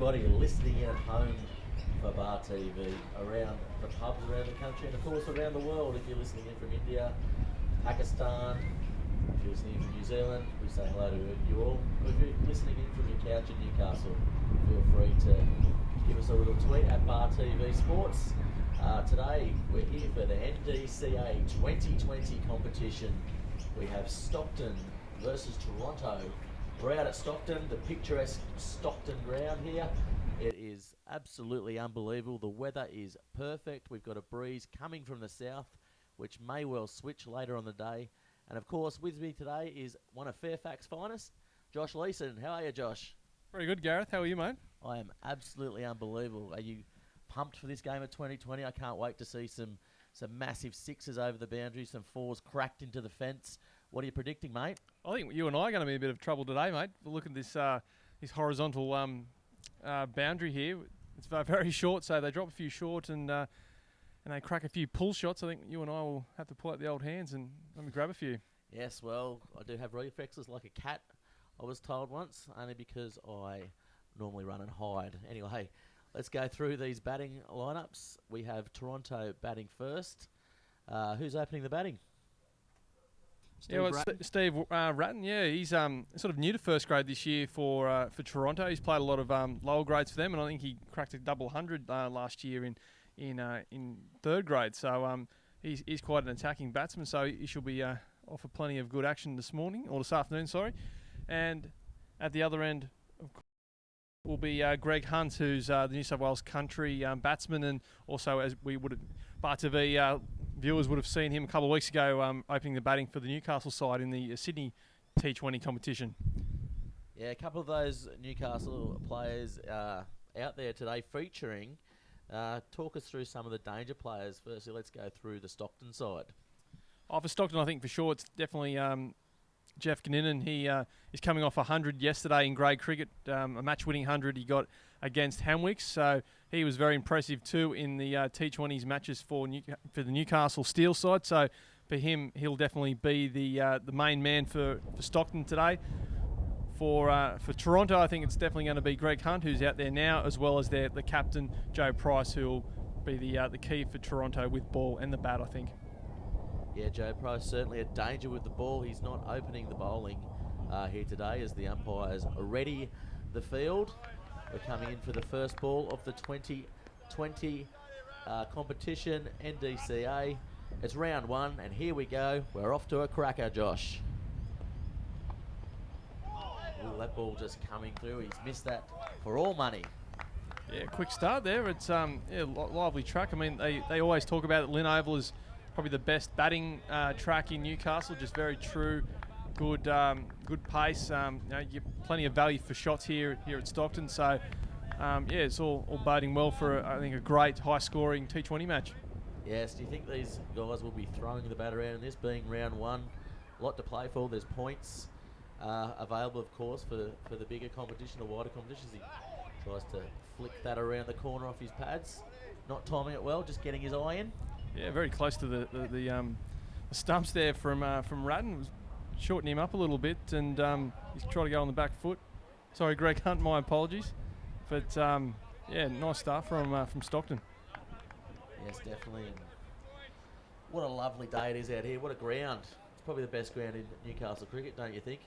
everybody listening in at home for Bar TV, around the pubs around the country, and of course around the world. If you're listening in from India, Pakistan, if you're listening in from New Zealand, we say hello to you all. If you're listening in from your couch in Newcastle, feel free to give us a little tweet at Bar TV Sports. Today we're here for the NDCA 2020 competition. We have Stockton versus Toronto. We're out at Stockton, the picturesque Stockton ground here. It is absolutely unbelievable. The weather is perfect. We've got a breeze coming from the south, which may well switch later on the day. And of course, with me today is one of Fairfax's finest, Josh Leeson. How are you, Josh? Very good, Gareth. How are you, mate? I am absolutely unbelievable. Are you pumped for this game of 2020? I can't wait to see some massive sixes over the boundary, some fours cracked into the fence. What are you predicting, mate? I think you and I are going to be in a bit of trouble today, mate. Look at this horizontal boundary here. It's very short, so they drop a few short and they crack a few pull shots. I think you and I will have to pull out the old hands and let me grab a few. Yes, well, I do have reflexes like a cat, I was told once, only because I normally run and hide. Anyway, let's go through these batting lineups. We have Toronto batting first. Who's opening the batting? Steve Ratton. Yeah, he's sort of new to first grade this year for Toronto. He's played a lot of lower grades for them, and I think he cracked a double hundred last year in third grade. So he's quite an attacking batsman. So he should be offer plenty of good action this afternoon. Sorry, and at the other end, of course, will be Greg Hunt, who's the New South Wales country batsman, and also, as we would Bar TV viewers would have seen him a couple of weeks ago opening the batting for the Newcastle side in the Sydney T20 competition. Yeah, a couple of those Newcastle players out there today featuring. Talk us through some of the danger players. Firstly, let's go through the Stockton side. For Stockton, I think for sure it's definitely Jeff Gninin. He is coming off 100 yesterday in grade cricket, a match-winning 100 he got against Hamwicks. So he was very impressive too in the T20s matches for the Newcastle Steel side. So for him, he'll definitely be the main man for Stockton today. For Toronto, I think it's definitely going to be Greg Hunt, who's out there now, as well as the captain Joe Price, who will be the key for Toronto with ball and the bat, I think. Yeah, Joe Price certainly a danger with the ball. He's not opening the bowling here today as the umpires ready the field. We're coming in for the first ball of the 2020 competition, NDCA. It's round one, and here we go. We're off to a cracker, Josh. Ooh, that ball just coming through. He's missed that for all money. Yeah, quick start there. It's lively track. I mean, they always talk about it. Lynn Oval is probably the best batting track in Newcastle. Just very true, good pace. You get plenty of value for shots here at Stockton. So it's all boding well for I think a great high-scoring T20 match. Yes. Do you think these guys will be throwing the bat around in this, being round one? A lot to play for. There's points available, of course, for the bigger competition, the wider competitions. He tries to flick that around the corner off his pads. Not timing it well, just getting his eye in. Yeah, very close to the stumps there from Ratton. Was shortening him up a little bit, and he's trying to go on the back foot. Sorry, Greg Hunt, my apologies. But nice start from Stockton. Yes, definitely. And what a lovely day it is out here. What a ground. It's probably the best ground in Newcastle cricket, don't you think?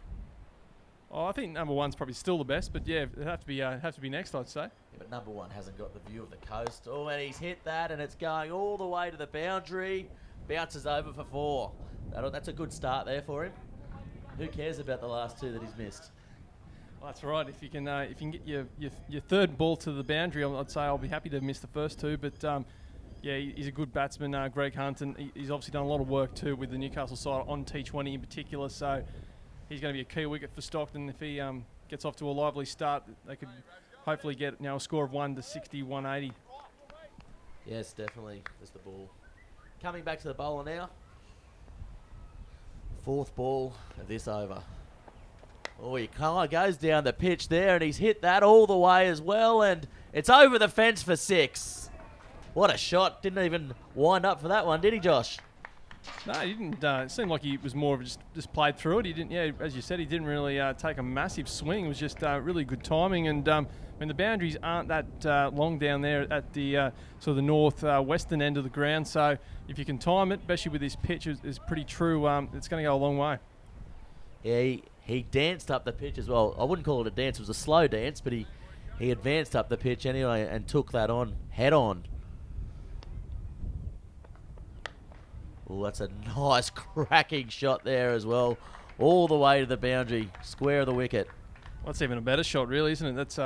Oh, I think number one's probably still the best, but yeah, it'd have to be next, I'd say. Yeah, but number one hasn't got the view of the coast. Oh, and he's hit that, and it's going all the way to the boundary. Bounces over for four. That's a good start there for him. Who cares about the last two that he's missed? Well, that's right. If you can get your third ball to the boundary, I'd say I'll be happy to miss the first two. But he's a good batsman, Greg Hunt, and he's obviously done a lot of work too with the Newcastle side on T20 in particular. So he's going to be a key wicket for Stockton. If he gets off to a lively start, they could hopefully get a score of 160, 180. Yes, definitely. There's the ball. Coming back to the bowler now. Fourth ball of this over. Oh, he kind of goes down the pitch there, and he's hit that all the way as well, and it's over the fence for six. What a shot. Didn't even wind up for that one, did he, Josh? No, he didn't. It seemed like he was more of just played through it. He didn't. Yeah, as you said, he didn't really take a massive swing. It was just really good timing. And I mean, the boundaries aren't that long down there at the sort of the north western end of the ground. So if you can time it, especially with this pitch, is pretty true. It's going to go a long way. Yeah, he danced up the pitch as well. I wouldn't call it a dance. It was a slow dance, but he advanced up the pitch anyway and took that on head on. Oh, that's a nice cracking shot there as well. All the way to the boundary, square of the wicket. Well, that's even a better shot, really, isn't it? That's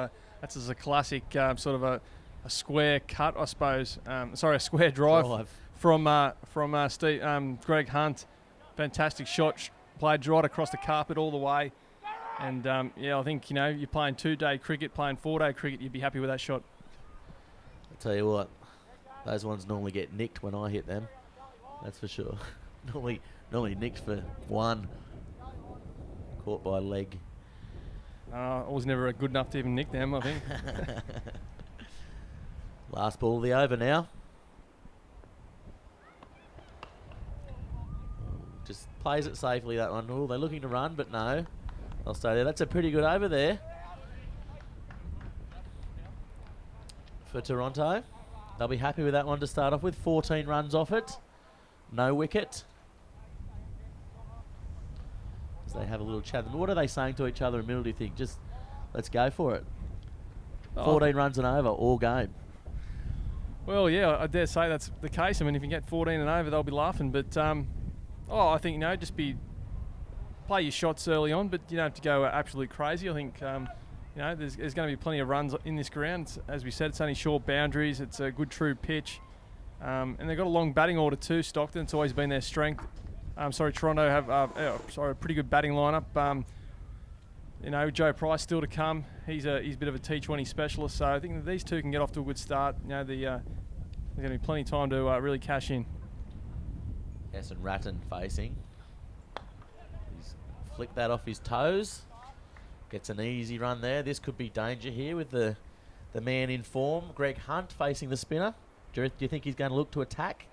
as a classic sort of a square cut, I suppose. Sorry, a square drive. From Greg Hunt. Fantastic shot, played right across the carpet all the way. And yeah, I think you're playing 2-day cricket, playing 4-day cricket, you'd be happy with that shot. I'll tell you what, those ones normally get nicked when I hit them. That's for sure. normally nicked for one. Caught by a leg. I was never good enough to even nick them, I think. Last ball of the over now. Just plays it safely, that one. Oh, they're looking to run, but no. They'll stay there. That's a pretty good over there for Toronto. They'll be happy with that one to start off with. 14 runs off it. No wicket. As they have a little chat. What are they saying to each other in the middle, do you think? Just, let's go for it. 14 runs and over, all game. Well, yeah, I dare say that's the case. I mean, if you get 14 and over, they'll be laughing. But, I think, just play your shots early on, but you don't have to go absolute crazy. I think, there's going to be plenty of runs in this ground. As we said, it's only short boundaries. It's a good, true pitch. And they've got a long batting order too, Stockton. It's always been their strength. Toronto have a pretty good batting lineup. Joe Price still to come. He's a bit of a T20 specialist, so I think that these two can get off to a good start. There's going to be plenty of time to really cash in. Yes, and Ratton facing. He's flicked that off his toes. Gets an easy run there. This could be danger here with the man in form. Greg Hunt facing the spinner. Do you think he's going to look to attack?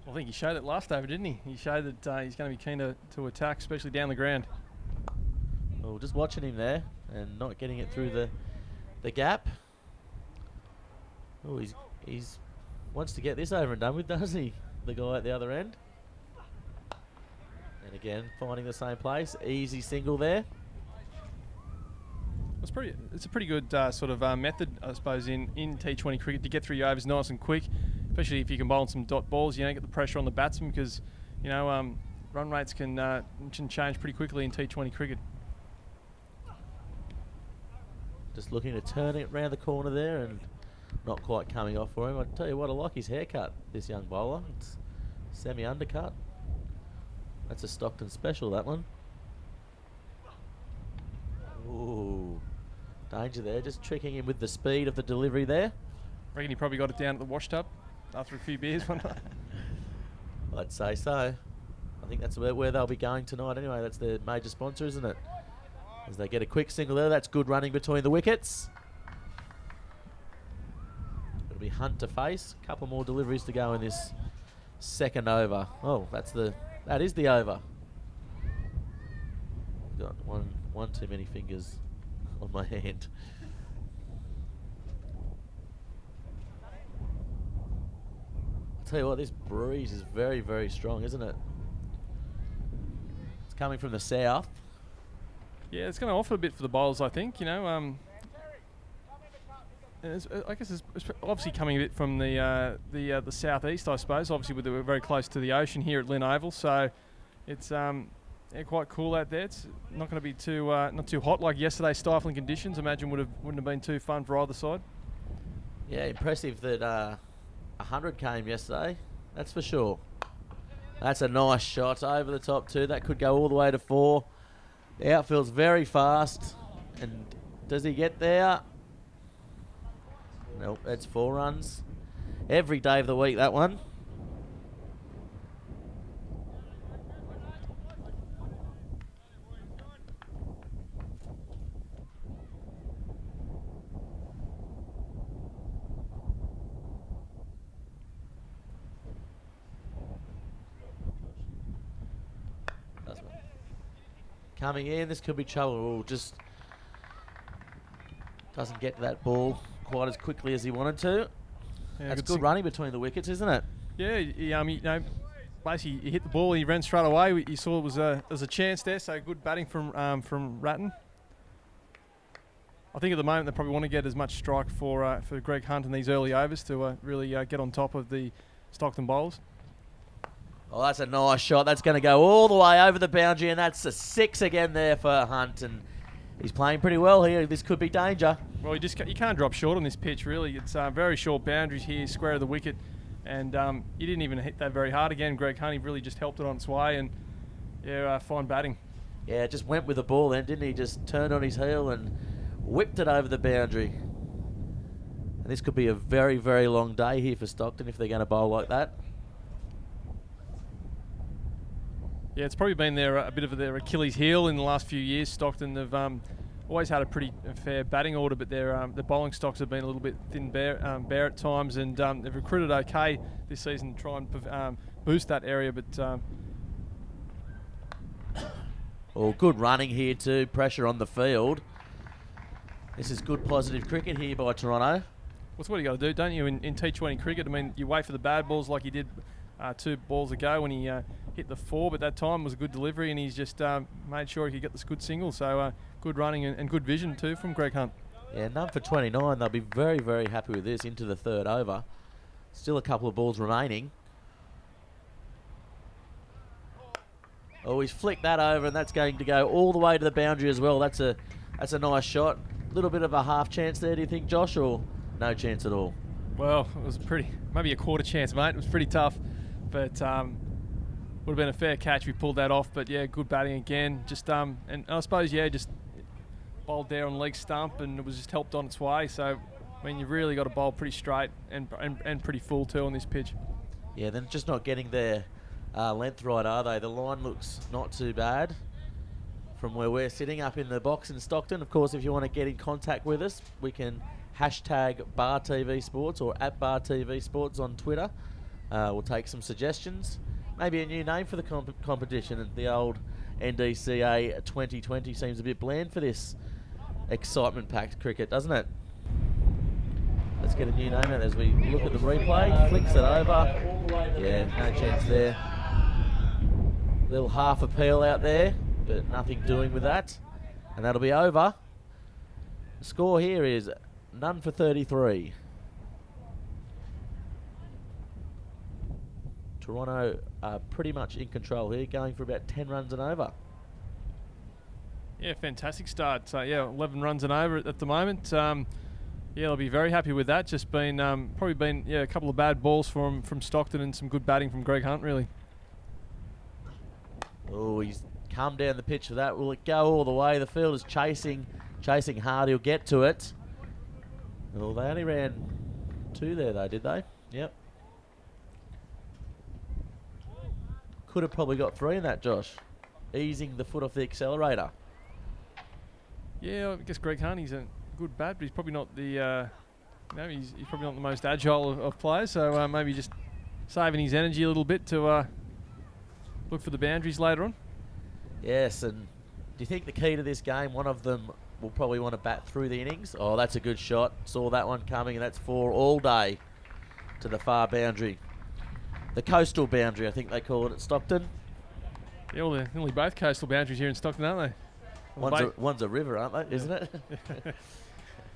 I think he showed it last over, didn't he? He showed that he's going to be keen to attack, especially down the ground. Well, just watching him there and not getting it through the gap. Oh, he's wants to get this over and done with, doesn't he? The guy at the other end. And again, finding the same place. Easy single there. It's a pretty good sort of method, I suppose, in T20 cricket to get through your overs nice and quick, especially if you can bowl some dot balls. Get the pressure on the batsman because, run rates can change pretty quickly in T20 cricket. Just looking to turn it round the corner there and not quite coming off for him. I tell you what, I like his haircut, this young bowler. It's semi-undercut. That's a Stockton special, that one. Ooh. Danger there, just tricking him with the speed of the delivery there. Reckon he probably got it down at the wash tub after a few beers one night. I'd say so. I think that's where they'll be going tonight anyway. That's their major sponsor, isn't it? As they get a quick single there, that's good running between the wickets. It'll be Hunt to face. A couple more deliveries to go in this second over. Oh, that is the over. Got one too many fingers on my hand. I'll tell you what, this breeze is very, very strong, isn't it? It's coming from the south. Yeah, it's going to offer a bit for the bowlers, I think. I guess it's obviously coming a bit from the southeast, I suppose. Obviously, we're very close to the ocean here at Lynn Oval, so it's quite cool out there. It's not going to be not too hot like yesterday's stifling conditions. Imagine wouldn't have been too fun for either side. Yeah, impressive that 100 came yesterday. That's for sure. That's a nice shot over the top too. That could go all the way to 4. The outfield's very fast. And does he get there? Nope, that's 4 runs. Every day of the week, that one. coming in. This could be trouble. Oh, just doesn't get to that ball quite as quickly as he wanted to. Yeah, That's good running between the wickets, isn't it? Yeah, basically he hit the ball and he ran straight away. You saw it was there's a chance there, so good batting from Ratton. I think at the moment they probably want to get as much strike for Greg Hunt in these early overs to really get on top of the Stockton bowlers. Oh, that's a nice shot. That's going to go all the way over the boundary, and that's a 6 again there for Hunt, and he's playing pretty well here. This could be danger. Well, you can't drop short on this pitch, really. It's very short boundaries here, square of the wicket, and he didn't even hit that very hard again. Greg Hunt, he really just helped it on its way, and yeah, fine batting. Yeah, just went with the ball then, didn't he? Just turned on his heel and whipped it over the boundary. And this could be a very, very long day here for Stockton if they're going to bowl like that. Yeah, it's probably been a bit of their Achilles heel in the last few years. Stockton have always had a pretty fair batting order, but their bowling stocks have been a little bit bare at times, and they've recruited okay this season to try and boost that area. But oh, good running here too. Pressure on the field. This is good positive cricket here by Toronto. That's what you got to do, don't you, in T20 cricket? I mean, you wait for the bad balls like he did 2 balls ago when he hit the 4, but that time was a good delivery, and he's just made sure he could get this good single. So good running and good vision too from Greg Hunt. Yeah, none for 29. They'll be very, very happy with this into the 3rd over. Still a couple of balls remaining. Oh, he's flicked that over, and that's going to go all the way to the boundary as well. That's a nice shot. Little bit of a half chance there, do you think, Josh, or no chance at all? Well, it was maybe a quarter chance, mate. It was pretty tough, but would have been a fair catch. We pulled that off, but yeah, good batting again. Just and I suppose just bowled there on leg stump, and it was just helped on its way. So, I mean, you've really got to bowl pretty straight and pretty full too on this pitch. Yeah, they're just not getting their length right, are they? The line looks not too bad from where we're sitting up in the box in Stockton. Of course, if you want to get in contact with us, we can hashtag Bar TV Sports or at Bar TV Sports on Twitter. We'll take some suggestions. Maybe a new name for the competition. And the old NDCA 2020 seems a bit bland for this excitement-packed cricket, doesn't it? Let's get a new name out as we look at the replay. Flicks it over. Yeah, no chance there. Little half appeal out there, but nothing doing with that. And that'll be over. The score here is none for 33. Toronto are pretty much in control here, going for about 10 runs and over. Yeah, fantastic start. So yeah, 11 runs and over at the moment. Yeah, I'll be very happy with that. Just been probably been a couple of bad balls from Stockton and some good batting from Greg Hunt, really. Oh, he's come down the pitch for that. Will it go all the way? The field is chasing hard. He'll get to it. Well, they only ran 2 there, though, did they? Yep. Could have probably got 3 in that, Josh. Easing the foot off the accelerator. Yeah, I guess Greg Hunt, he's a good bat, but he's probably not the he's probably not the most agile of players. So maybe just saving his energy a little bit to look for the boundaries later on. Yes, and do you think the key to this game, one of them will probably want to bat through the innings? Oh, that's a good shot. Saw that one coming, and that's 4 all day to the far boundary. The coastal boundary, I think they call it at Stockton. Yeah, well, they're nearly both coastal boundaries here in Stockton, aren't they? One's a river, aren't they? Isn't it?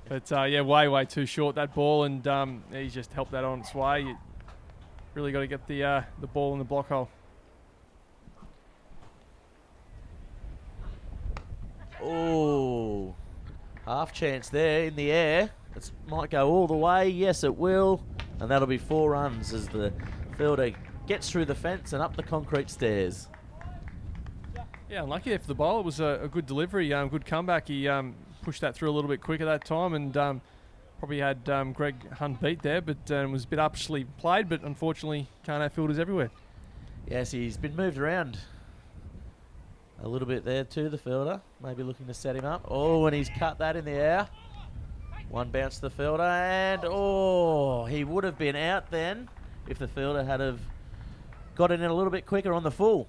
But yeah, way too short that ball, and he's just helped that on its way. You really got to get the ball in the block hole. Oh, half chance there in the air. It might go all the way. Yes, it will, and that'll be 4 runs as the fielder gets through the fence and up the concrete stairs. Yeah, unlucky there for the bowler. It was a good delivery, good comeback. He pushed that through a little bit quicker that time, and probably had Greg Hunt beat there, but was a bit upishly played, but unfortunately can't have fielders everywhere. Yes, he's been moved around a little bit there too, the fielder. Maybe looking to set him up. Oh, and he's cut that in the air. One bounce to the fielder, and oh, he would have been out then if the fielder had have got it in a little bit quicker on the full.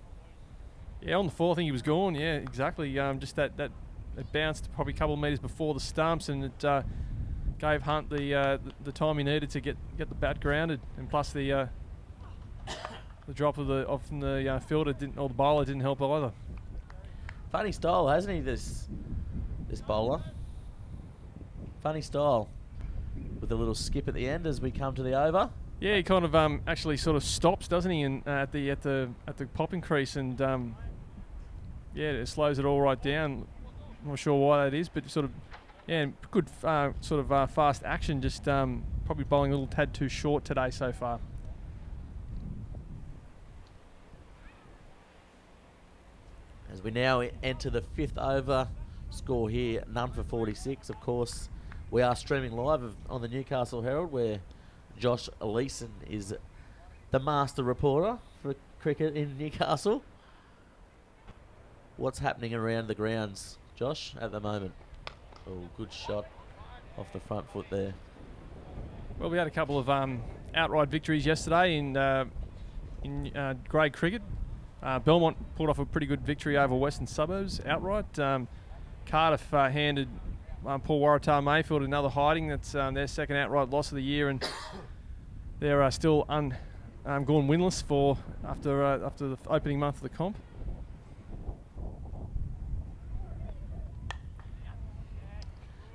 Yeah, on the 4, I think he was gone. Yeah, exactly. Just that it bounced probably a couple of metres before the stumps, and it gave Hunt the time he needed to get the bat grounded, and plus the drop from the fielder or the bowler didn't help either. Funny style, hasn't he? This bowler. Funny style, with a little skip at the end as we come to the over. Yeah, he kind of actually sort of stops, doesn't he? And at the popping crease, and yeah, it slows it all right down. I'm not sure why that is, but sort of, yeah, good fast action. Just probably bowling a little tad too short today so far. As we now enter the 5th over, score here, none for 46. Of course, we are streaming live on the Newcastle Herald, where Josh Leeson is the master reporter for cricket in Newcastle. What's happening around the grounds, Josh, at the moment? Oh, good shot off the front foot there. Well, we had a couple of outright victories yesterday in grade cricket. Belmont pulled off a pretty good victory over Western Suburbs outright. Cardiff handed Paul Waratah Mayfield another hiding. That's their second outright loss of the year, and they're still gone winless after the opening month of the comp.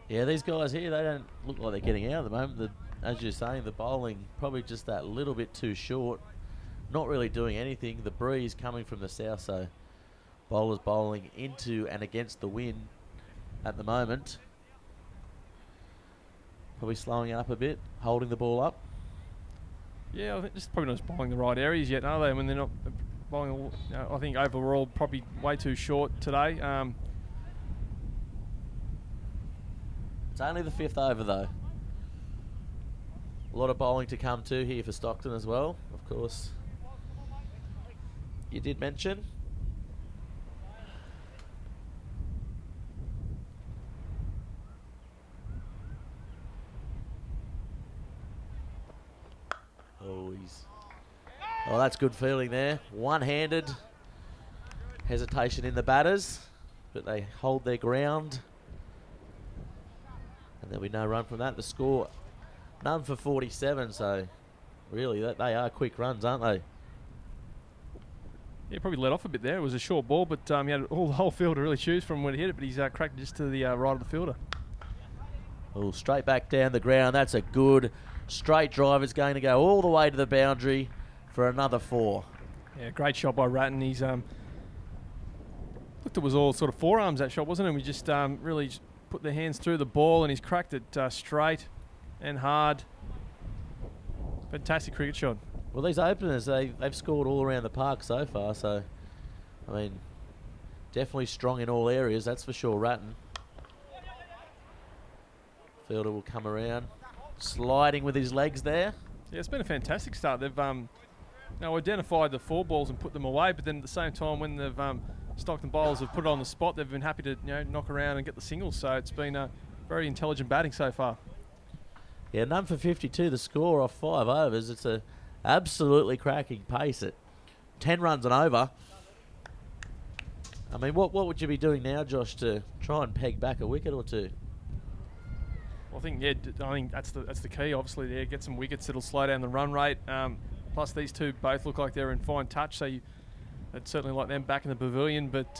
Yeah, these guys here, they don't look like they're getting out at the moment. As you're saying, the bowling probably just that little bit too short. Not really doing anything. The breeze coming from the south, so bowlers bowling into and against the wind at the moment. Probably slowing it up a bit, holding the ball up. Yeah, I think just probably not bowling the right areas yet, are they? I mean, they're not bowling. I think overall probably way too short today. It's only the 5th over though. A lot of bowling to come to here for Stockton as well, of course. You did mention. Oh, that's good feeling there. One-handed. Hesitation in the batters, but they hold their ground. And there'll be no run from that. The score, none for 47, so really they are quick runs, aren't they? Yeah, probably let off a bit there. It was a short ball, but he had the whole field to really choose from when he hit it, but he's cracked just to the right of the fielder. Oh, straight back down the ground. That's a good straight drive. It's going to go all the way to the boundary for another 4. Yeah, great shot by Ratton. He's looked, it was all sort of forearms, that shot, wasn't it? We just really put their hands through the ball, and he's cracked it straight and hard. Fantastic cricket shot. Well, these openers, they've scored all around the park so far, so, I mean, definitely strong in all areas, that's for sure, Ratton. Fielder will come around, sliding with his legs there. Yeah, it's been a fantastic start. They've identified the 4 balls and put them away, but then at the same time, when they've Stockton bowlers have put it on the spot, they've been happy to knock around and get the singles. So it's been very intelligent batting so far. Yeah, none for 52, the score off 5 overs. It's a absolutely cracking pace at 10 runs and over. I mean, what would you be doing now, Josh, to try and peg back a wicket or two? Well, I think that's the key. Obviously, there, get some wickets that'll slow down the run rate. Plus, these two both look like they're in fine touch, so I'd certainly like them back in the pavilion. But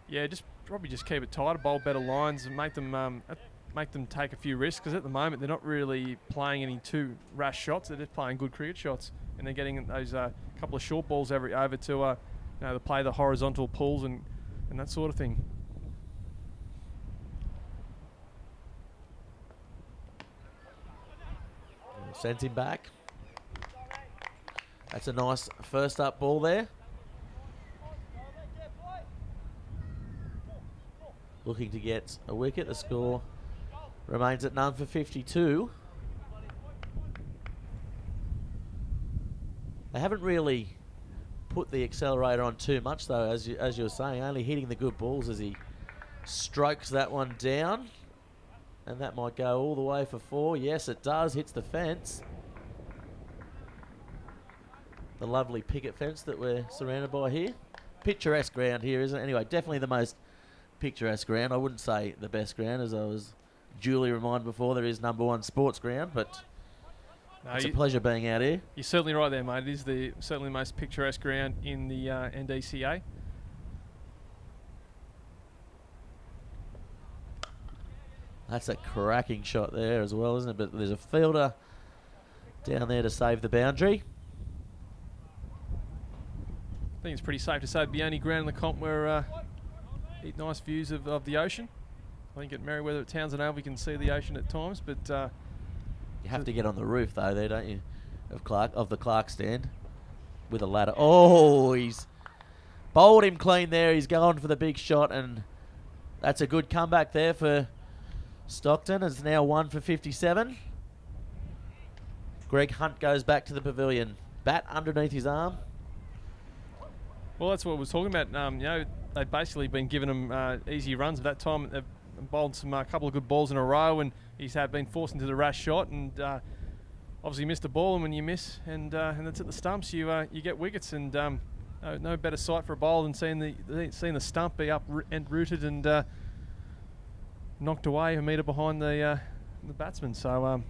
yeah, probably just keep it tighter, bowl better lines, and make them take a few risks. Because at the moment, they're not really playing any too rash shots. They're just playing good cricket shots, and they're getting those couple of short balls every over to to play the horizontal pulls and that sort of thing. Sends him back. That's a nice first up ball there. Looking to get a wicket. The score remains at none for 52. They haven't really put the accelerator on too much though, as you were saying, only hitting the good balls as he strokes that one down. And that might go all the way for 4. Yes, it does. Hits the fence. The lovely picket fence that we're surrounded by here. picturesque ground here, isn't it? Anyway, definitely the most picturesque ground. I wouldn't say the best ground, as I was duly reminded before. There is number one sports ground, but it's a pleasure being out here. You're certainly right there, mate. It is certainly the most picturesque ground in the NDCA. That's a cracking shot there as well, isn't it? But there's a fielder down there to save the boundary. I think it's pretty safe to say the only ground in the comp where nice views of the ocean. I think at Merriweather at Townsend Oval we can see the ocean at times, but you have to get on the roof though, there, don't you? Of the Clark stand with a ladder. Oh, he's bowled him clean there. He's going for the big shot, and that's a good comeback there for Stockton. It's now 1 for 57. Greg Hunt goes back to the pavilion. Bat underneath his arm. Well, that's what we're talking about. They've basically been giving him easy runs at that time. They've bowled a couple of good balls in a row, and he's been forced into the rash shot, and obviously missed a ball. And when you miss, and it's at the stumps, you get wickets. And no better sight for a bowler than seeing the stump be up and rooted and knocked away a metre behind the batsman. So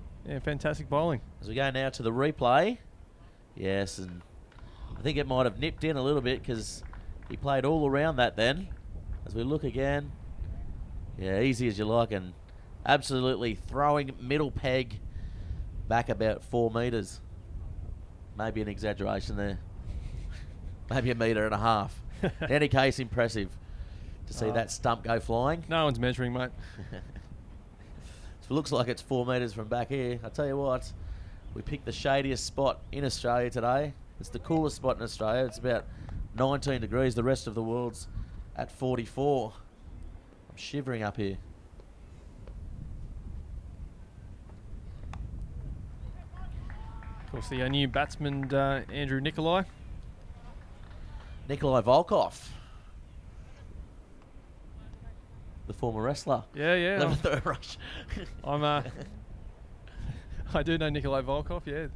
fantastic bowling. As we go now to the replay, yes, and I think it might have nipped in a little bit because he played all around that then. As we look again, yeah, easy as you like, and absolutely throwing middle peg back about 4 metres. Maybe an exaggeration there. Maybe 1.5 metres. In any case, impressive to see that stump go flying. No one's measuring, mate. It looks like it's 4 metres from back here. I tell you what, we picked the shadiest spot in Australia today. It's the coolest spot in Australia. It's about 19 degrees. The rest of the world's at 44. I'm shivering up here. Of course, the new batsman, Andrew Nikolai. Nikolai Volkov, the former wrestler. Yeah. Rush. I do know Nikolai Volkov, yeah.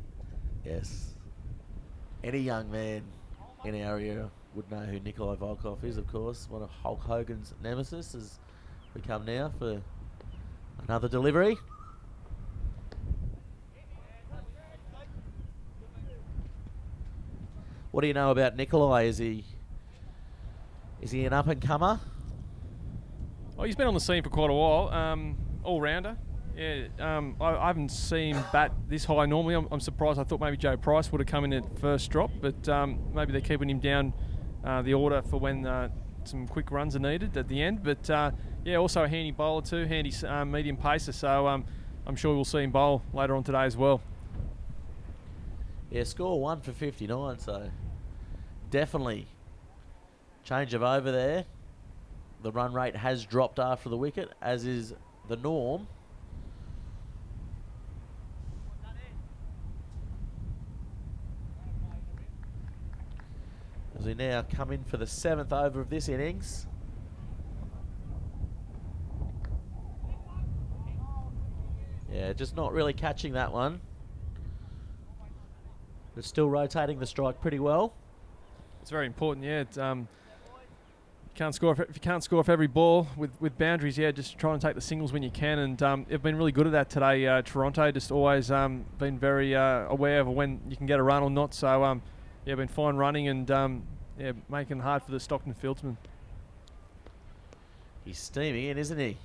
Yes. Any young man in our area would know who Nikolai Volkov is, of course. One of Hulk Hogan's nemesis has become now for another delivery. What do you know about Nikolai? Is he an up-and-comer? Oh, he's been on the scene for quite a while. All-rounder. Yeah, I haven't seen him bat this high normally. I'm surprised. I thought maybe Joe Price would have come in at first drop, but maybe they're keeping him down the order for when some quick runs are needed at the end. But yeah, also a handy bowler too, handy medium pacer. So I'm sure we'll see him bowl later on today as well. Yeah, score 1 for 59, so definitely change of over there. The run rate has dropped after the wicket, as is the norm. As we now come in for the 7th over of this innings. Yeah, just not really catching that one. But still rotating the strike pretty well. It's very important, yeah. It's, if you can't score off every ball with boundaries, yeah, just try and take the singles when you can. And they've been really good at that today. Toronto just always been very aware of when you can get a run or not. So yeah, been fine running and yeah, making it hard for the Stockton fieldsman. He's steaming in, isn't he?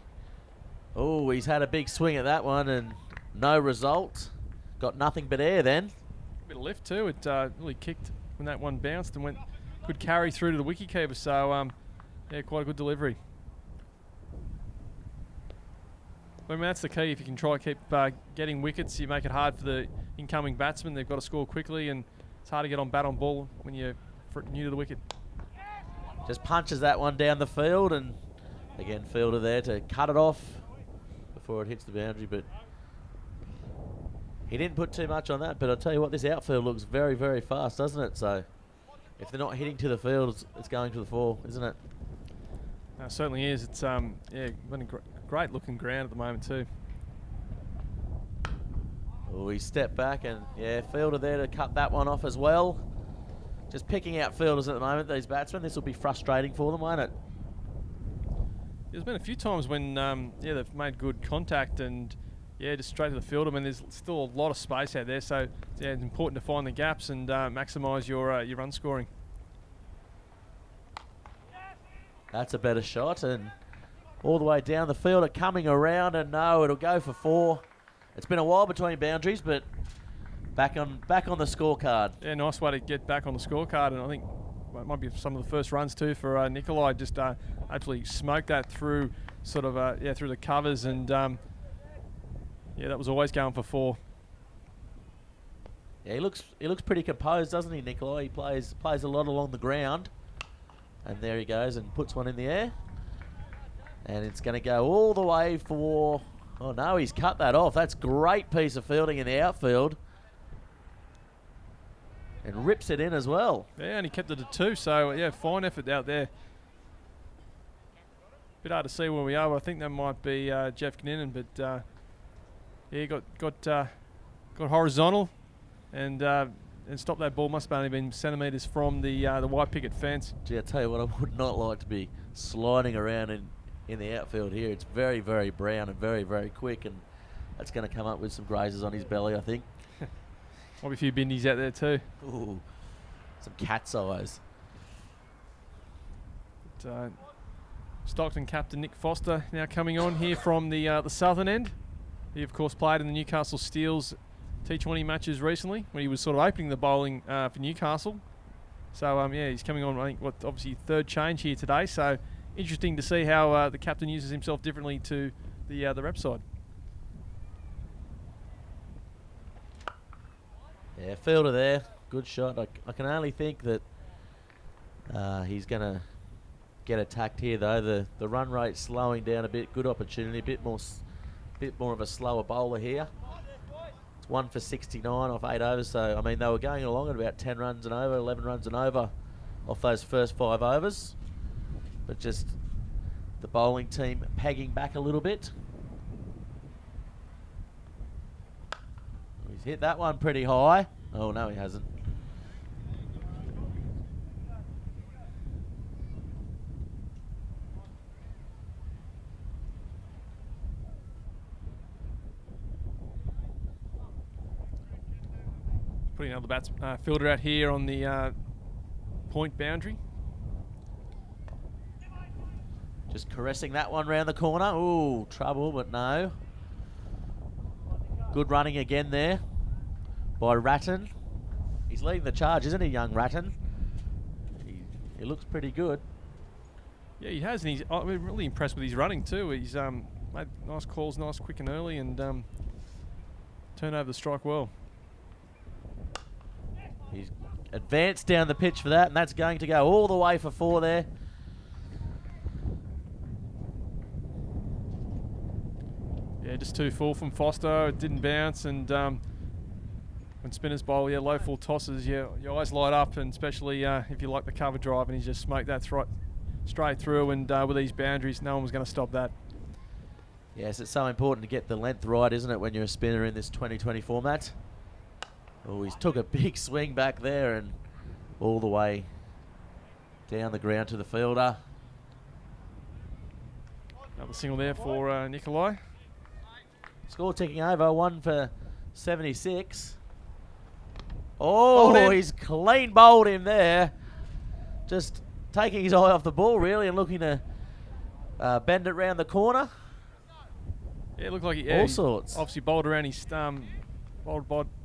Oh, he's had a big swing at that one and no result. Got nothing but air then. Bit of lift too. It really kicked when that one bounced and went good carry through to the wicketkeeper. So yeah, quite a good delivery. I mean, that's the key. If you can try to keep getting wickets, you make it hard for the incoming batsmen. They've got to score quickly, and it's hard to get on bat on ball when you're new to the wicket. Just punches that one down the field, and again, fielder there to cut it off before it hits the boundary. But he didn't put too much on that. But I'll tell you what, this outfield looks very, very fast, doesn't it? So if they're not hitting to the field, it's going to the four, isn't it? It certainly is. It's yeah, been a great looking ground at the moment too. Oh, he stepped back and yeah, fielder there to cut that one off as well. just picking out fielders at the moment, these batsmen. This will be frustrating for them, won't it? There's been a few times when they've made good contact and just straight to the field. I mean, there's still a lot of space out there, so it's important to find the gaps and maximise your run scoring. That's a better shot, and all the way down the field, coming around, and no, it'll go for 4. It's been a while between boundaries, but back on the scorecard. Yeah, nice way to get back on the scorecard, and I think it might be some of the first runs too for Nikolai. Just actually smoked that through sort of through the covers, and that was always going for 4. Yeah, he looks pretty composed, doesn't he, Nikolai? He plays a lot along the ground, and there he goes and puts one in the air, and it's going to go all the way for. Oh no, he's cut that off. That's great piece of fielding in the outfield. And rips it in as well. Yeah, and he kept it at 2, so fine effort out there. Bit hard to see where we are. I think that might be Jeff Kinnan, but he got horizontal and stopped that ball. Must have only been centimetres from the white picket fence. Gee, I tell you what, I would not like to be sliding around in the outfield here. It's very, very brown and very, very quick, and that's going to come up with some grazes on his belly, I think. Might be a few bindies out there too. Ooh, some cat's eyes. But, Stockton captain Nick Foster now coming on here from the southern end. He of course played in the Newcastle Steels T20 matches recently when he was sort of opening the bowling for Newcastle. So he's coming on. I think obviously 3rd change here today. So interesting to see how the captain uses himself differently to the rep side. Yeah, fielder there. Good shot. I can only think that he's going to get attacked here, though. The run rate slowing down a bit. Good opportunity. A bit more of a slower bowler here. It's 1 for 69 off 8 overs. So, I mean, they were going along at about 10 runs and over, 11 runs and over off those first 5 overs. But just the bowling team pegging back a little bit. He's hit that one pretty high. Oh, no, he hasn't. Putting another fielder out here on the point boundary. Just caressing that one round the corner. Ooh, trouble, but no. Good running again there by Ratton. He's leading the charge, isn't he, young Ratton? He looks pretty good. Yeah, he has, and I'm really impressed with his running too. He's made nice calls, nice, quick and early, and turned over the strike well. He's advanced down the pitch for that, and that's going to go all the way for 4 there. Yeah, just too full from Foster. It didn't bounce, and when spinners bowl, low full tosses, your eyes light up, and especially if you like the cover drive, and he just smoked that straight through, and with these boundaries, no one was going to stop that. Yes, it's so important to get the length right, isn't it, when you're a spinner in this 2020 format? Oh, he's took a big swing back there and all the way down the ground to the fielder. Another single there for Nikolai. Score ticking over, 1 for 76. Oh, he's clean bowled him there. Just taking his eye off the ball, really, and looking to bend it round the corner. Yeah, it looked like all sorts. Obviously bowled around his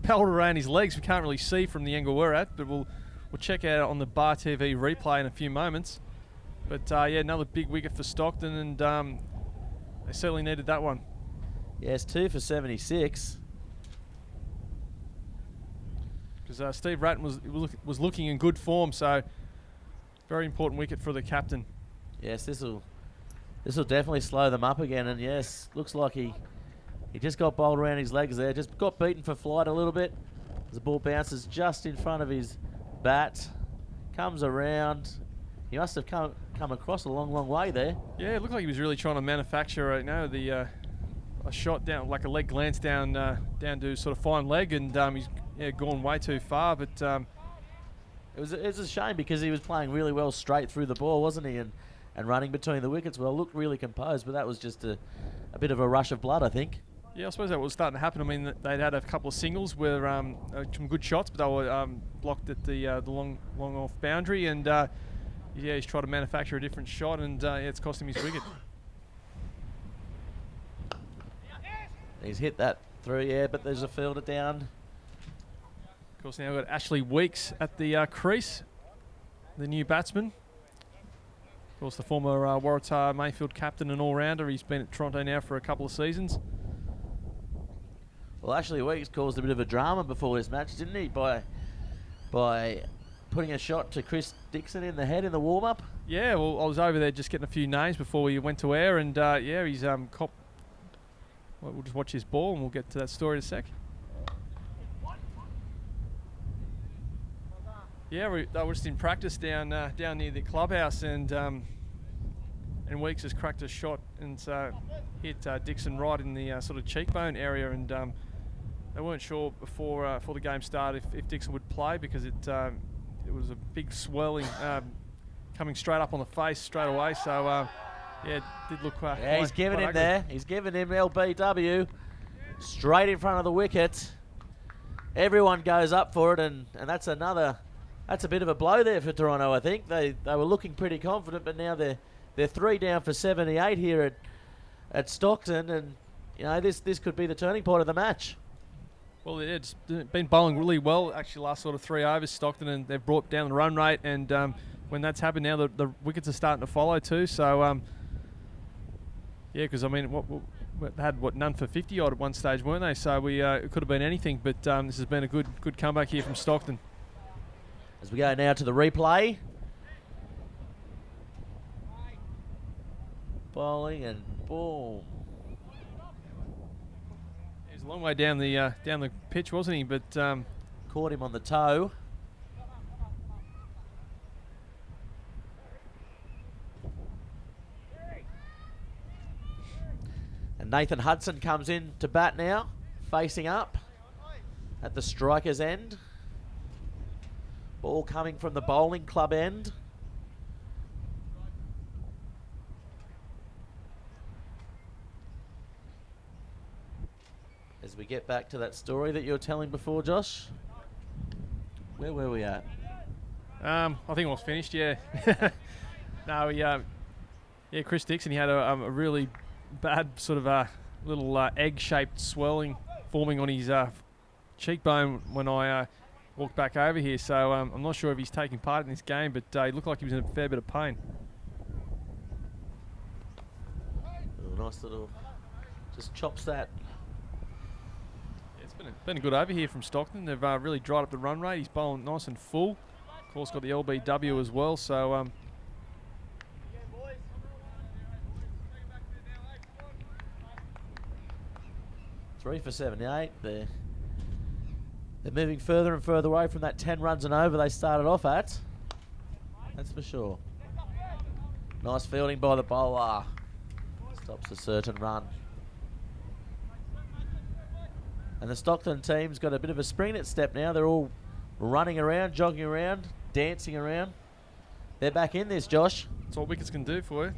pelled around his legs. We can't really see from the angle we're at, but we'll check out on the Bar TV replay in a few moments. But another big wicket for Stockton, and they certainly needed that one. Yes, 2 for 76. Because Steve Ratton was looking in good form, so very important wicket for the captain. Yes, this will definitely slow them up again, and yes, looks like he just got bowled around his legs there, just got beaten for flight a little bit. The ball bounces just in front of his bat, comes around. He must have come across a long way there. Yeah, it looked like he was really trying to manufacture a shot down, like a leg glance down to sort of fine leg, and he's gone way too far. But It was a shame because he was playing really well straight through the ball, wasn't he? And running between the wickets well, looked really composed, but that was just a bit of a rush of blood, I think. Yeah, I suppose that was starting to happen. I mean, they'd had a couple of singles where some good shots, but they were blocked at the long off boundary, and he's tried to manufacture a different shot, and it's cost him his wicket. He's hit that through, yeah, but there's a fielder down. Of course, now we've got Ashley Weeks at the crease, the new batsman. Of course, the former Waratah Mayfield captain and all-rounder. He's been at Toronto now for a couple of seasons. Well, Ashley Weeks caused a bit of a drama before this match, didn't he? By putting a shot to Chris Dixon in the head in the warm-up. Yeah, well, I was over there just getting a few names before we went to air, and he's cop. Well, we'll just watch his ball, and we'll get to that story in a sec. Yeah, they were just in practice down near the clubhouse, and Weeks has cracked a shot and hit Dixon right in the sort of cheekbone area, and they weren't sure before the game started if Dixon would play because it was a big swelling coming straight up on the face straight away. So it did look quite. Yeah, he's giving him ugly there. He's giving him LBW straight in front of the wicket. Everyone goes up for it, and that's a bit of a blow there for Toronto. I think they were looking pretty confident, but now they're 3 down for 78 here at Stockton, and this could be the turning point of the match. Well, it's been bowling really well actually last sort of 3 overs, Stockton, and they've brought down the run rate, and when that's happened now, the wickets are starting to follow too. So because I mean, they had none for 50 odd at one stage, weren't they? So it could have been anything, but this has been a good comeback here from Stockton. As we go now to the replay. Bowling and boom. He was a long way down the pitch, wasn't he? But caught him on the toe. And Nathan Hudson comes in to bat now, facing up at the striker's end. Ball coming from the bowling club end. As we get back to that story that you were telling before, Josh, where were we at? I think it was finished, yeah. No, Chris Dixon, he had a really bad sort of little egg-shaped swelling forming on his cheekbone when I walked back over here, so I'm not sure if he's taking part in this game, but he looked like he was in a fair bit of pain. Nice little, just chops that. Yeah, it's been a good over here from Stockton. They've really dried up the run rate. He's bowling nice and full. Of course, got the LBW as well, so 3 for 78. They're moving further and further away from that 10 runs and over they started off at. That's for sure. Nice fielding by the bowler. Stops a certain run. And the Stockton team's got a bit of a spring in its step now. They're all running around, jogging around, dancing around. They're back in this, Josh. That's what wickets can do for you.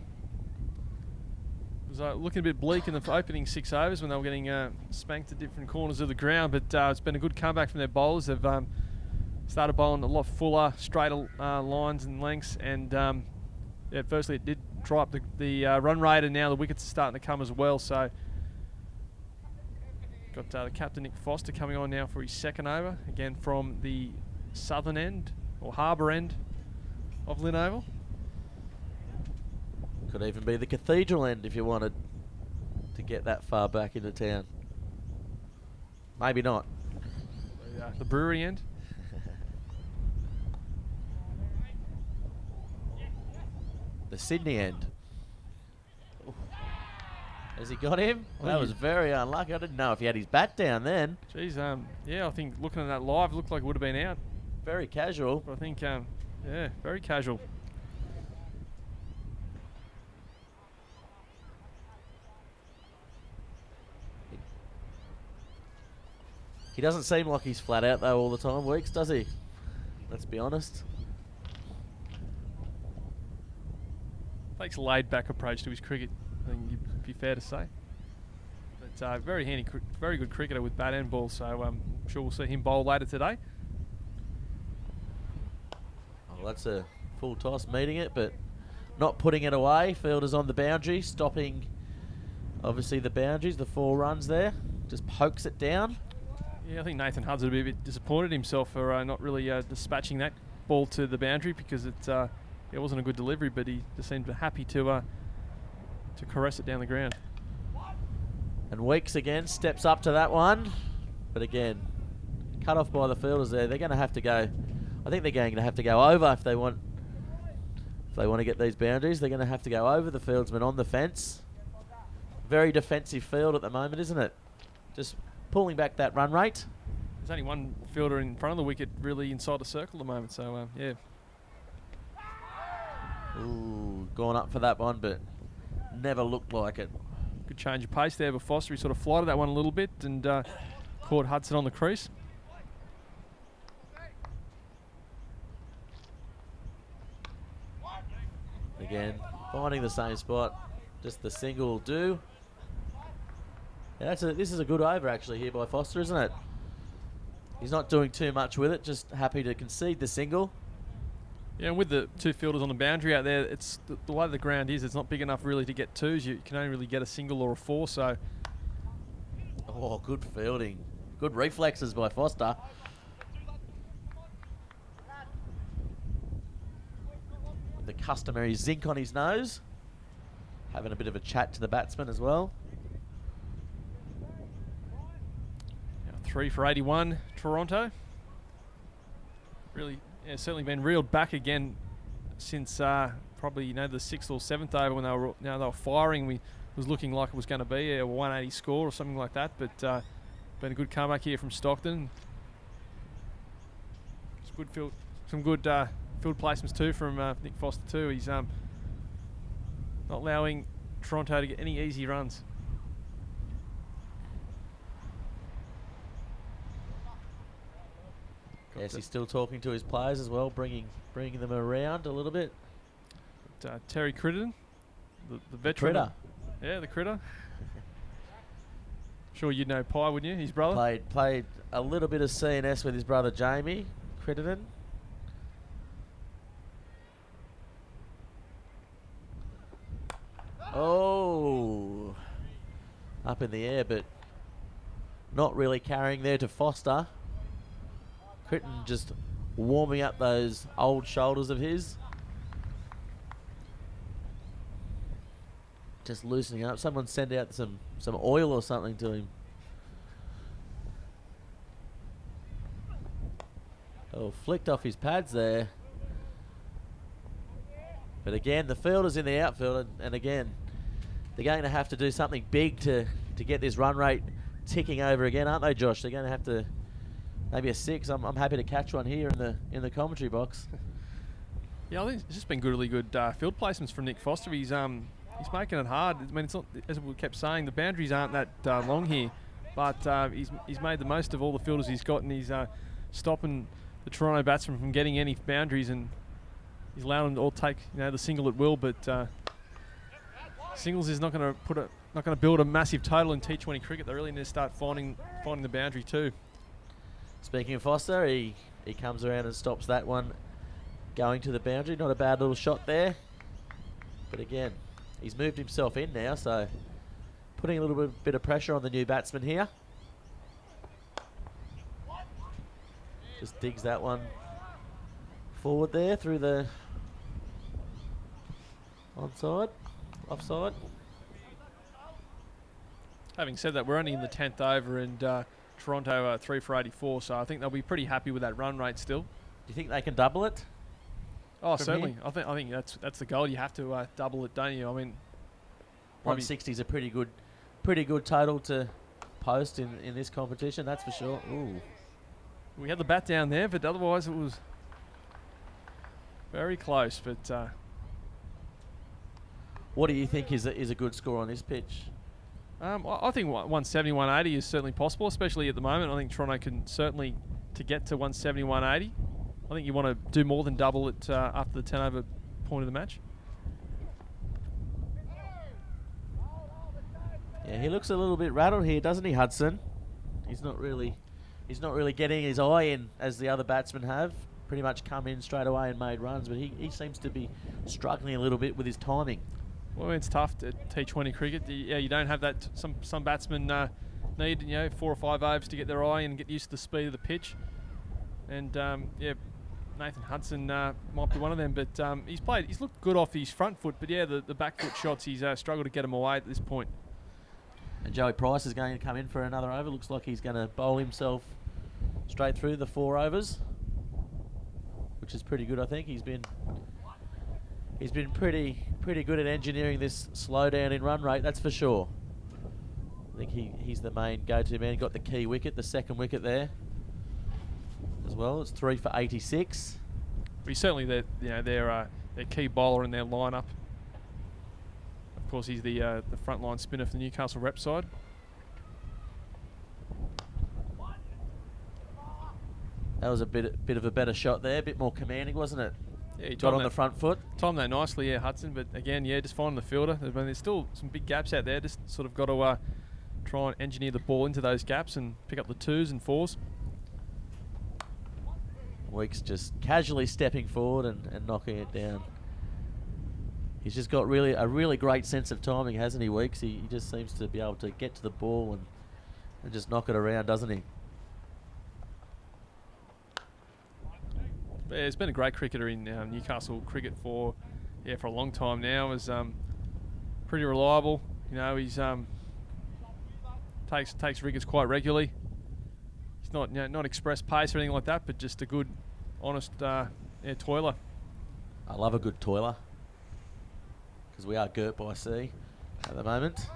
It was looking a bit bleak in the opening 6 overs when they were getting spanked at different corners of the ground, but it's been a good comeback from their bowlers. They've started bowling a lot fuller, straighter lines and lengths, and firstly it did dry up the run rate, and now the wickets are starting to come as well. So got the captain Nick Foster coming on now for his 2nd over, again from the southern end or harbour end of Lynn Oval. Could even be the cathedral end if you wanted to get that far back into town. Maybe not. The brewery end. The Sydney end. Ooh. Has he got him? I That was very unlucky. I didn't know if he had his bat down then. Geez, I think looking at that live, it looked like it would have been out. Very casual. But I think, very casual. He doesn't seem like he's flat out though all the time, Weeks, does he? let's be honest. Takes a laid-back approach to his cricket, I think it'd be fair to say. But very handy, very good cricketer with bat and ball, so I'm sure we'll see him bowl later today. Oh, that's a full toss meeting it, but not putting it away. Fielder's on the boundary, stopping obviously the boundaries, the 4 runs there. Just pokes it down. Yeah, I think Nathan Hubbs would be a bit disappointed himself for not really dispatching that ball to the boundary, because it wasn't a good delivery, but he just seemed happy to caress it down the ground. And Weeks again steps up to that one, but again, cut off by the fielders there. They're going to have to go. I think they're going to have to go over if they want to get these boundaries. They're going to have to go over the fieldsman on the fence. Very defensive field at the moment, isn't it? Just pulling back that run rate. There's only one fielder in front of the wicket really inside the circle at the moment, so yeah. Ooh, gone up for that one, but never looked like it. Good change of pace there, but Foster, he sort of flighted that one a little bit and caught Hudson on the crease. Again, finding the same spot. Just the single will do. Yeah, this is a good over actually here by Foster, isn't it? He's not doing too much with it, just happy to concede the single. Yeah, and with the 2 fielders on the boundary out there, it's the way the ground is, it's not big enough really to get 2s. You can only really get a single or a 4, so... Oh, good fielding. Good reflexes by Foster. With the customary zinc on his nose. Having a bit of a chat to the batsman as well. 3 for 81, Toronto. Really, yeah, certainly been reeled back again since probably the 6th or 7th over when they were firing. We was looking like it was going to be a 180 score or something like that, but been a good comeback here from Stockton. It's good some good field placements too from Nick Foster too. He's not allowing Toronto to get any easy runs. Yes, he's still talking to his players as well, bringing them around a little bit. Terry Crittenden, the veteran. Critter. Yeah, the Critter. Sure you'd know Pye, wouldn't you? His brother? Played a little bit of CNS with his brother Jamie Crittenden. Oh, up in the air, but not really carrying there to Foster. Crittenden just warming up those old shoulders of his. Just loosening up. Someone send out some oil or something to him. Oh, flicked off his pads there. But again, the fielder's in the outfield, and again, they're going to have to do something big to get this run rate ticking over again, aren't they, Josh? They're going to have to maybe a 6. I'm happy to catch one here in the commentary box. Yeah, I think it's just been really good field placements from Nick Foster. He's making it hard. I mean, it's not, as we kept saying, the boundaries aren't that long here, but he's made the most of all the fielders he's got, and he's stopping the Toronto batsmen from getting any boundaries, and he's allowing them to all take the single at will. But singles is not going to build a massive total in T20 cricket. They really need to start finding the boundary too. Speaking of Foster, he comes around and stops that one going to the boundary. Not a bad little shot there, but again, he's moved himself in now, so putting a little bit of pressure on the new batsman here. Just digs that one forward there through the offside. Having said that, we're only in the 10th over, and Toronto are 3 for 84, so I think they'll be pretty happy with that run rate still. Do you think they can double it? Oh, certainly. I think that's the goal. You have to double it, don't you? I mean, 160 is a pretty good total to post in this competition. That's for sure. Ooh, we had the bat down there, but otherwise it was very close. But what do you think is a good score on this pitch? I think 170, 180 is certainly possible, especially at the moment. I think Toronto can certainly to get to 170, 180. I I think you want to do more than double it after the 10-over point of the match. Yeah, he looks a little bit rattled here, doesn't he, Hudson? He's not really getting his eye in as the other batsmen have. Pretty much come in straight away and made runs, but he seems to be struggling a little bit with his timing. Well, it's tough at T20 cricket. Yeah, you don't have that. Some batsmen need 4 or 5 overs to get their eye and get used to the speed of the pitch. And yeah, Nathan Hudson might be one of them. But he's looked good off his front foot. But yeah, the back foot shots, he's struggled to get them away at this point. And Joey Price is going to come in for another over. Looks like he's going to bowl himself straight through the 4 overs, which is pretty good. I think he's been pretty good at engineering this slowdown in run rate. That's for sure. I think he's the main go-to man. Got the key wicket, the second wicket there as well. It's 3 for 86. But he's certainly their key bowler in their lineup. Of course, he's the frontline spinner for the Newcastle rep side. That was a bit of a better shot there, a bit more commanding, wasn't it? Yeah, he got on the front foot. Timed that nicely, yeah, Hudson. But again, yeah, just finding the fielder. There's still some big gaps out there. Just sort of got to try and engineer the ball into those gaps and pick up the 2s and 4s. Weeks just casually stepping forward and knocking it down. He's just got a really great sense of timing, hasn't he, Weeks? He just seems to be able to get to the ball and just knock it around, doesn't he? Yeah, he's been a great cricketer in Newcastle cricket for a long time now. Is pretty reliable. He's takes wickets quite regularly. He's not express pace or anything like that, but just a good, honest toiler. I love a good toiler because we are girt by sea at the moment.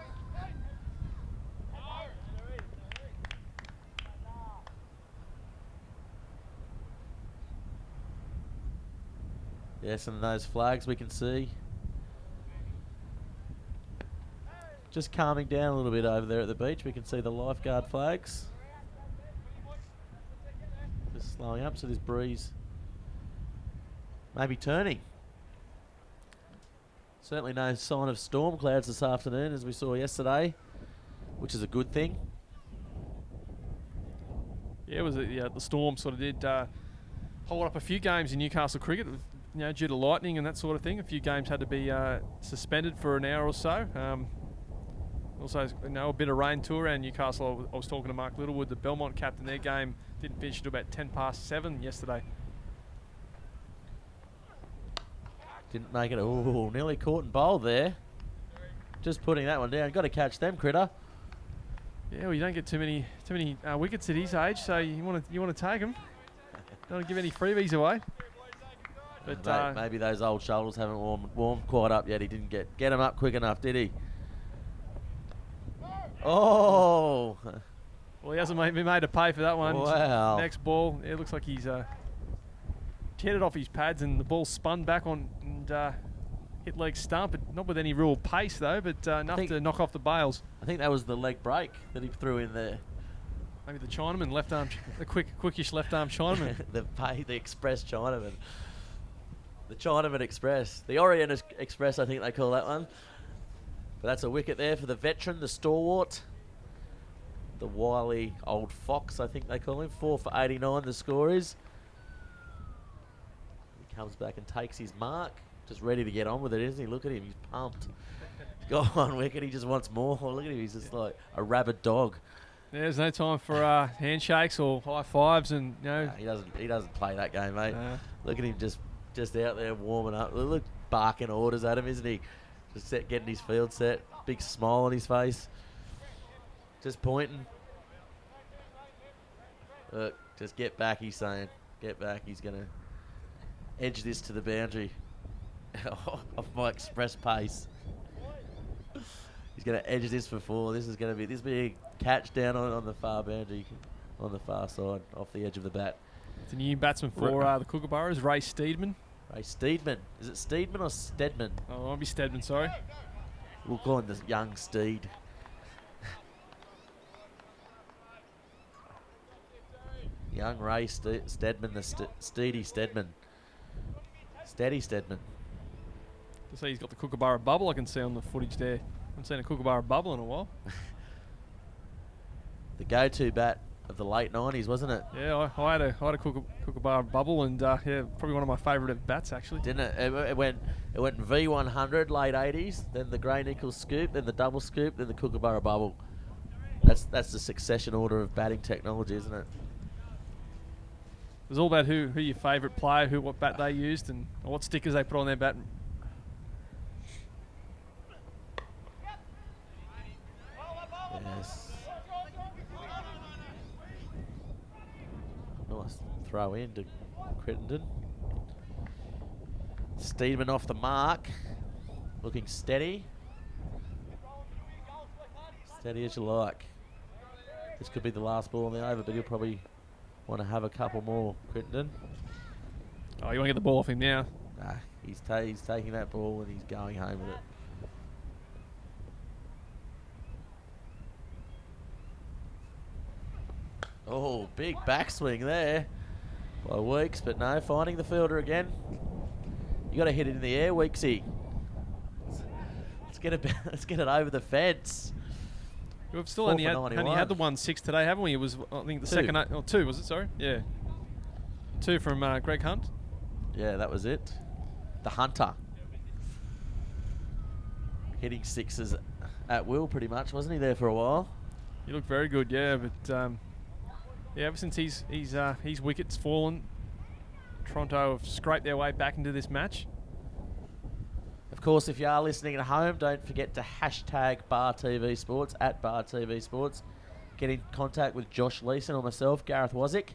Yes, and those flags we can see just calming down a little bit over there at the beach. We can see the lifeguard flags just slowing up, so this breeze maybe turning. Certainly no sign of storm clouds this afternoon as we saw yesterday, which is a good thing. Yeah, the storm sort of did hold up a few games in Newcastle cricket, due to lightning and that sort of thing. A few games had to be suspended for an hour or so. Also, a bit of rain too around Newcastle. I was talking to Mark Littlewood, the Belmont captain. Their game didn't finish until about 7:10 yesterday. Didn't make it. Ooh, nearly caught and bowled there. Just putting that one down. Got to catch them, Critter. Yeah, well, you don't get too many wickets at his age, so you want to take them. Don't want to give any freebies away. But maybe those old shoulders haven't warmed quite up yet. He didn't get them up quick enough, did he? Oh! Well, he hasn't been made to pay for that one. Wow. Next ball, it looks like he's hit it off his pads and the ball spun back on and hit leg stump. Not with any real pace though, but enough to knock off the bails. I think that was the leg break that he threw in there. Maybe the Chinaman, left arm, the quickish left arm Chinaman. the Express Chinaman. The Chinaman Express. The Orient Express, I think they call that one. But that's a wicket there for the veteran, the stalwart. The wily old fox, I think they call him. 4 for 89, the score is. He comes back and takes his mark. Just ready to get on with it, isn't he? Look at him, he's pumped. Go on, wicket, he just wants more. Look at him, he's just like a rabid dog. There's no time for handshakes or high fives, and he doesn't play that game, mate. Look at him just out there warming up. Look, barking orders at him, isn't he? Just getting his field set. Big smile on his face. Just pointing. Look, just get back, he's saying. Get back, he's going to edge this to the boundary off my express pace. He's going to edge this for 4. This is going to be a catch down on the far boundary, on the far side, off the edge of the bat. It's a new batsman for the Kookaburras, Ray Steedman. Ray Steedman. Is it Steedman or Stedman? Oh, it might be Stedman, sorry. We'll call him the young Steed. Young Ray Steadman, the Steady Steadman. Steady Steadman. To see he's got the Kookaburra bubble I can see on the footage there. I haven't seen a Kookaburra bubble in a while. The go-to bat of the late 90s, wasn't it? Yeah, I had a Kookaburra bubble, and yeah, probably one of my favourite bats actually. Didn't it? It went V100 late 80s, then the Grey Nickel scoop, then the double scoop, then the Kookaburra bubble. That's the succession order of batting technology, isn't it? It was all about who your favourite player, what bat they used, and what stickers they put on their bat. Yes. Nice throw in to Crittenden. Steedman off the mark. Looking steady. Steady as you like. This could be the last ball on the over, but he'll probably want to have a couple more, Crittenden. Oh, you want to get the ball off him now? Nah, he's taking that ball and he's going home with it. Oh, big backswing there by Weeks, but no, finding the fielder again. You got to hit it in the air, Weeksy. Let's get it over the fence. We've still only had the 1-6 today, haven't we? It was, I think, the second... Oh, 2, was it? Sorry? Yeah. 2 from Greg Hunt. Yeah, that was it. The Hunter. Hitting sixes at will, pretty much, wasn't he, there for a while? He looked very good, yeah, but... yeah, ever since his wicket's fallen, Toronto have scraped their way back into this match. Of course, if you are listening at home, don't forget to hashtag Bar TV Sports, at Bar TV Sports. Get in contact with Josh Leeson or myself, Gareth Wazick.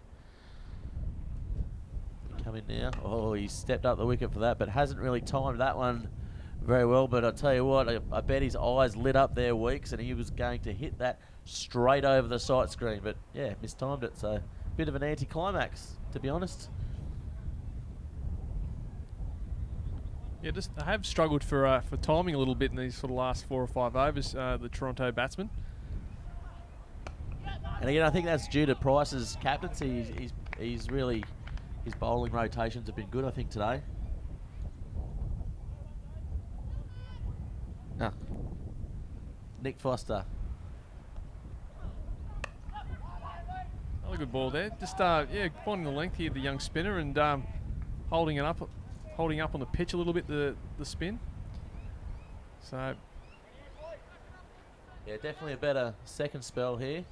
Come in now. Oh, he stepped up the wicket for that, but hasn't really timed that one very well. But I tell you what, I bet his eyes lit up there, Weeks, and he was going to hit that straight over the sight screen. But yeah, mistimed it, so bit of an anticlimax, to be honest. Yeah, I have struggled for timing a little bit in these sort of last 4 or 5 overs, the Toronto batsman. And again, I think that's due to Price's captaincy. He's really, his bowling rotations have been good, I think, today. No. Nick Foster. Another good ball there. Just yeah, finding the length here, the young spinner, and holding up on the pitch a little bit, the spin. So yeah, definitely a better second spell here.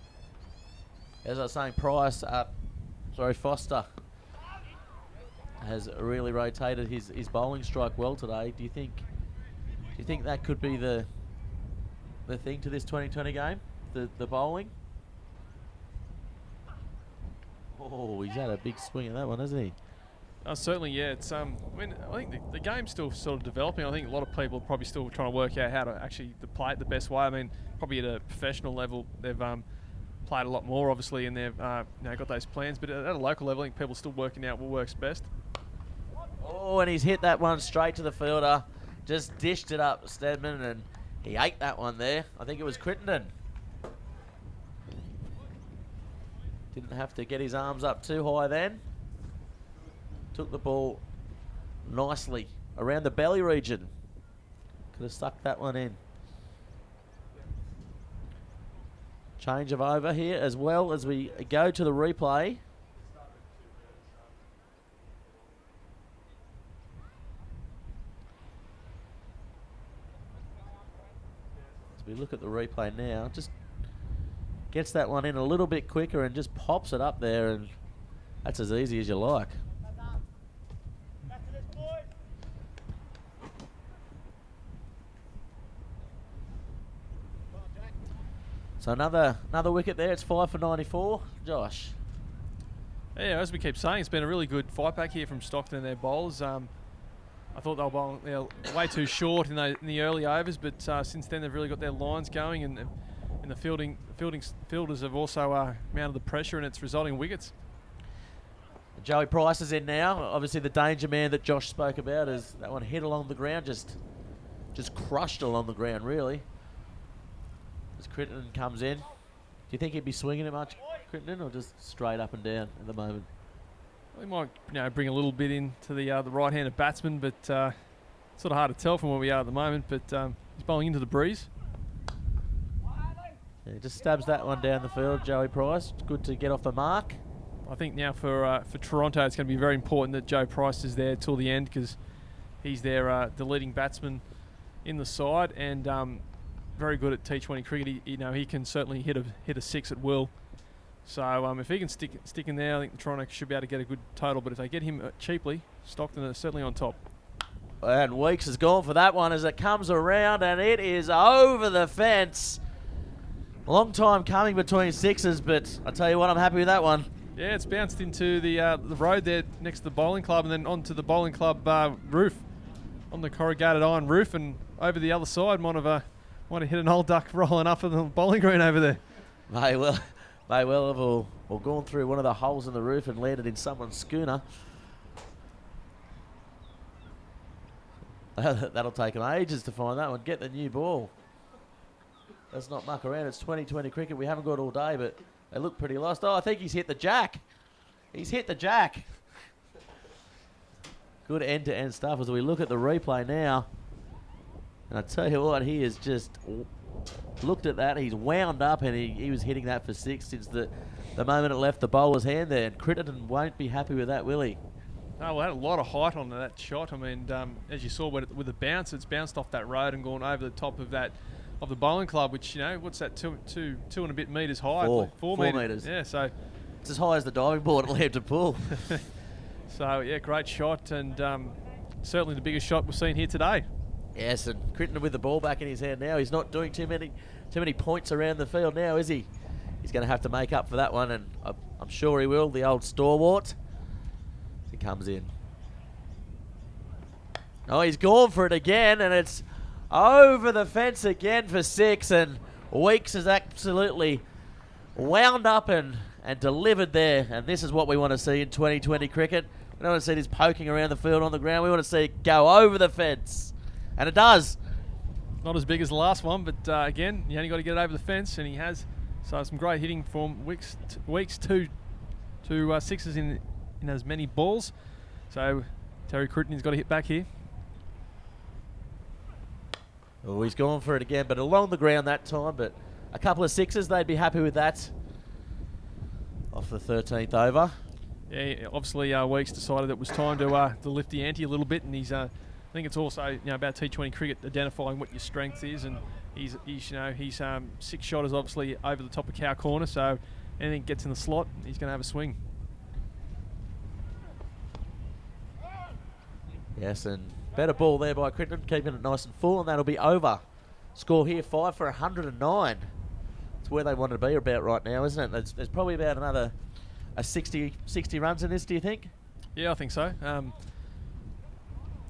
As I was saying, Foster has really rotated his bowling strike well today. Do you think that could be the thing to this 2020 game? The bowling? Oh, he's had a big swing at that one, hasn't he? Certainly, yeah. It's I mean, I think the game's still sort of developing. I think a lot of people are probably still trying to work out how to actually play it the best way. I mean, probably at a professional level, they've played a lot more, obviously, and they've got those plans. But at a local level, I think people are still working out what works best. Oh, and he's hit that one straight to the fielder. Just dished it up, Steadman, and he ate that one there. I think it was Crittenden. Didn't have to get his arms up too high then. Took the ball nicely around the belly region. Could have stuck that one in. Change of over here as well as we go to the replay. As we look at the replay now, just gets that one in a little bit quicker and just pops it up there, and that's as easy as you like. So another wicket there. It's 5 for 94. Josh. Yeah, as we keep saying, it's been a really good fight back here from Stockton and their bowlers. I thought they were bowling way too short in the early overs, but since then they've really got their lines going, and the fielders have also mounted the pressure, and it's resulting in wickets. Joey Price is in now. Obviously, the danger man that Josh spoke about is that one hit along the ground, just crushed along the ground, really. As Crittenden comes in, do you think he'd be swinging it much? Crittenden, or just straight up and down at the moment? He might bring a little bit into the right-handed batsman, but sort of hard to tell from where we are at the moment. But he's bowling into the breeze. Yeah, he just stabs that one down the field, Joey Price. It's good to get off the mark. I think now for Toronto, it's going to be very important that Joe Price is there till the end, because he's their the leading batsman in the side, and very good at T20 cricket. He can certainly hit a six at will. So if he can stick in there, I think Toronto should be able to get a good total. But if they get him cheaply, Stockton are certainly on top. And Weeks has gone for that one as it comes around, and it is over the fence. Long time coming between sixes, but I tell you what, I'm happy with that one. Yeah, it's bounced into the road there next to the bowling club, and then onto the bowling club roof, on the corrugated iron roof, and over the other side. Might have hit an old duck rolling up in the bowling green over there. May well have or gone through one of the holes in the roof and landed in someone's schooner. That'll take them ages to find that one. Get the new ball. Let's not muck around. It's 2020 cricket. We haven't got all day, but they look pretty lost. Oh, I think he's hit the jack. He's hit the jack. Good end-to-end stuff as we look at the replay now. And I tell you what, he has just looked at that. He's wound up, and he was hitting that for six since the moment it left the bowler's hand there. And Crittenden won't be happy with that, will he? No, we had a lot of height on that shot. I mean, as you saw with the bounce, it's bounced off that road and gone over the top of the bowling club, which, what's that, two and a bit metres high? Four metres. Yeah, so it's as high as the diving board at Lambton Pool. So, yeah, great shot, and certainly the biggest shot we've seen here today. Yes, and Crittenden with the ball back in his hand now. He's not doing too many points around the field now, is he? He's going to have to make up for that one, and I'm sure he will, the old stalwart. He comes in. Oh, he's gone for it again, and it's over the fence again for six, and Weeks is absolutely wound up and delivered there, and this is what we want to see in 2020 cricket. We don't want to see this poking around the field on the ground. We want to see it go over the fence, and it does. Not as big as the last one, but again, you only got to get it over the fence, and he has. So some great hitting from Weeks. Two sixes in as many balls. So Terry Crittenden's got to hit back here. Oh, he's gone for it again, but along the ground that time. But a couple of sixes, they'd be happy with that. Off the 13th over. Yeah, obviously Weeks decided it was time to lift the ante a little bit, and he's. I think it's also about T20 cricket identifying what your strength is, and he's six shot is obviously over the top of cow corner, so anything gets in the slot, he's going to have a swing. Yes, and better ball there by Crittenden, keeping it nice and full, and that'll be over. Score here 5 for 109. It's where they want to be about right now, isn't it? There's probably about another 60 runs in this, do you think? Yeah, I think so.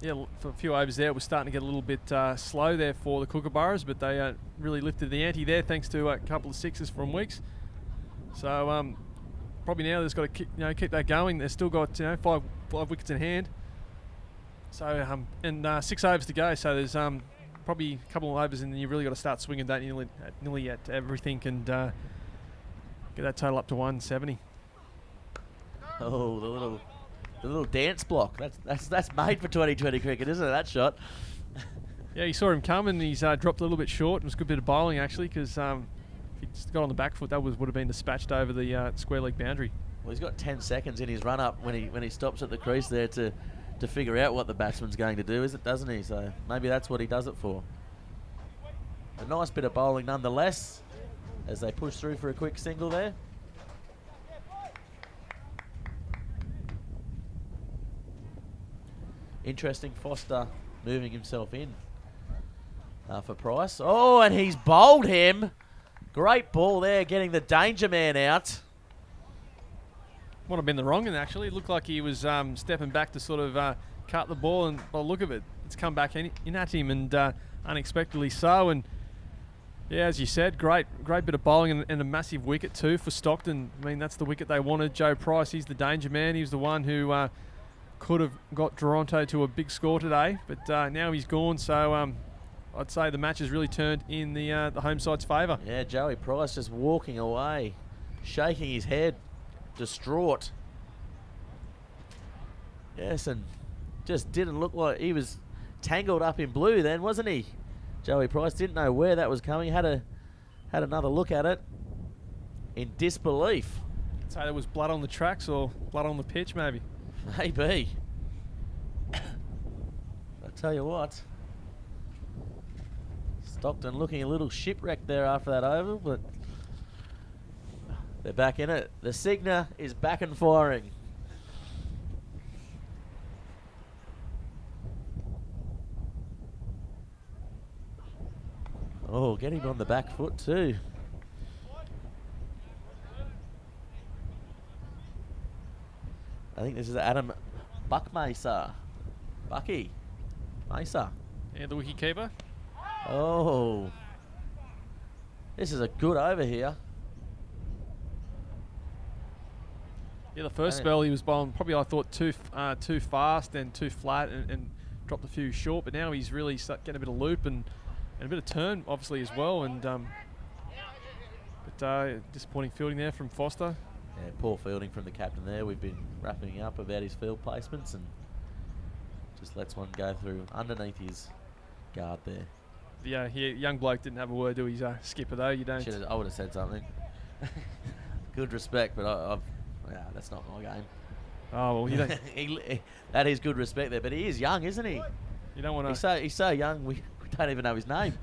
Yeah, for a few overs there, it was starting to get a little bit slow there for the Kookaburras, but they really lifted the ante there thanks to a couple of sixes from Weeks. So probably now they've got to keep that going. They've still got five wickets in hand. So and 6 overs to go. So there's probably a couple of overs, and then you really got to start swinging that nearly at everything and get that total up to 170. Oh, the little dance block. That's made for 2020 cricket, isn't it? That shot. Yeah, you saw him come, and he's dropped a little bit short. It was a good bit of bowling actually, because if he got on the back foot, that would have been dispatched over the square leg boundary. Well, he's got 10 seconds in his run up when he stops at the crease there to figure out what the batsman's going to do, doesn't he? So maybe that's what he does it for. A nice bit of bowling nonetheless, as they push through for a quick single there. Interesting, Foster moving himself in for Price. Oh, and he's bowled him. Great ball there, getting the danger man out. Might have been the wrong one actually. It looked like he was stepping back to sort of cut the ball, and by the look of it, it's come back in at him, and unexpectedly so. And yeah, as you said, great bit of bowling, and a massive wicket too for Stockton. I mean, that's the wicket they wanted. Joe Price, he's the danger man. He was the one who could have got Toronto to a big score today, but now he's gone. So I'd say the match has really turned in the home side's favour. Yeah, Joey Price just walking away shaking his head, distraught. Yes, and just didn't look like he was tangled up in blue then, wasn't he? Joey Price didn't know where that was coming. Had another look at it in disbelief. So there was blood on the tracks or blood on the pitch, maybe. Maybe. I tell you what, Stockton looking a little shipwrecked there after that over, but they're back in it. The Cigna is back and firing. Oh, get him on the back foot too. I think this is Adam Buckmacer. Bucky. Mesa. Yeah, the wicket keeper. Oh. This is a good over here. Yeah, the first spell he was bowling probably, I thought, too fast and too flat and dropped a few short, but now he's really getting a bit of loop and a bit of turn, obviously, as well. And but disappointing fielding there from Foster. Yeah, poor fielding from the captain there. We've been wrapping up about his field placements and just lets one go through underneath his guard there. Yeah, young bloke didn't have a word to his skipper though. You don't. I would have said something. Good respect, but yeah, that's not my game. Oh well, you don't. That is good respect there, but he is young, isn't he? You don't want to. He's so young. We don't even know his name.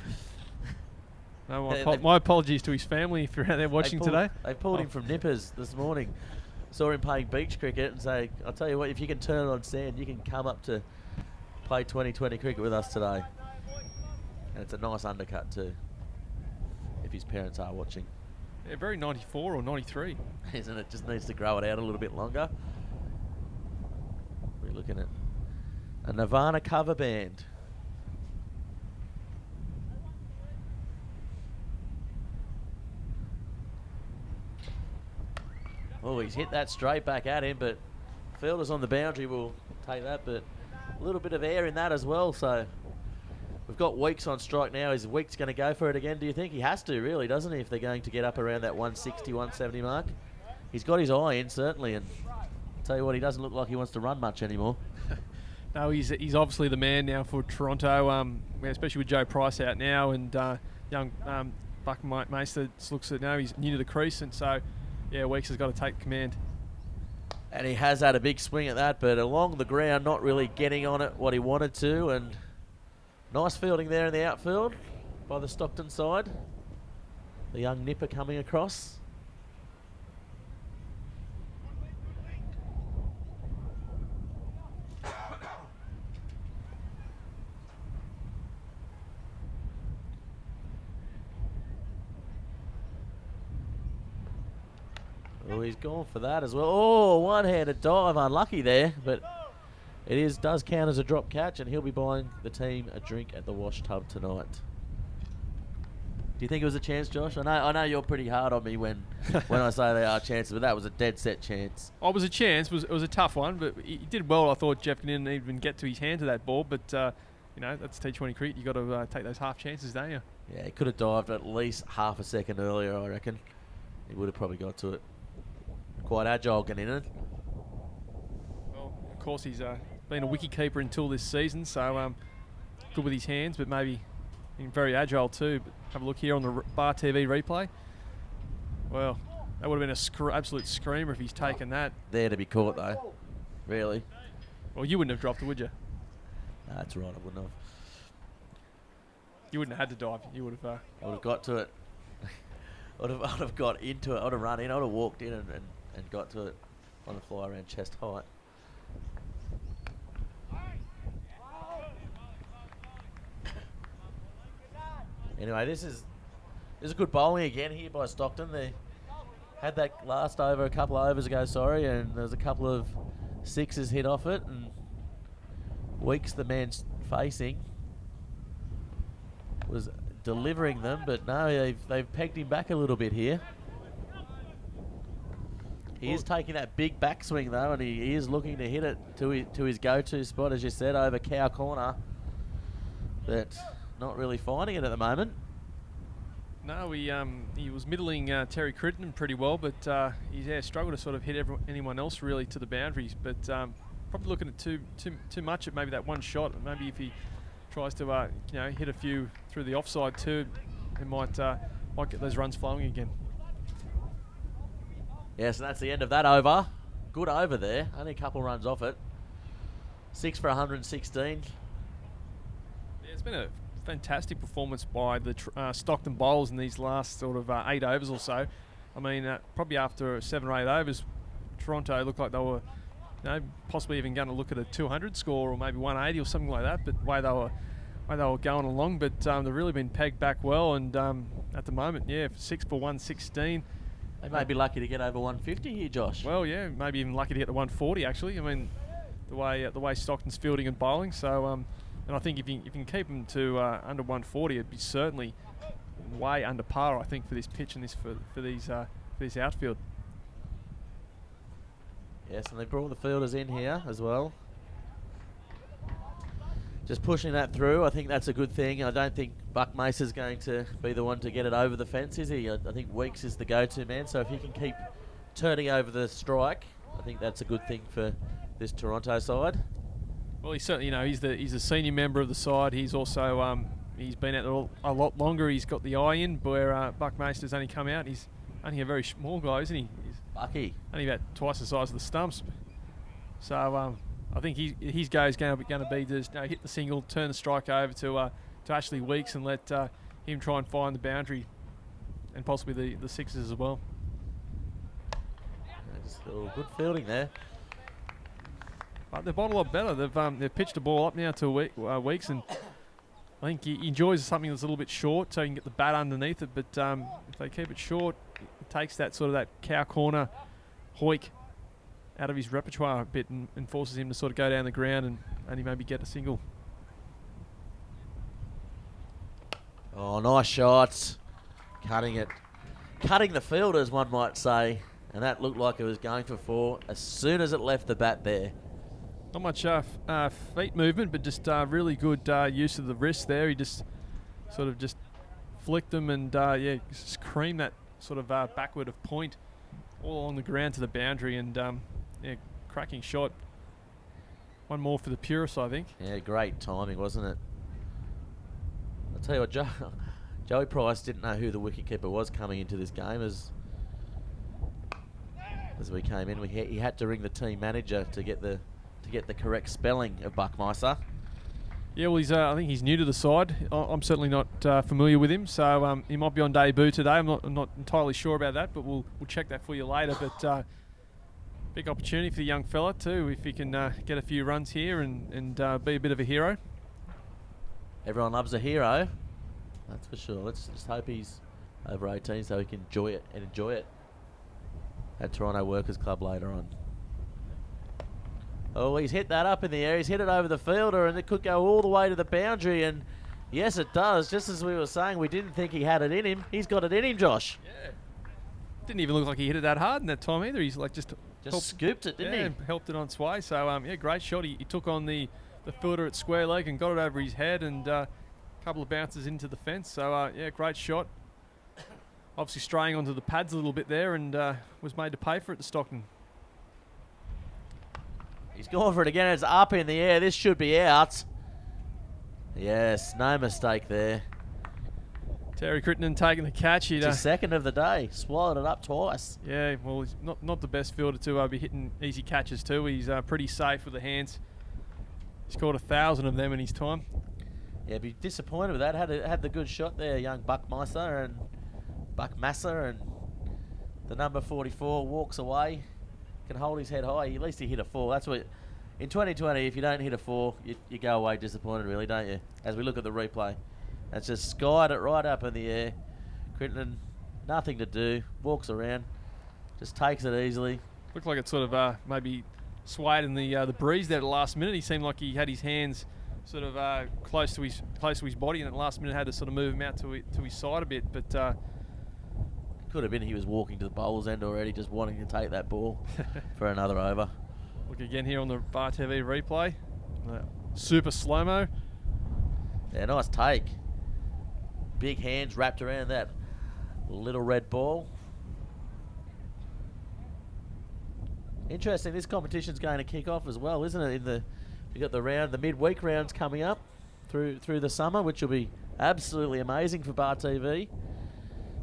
No, my apologies to his family if you're out there watching today. They pulled him from Nippers this morning. Saw him playing beach cricket and say, I'll tell you what, if you can turn it on sand, you can come up to play 2020 cricket with us today. And it's a nice undercut too, if his parents are watching. Yeah, very 94 or 93. Isn't it? Just needs to grow it out a little bit longer. We're looking at a Nirvana cover band. Oh, he's hit that straight back at him, but fielders on the boundary will take that, but a little bit of air in that as well, so we've got Weeks on strike now. Is Weeks going to go for it again, do you think? He has to, really, doesn't he, if they're going to get up around that 160, 170 mark? He's got his eye in, certainly, and I'll tell you what, he doesn't look like he wants to run much anymore. No, he's obviously the man now for Toronto, especially with Joe Price out now, and young Buck Meister looks at now, he's new to the crease, and so yeah, Weeks has got to take command. And he has had a big swing at that, but along the ground, not really getting on it what he wanted to. And nice fielding there in the outfield by the Stockton side. The young nipper coming across. Oh, he's gone for that as well. Oh, one-handed dive, unlucky there, but it does count as a drop catch, and he'll be buying the team a drink at the wash tub tonight. Do you think it was a chance, Josh? I know you're pretty hard on me when I say there are chances, but that was a dead set chance. Oh, it was a chance. It was a tough one, but he did well. I thought Jeff didn't even get to his hand to that ball, but that's T20 cricket. You got to take those half chances, don't you? Yeah, he could have dived at least half a second earlier, I reckon. He would have probably got to it. Quite agile getting in it. Well, of course, he's been a wicket keeper until this season, so good with his hands, but maybe very agile too. But have a look here on the Bar TV replay. Well, that would have been an absolute screamer if he's taken that. There to be caught, though. Really? Well, you wouldn't have dropped it, would you? No, that's right, I wouldn't have. You wouldn't have had to dive. You would have... I would have got to it. I'd have got into it. I'd have run in. I'd have walked in and got to it on the fly around chest height. Anyway, this is good bowling again here by Stockton. They had that last over a couple of overs ago, and there's a couple of sixes hit off it, and Weeks, the man facing, was delivering them, but no, they've pegged him back a little bit here. He is taking that big backswing though, and he is looking to hit it to his go-to spot, as you said, over cow corner. But not really finding it at the moment. No, he was middling Terry Crittenden pretty well, but he's struggled to sort of hit anyone else really to the boundaries. But probably looking at too much at maybe that one shot. Maybe if he tries to hit a few through the offside too, it might get those runs flowing again. Yes, and that's the end of that over. Good over there. Only a couple runs off it. 6 for 116. Yeah, it's been a fantastic performance by the Stockton bowlers in these last sort of 8 overs or so. I mean, probably after 7 or 8 overs, Toronto looked like they were, possibly even going to look at a 200 score or maybe 180 or something like that. But the way they were going along, but they've really been pegged back well. And at the moment, 6 for 116. They may be lucky to get over 150 here, Josh. Well, yeah, maybe even lucky to get to 140 actually. I mean, the way Stockton's fielding and bowling. So. And I think if you can keep them to under 140, it'd be certainly way under par, I think, for this pitch and for this outfield. Yes, and they brought the fielders in here as well. Just pushing that through, I think that's a good thing. I don't think Buck Macer's going to be the one to get it over the fence, is he? I think Weeks is the go-to man, so if he can keep turning over the strike, I think that's a good thing for this Toronto side. Well, he's certainly, he's the senior member of the side. He's also he's been out there a lot longer. He's got the eye in where Buck Macer's only come out. He's only a very small guy, isn't he? He's Bucky. Only about twice the size of the stumps. So I think his go is going to be to hit the single, turn the strike over to Ashley Weeks and let him try and find the boundary and possibly the sixes as well. Just good fielding there. But they've bowled a lot better. They've pitched the ball up now to Weeks, and I think he enjoys something that's a little bit short, so he can get the bat underneath it. But if they keep it short, it takes that sort of that cow corner hoik out of his repertoire a bit and forces him to sort of go down the ground and only maybe get a single. Oh, nice shots. Cutting the fielders, one might say. And that looked like it was going for 4 as soon as it left the bat there. Not much feet movement, but just really good use of the wrist there. He just sort of just flicked them and just creamed that sort of backward of point all on the ground to the boundary, and cracking shot. One more for the purists, I think. Yeah, great timing, wasn't it? I'll tell you what, Joey Price didn't know who the wicketkeeper was coming into this game as we came in. He had to ring the team manager to get the correct spelling of Buck Macer. Yeah, well, I think he's new to the side. I'm certainly not familiar with him, so he might be on debut today. I'm not entirely sure about that, but we'll check that for you later. But big opportunity for the young fella too, if he can get a few runs here and be a bit of a hero. Everyone loves a hero, that's for sure. Let's just hope he's over 18 so he can enjoy it at Toronto Workers Club later on. Oh, he's hit that up in the air. He's hit it over the fielder, and it could go all the way to the boundary. And yes, it does. Just as we were saying, we didn't think he had it in him. He's got it in him, Josh. Yeah. Didn't even look like he hit it that hard in that time either. He's like just scooped it, didn't he? And helped it on sway. So great shot. He took on the fielder at square leg and got it over his head, and a couple of bounces into the fence. So great shot. Obviously straying onto the pads a little bit there, and was made to pay for it to Stockton. He's going for it again. It's up in the air. This should be out. Yes, no mistake there. Terry Crittenden taking the catch. It's his second of the day. Swallowed it up twice. Yeah, well, he's not the best fielder to be hitting easy catches too. He's pretty safe with the hands. He's caught 1,000 of them in his time. Yeah, be disappointed with that. Had the good shot there, young Buck Macer, and the number 44 walks away. Can hold his head high. At least he hit a 4. That's what in 2020. If you don't hit a 4, you go away disappointed, really, don't you? As we look at the replay, that's just skied it right up in the air. Crittenden, nothing to do. Walks around, just takes it easily. Looked like it sort of maybe swayed in the breeze there at the last minute. He seemed like he had his hands sort of close to his body, and at the last minute had to sort of move him out to his side a bit, but. Could have been he was walking to the bowler's end already, just wanting to take that ball for another over. Look again here on the VAR TV replay. Super slow-mo. Yeah, nice take. Big hands wrapped around that Little red ball. Interesting, this competition's going to kick off as well, isn't it? You got the midweek rounds coming up through the summer, which will be absolutely amazing for Bar TV.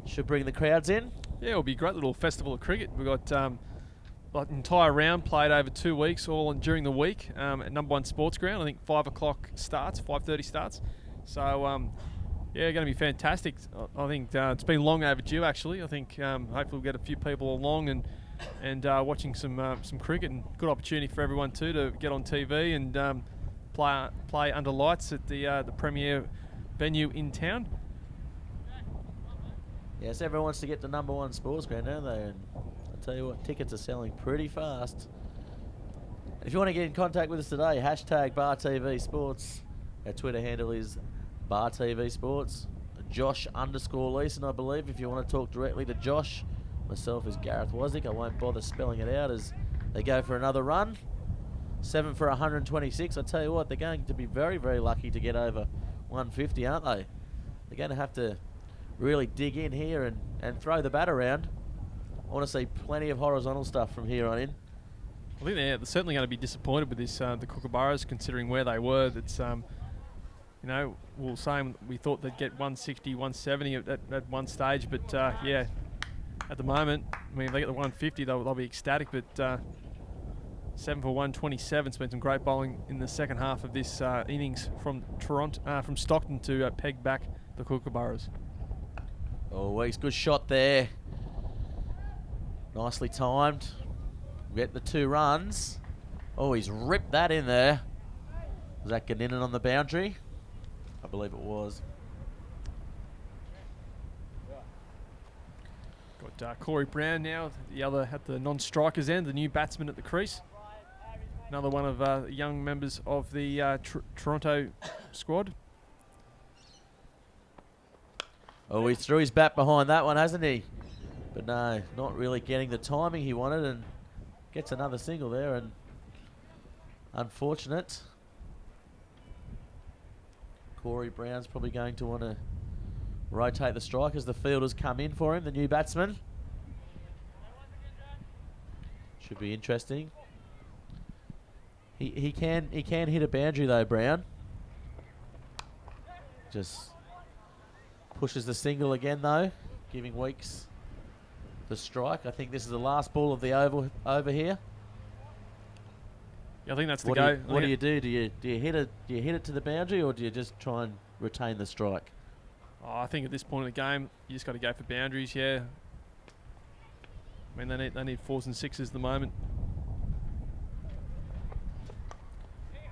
Should bring the crowds in. Yeah, it'll be a great little festival of cricket. We've got like an entire round played over 2 weeks, all during the week at number 1 sports ground. I think 5 o'clock starts, 5:30 starts. So yeah, going to be fantastic. I think it's been long overdue actually. I think hopefully we'll get a few people along and watching some cricket, and good opportunity for everyone too to get on TV and play under lights at the premier venue in town. Yes, everyone wants to get to number 1 sports ground, don't they? And I'll tell you what, tickets are selling pretty fast. If you want to get in contact with us today, hashtag Bar TV Sports. Our Twitter handle is Bar TV Sports. Josh_Leeson, I believe, if you want to talk directly to Josh. Myself is Gareth Wozniak. I won't bother spelling it out as they go for another run. 7 for 126. I tell you what, they're going to be very, very lucky to get over 150, aren't they? They're going to have to really dig in here and throw the bat around. I want to see plenty of horizontal stuff from here on in. I think they're certainly going to be disappointed with this, the Kookaburras, considering where they were. That's you know, we'll say we thought they'd get 160, 170 at one stage, but yeah, at the moment, I mean, if they get the 150, they'll be ecstatic. But 7 for 127. It's been some great bowling in the second half of this innings from from Stockton to peg back the Kookaburras. Oh, he's good shot there. Nicely timed. We get the 2 runs. Oh, he's ripped that in there. Was that getting in on the boundary? I believe it was. Got Corey Brown now, the other at the non-strikers end, the new batsman at the crease. Another one of the young members of the Toronto squad. Oh, he threw his bat behind that one, hasn't he? But no, not really getting the timing he wanted, and gets another single there, and unfortunate. Corey Brown's probably going to want to rotate the strike as the fielders come in for him, the new batsman. Should be interesting. He can hit a boundary though, Brown. Just pushes the single again though, giving Weeks the strike. I think this is the last ball of the over here. Yeah, I think that's the go. What do you do? Do you hit it to the boundary, or do you just try and retain the strike? Oh, I think at this point of the game, you just got to go for boundaries. Yeah. I mean, they need 4s and 6s at the moment.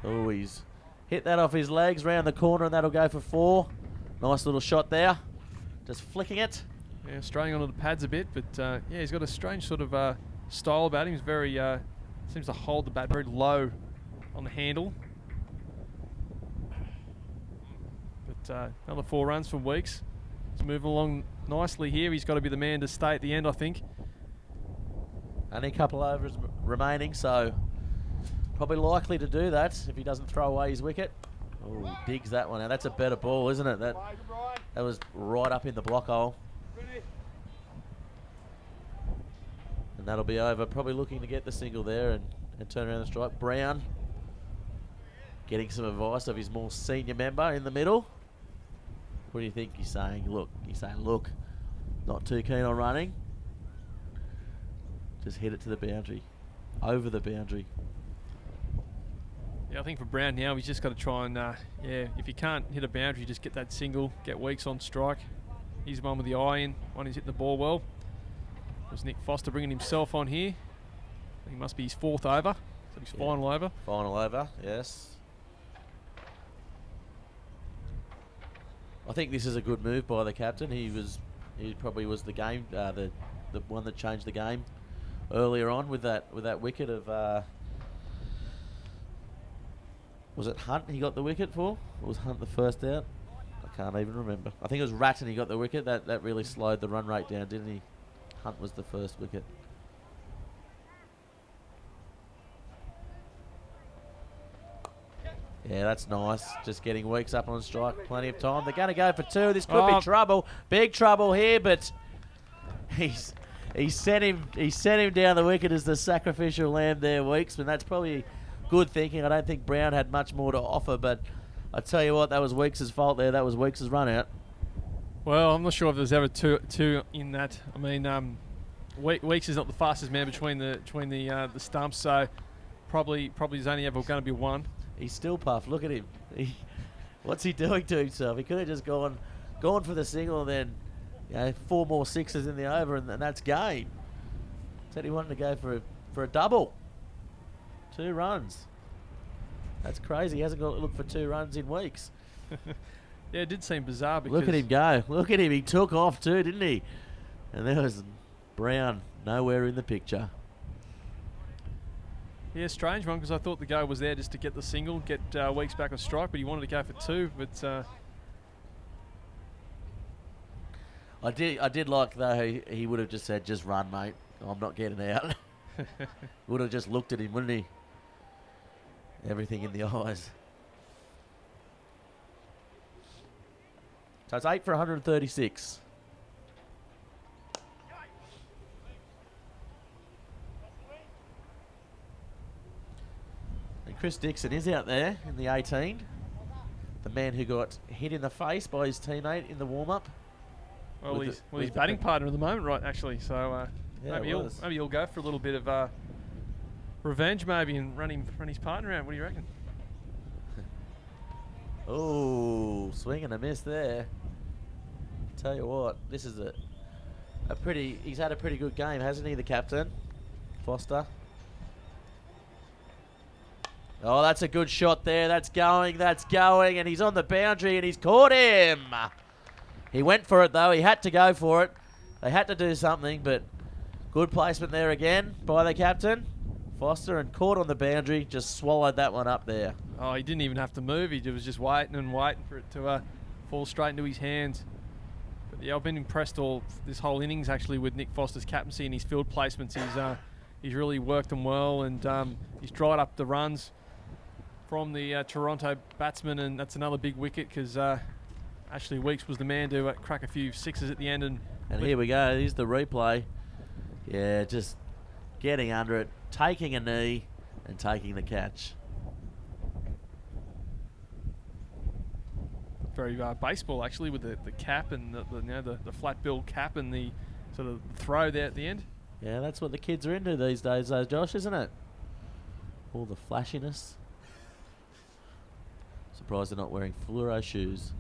Oh, he's hit that off his legs round the corner, and that'll go for 4. Nice little shot there. Just flicking it. Yeah, straying onto the pads a bit, but yeah, he's got a strange sort of style about him. He's very seems to hold the bat very low on the handle. But another 4 runs from Weeks. He's moving along nicely here. He's got to be the man to stay at the end, I think. Only a couple overs remaining, so probably likely to do that if he doesn't throw away his wicket. Oh, digs that one. Now that's a better ball, isn't it? That was right up in the block hole. And that'll be over. Probably looking to get the single there and turn around the strike. Brown getting some advice of his more senior member in the middle. What do you think he's saying? He's saying, look, not too keen on running. Just hit it to the boundary. Over the boundary. Yeah, I think for Brown now, he's just got to try and, yeah, if he can't hit a boundary, just get that single, get Weeks on strike. He's one with the eye in, one who's hit the ball well. There's Nick Foster bringing himself on here. He must be his 4th over, so his final over. Final over, yes. I think this is a good move by the captain. He probably was the game, the one that changed the game earlier on with that wicket of was it Hunt he got the wicket for? Or was Hunt the first out? I can't even remember. I think it was Ratton he got the wicket. That really slowed the run rate down, didn't he? Hunt was the first wicket. Yeah, that's nice. Just getting Weeks up on strike. Plenty of time. They're going to go for 2. This could be trouble. Big trouble here, but He sent him down the wicket as the sacrificial lamb there, Weeks, and that's probably good thinking. I don't think Brown had much more to offer, but I tell you what, that was Weeks' fault there. That was Weeks' run out. Well, I'm not sure if there's ever two in that. I mean, Weeks is not the fastest man between the stumps, so probably there's only ever going to be one. He's still puffed. Look at him. What's he doing to himself? He could have just gone for the single and then 4 more sixes in the over, and that's game. Said he wanted to go for a double. 2 runs. That's crazy. He hasn't got to look for 2 runs in weeks. Yeah, it did seem bizarre because... Look at him go. Look at him. He took off too, didn't he? And there was Brown nowhere in the picture. Yeah, strange one, because I thought the go was there just to get the single, get Weeks back on strike, but he wanted to go for 2. But I did like, though, he would have just said, just run, mate. I'm not getting out. Would have just looked at him, wouldn't he? Everything in the eyes. So it's 8 for 136. And Chris Dixon is out there in the 18. The man who got hit in the face by his teammate in the warm-up. Well, he's batting partner at the moment, right, actually. So yeah, maybe he'll go for a little bit of revenge, maybe, and run his partner out. What do you reckon? Oh, swing and a miss there. Tell you what, this is he's had a pretty good game, hasn't he, the captain? Foster. Oh, that's a good shot there. That's going, and he's on the boundary, and he's caught him. He went for it, though. He had to go for it. They had to do something, but good placement there again by the captain. Foster, and caught on the boundary, just swallowed that one up there. Oh, he didn't even have to move. He was just waiting and waiting for it to fall straight into his hands. But yeah, I've been impressed this whole innings, actually, with Nick Foster's captaincy and his field placements. He's really worked them well, and he's dried up the runs from the Toronto batsman, and that's another big wicket because Ashley Weeks was the man to crack a few sixes at the end. And here we go. Here's the replay. Yeah, just getting under it, taking a knee, and taking the catch. Very baseball, actually, with the cap and the flat bill cap and the sort of throw there at the end. Yeah, that's what the kids are into these days, though, Josh, isn't it? All the flashiness. Surprised they're not wearing fluoro shoes.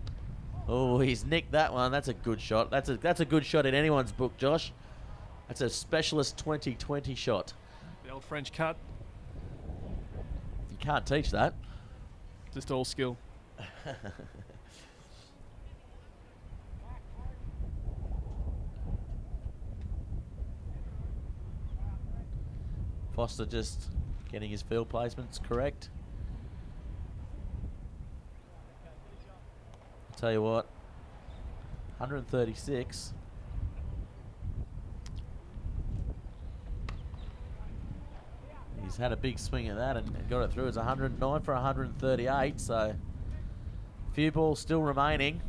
Oh, he's nicked that one. That's a good shot. That's a good shot in anyone's book, Josh. That's a specialist 2020 shot. The old French cut. You can't teach that. Just all skill. Foster just getting his field placements correct. I'll tell you what, 136. He's had a big swing at that and got it through. It's 109 for 138, so few balls still remaining.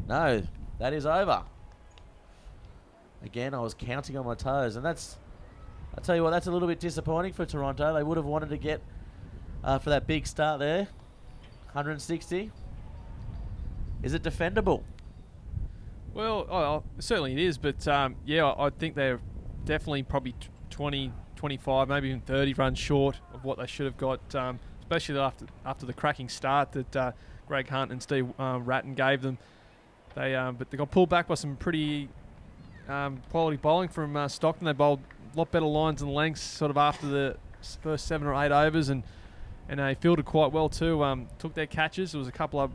No, that is over. Again, I was counting on my toes, and I tell you what, that's a little bit disappointing for Toronto. They would have wanted to get for that big start there. 160. Is it defendable? Well, certainly it is, but yeah, I think they're definitely probably 20, 25, maybe even 30 runs short of what they should have got, especially after the cracking start that Greg Hunt and Steve Ratton gave them. But they got pulled back by some pretty quality bowling from Stockton. They bowled a lot better lines and lengths sort of after the first 7 or 8 overs, and they fielded quite well too. Took their catches. There was a couple of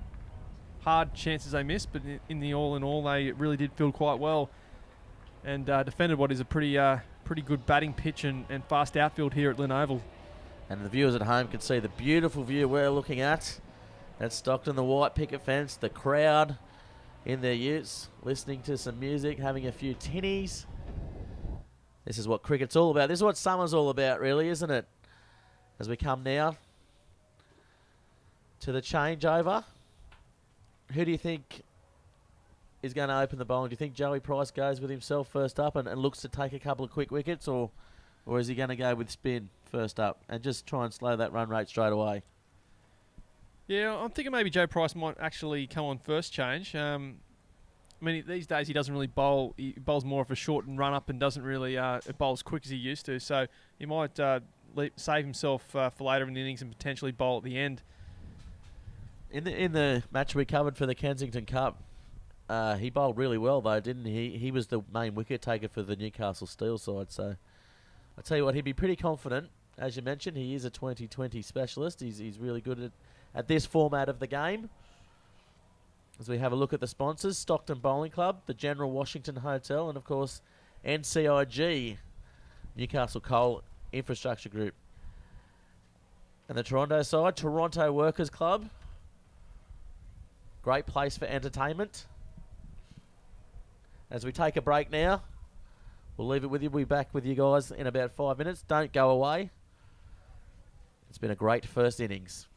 hard chances they missed, but in the all in all, they really did field quite well and defended what is a pretty good batting pitch and fast outfield here at Lynn Oval. And the viewers at home can see the beautiful view we're looking at. That's Stockton, the white picket fence, the crowd in their utes, listening to some music, having a few tinnies. This is what cricket's all about. This is what summer's all about, really, isn't it? As we come now to the changeover. Who do you think is going to open the bowling? Do you think Joey Price goes with himself first up and looks to take a couple of quick wickets, or is he going to go with spin first up and just try and slow that run rate straight away? Yeah, I'm thinking maybe Joe Price might actually come on first change. I mean, these days he doesn't really bowl. He bowls more of a short and run up and doesn't really bowl as quick as he used to. So he might save himself for later in the innings and potentially bowl at the end. In the match we covered for the Kensington Cup, he bowled really well though, didn't he? He was the main wicket taker for the Newcastle Steel side. So I tell you what, he'd be pretty confident. As you mentioned, he is a 2020 specialist. He's really good at this format of the game. As we have a look at the sponsors, Stockton Bowling Club, the General Washington Hotel, and of course NCIG, Newcastle Coal Infrastructure Group. And the Toronto side, Toronto Workers Club. Great place for entertainment. As we take a break now, we'll leave it with you. We'll be back with you guys in about 5 minutes. Don't go away. It's been a great first innings.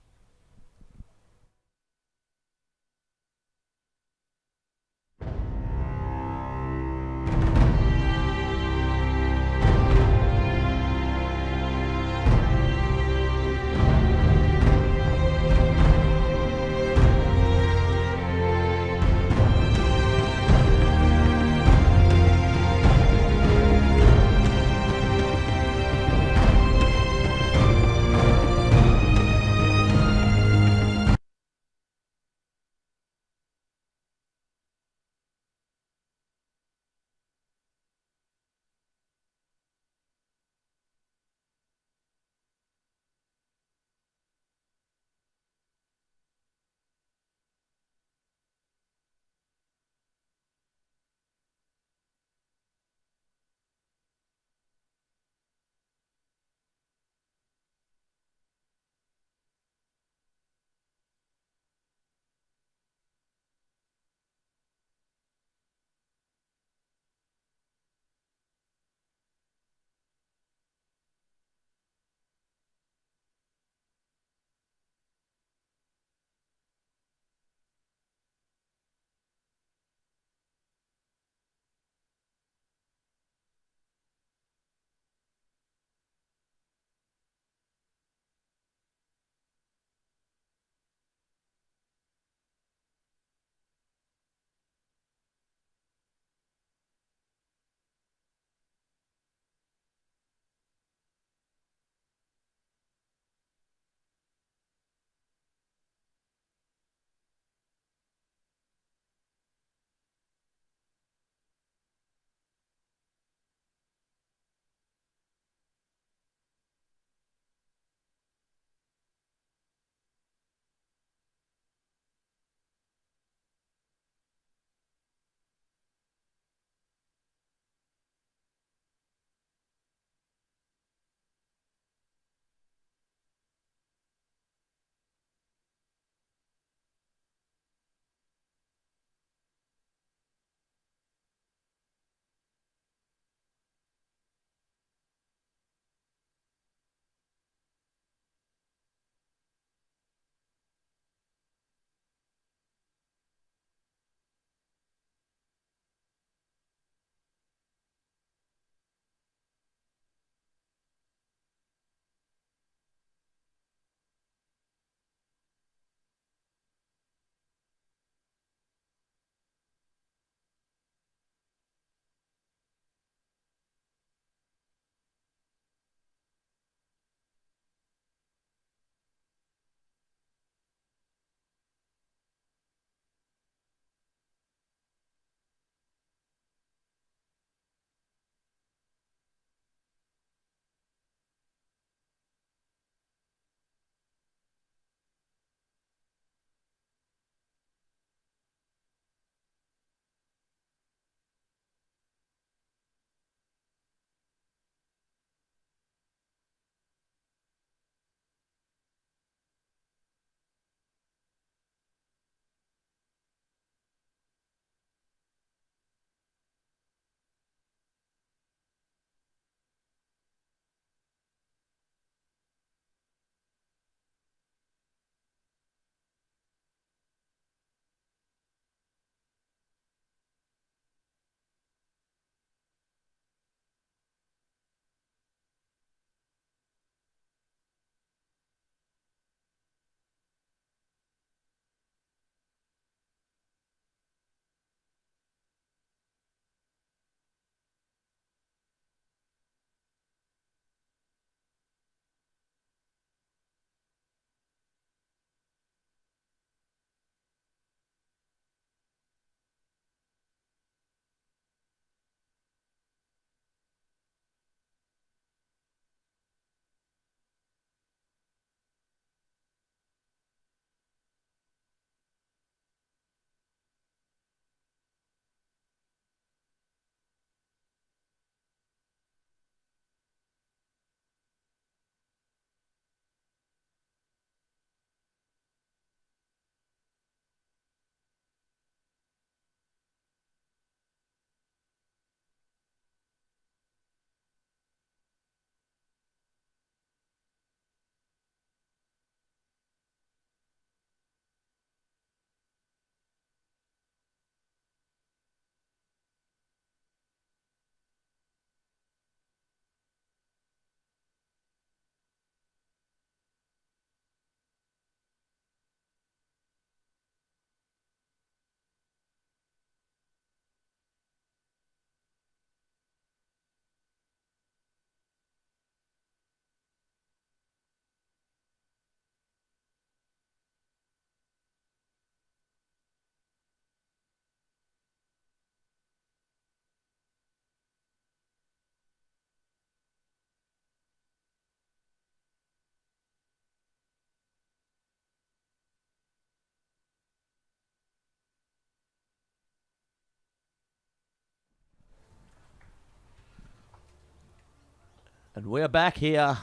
And we're back here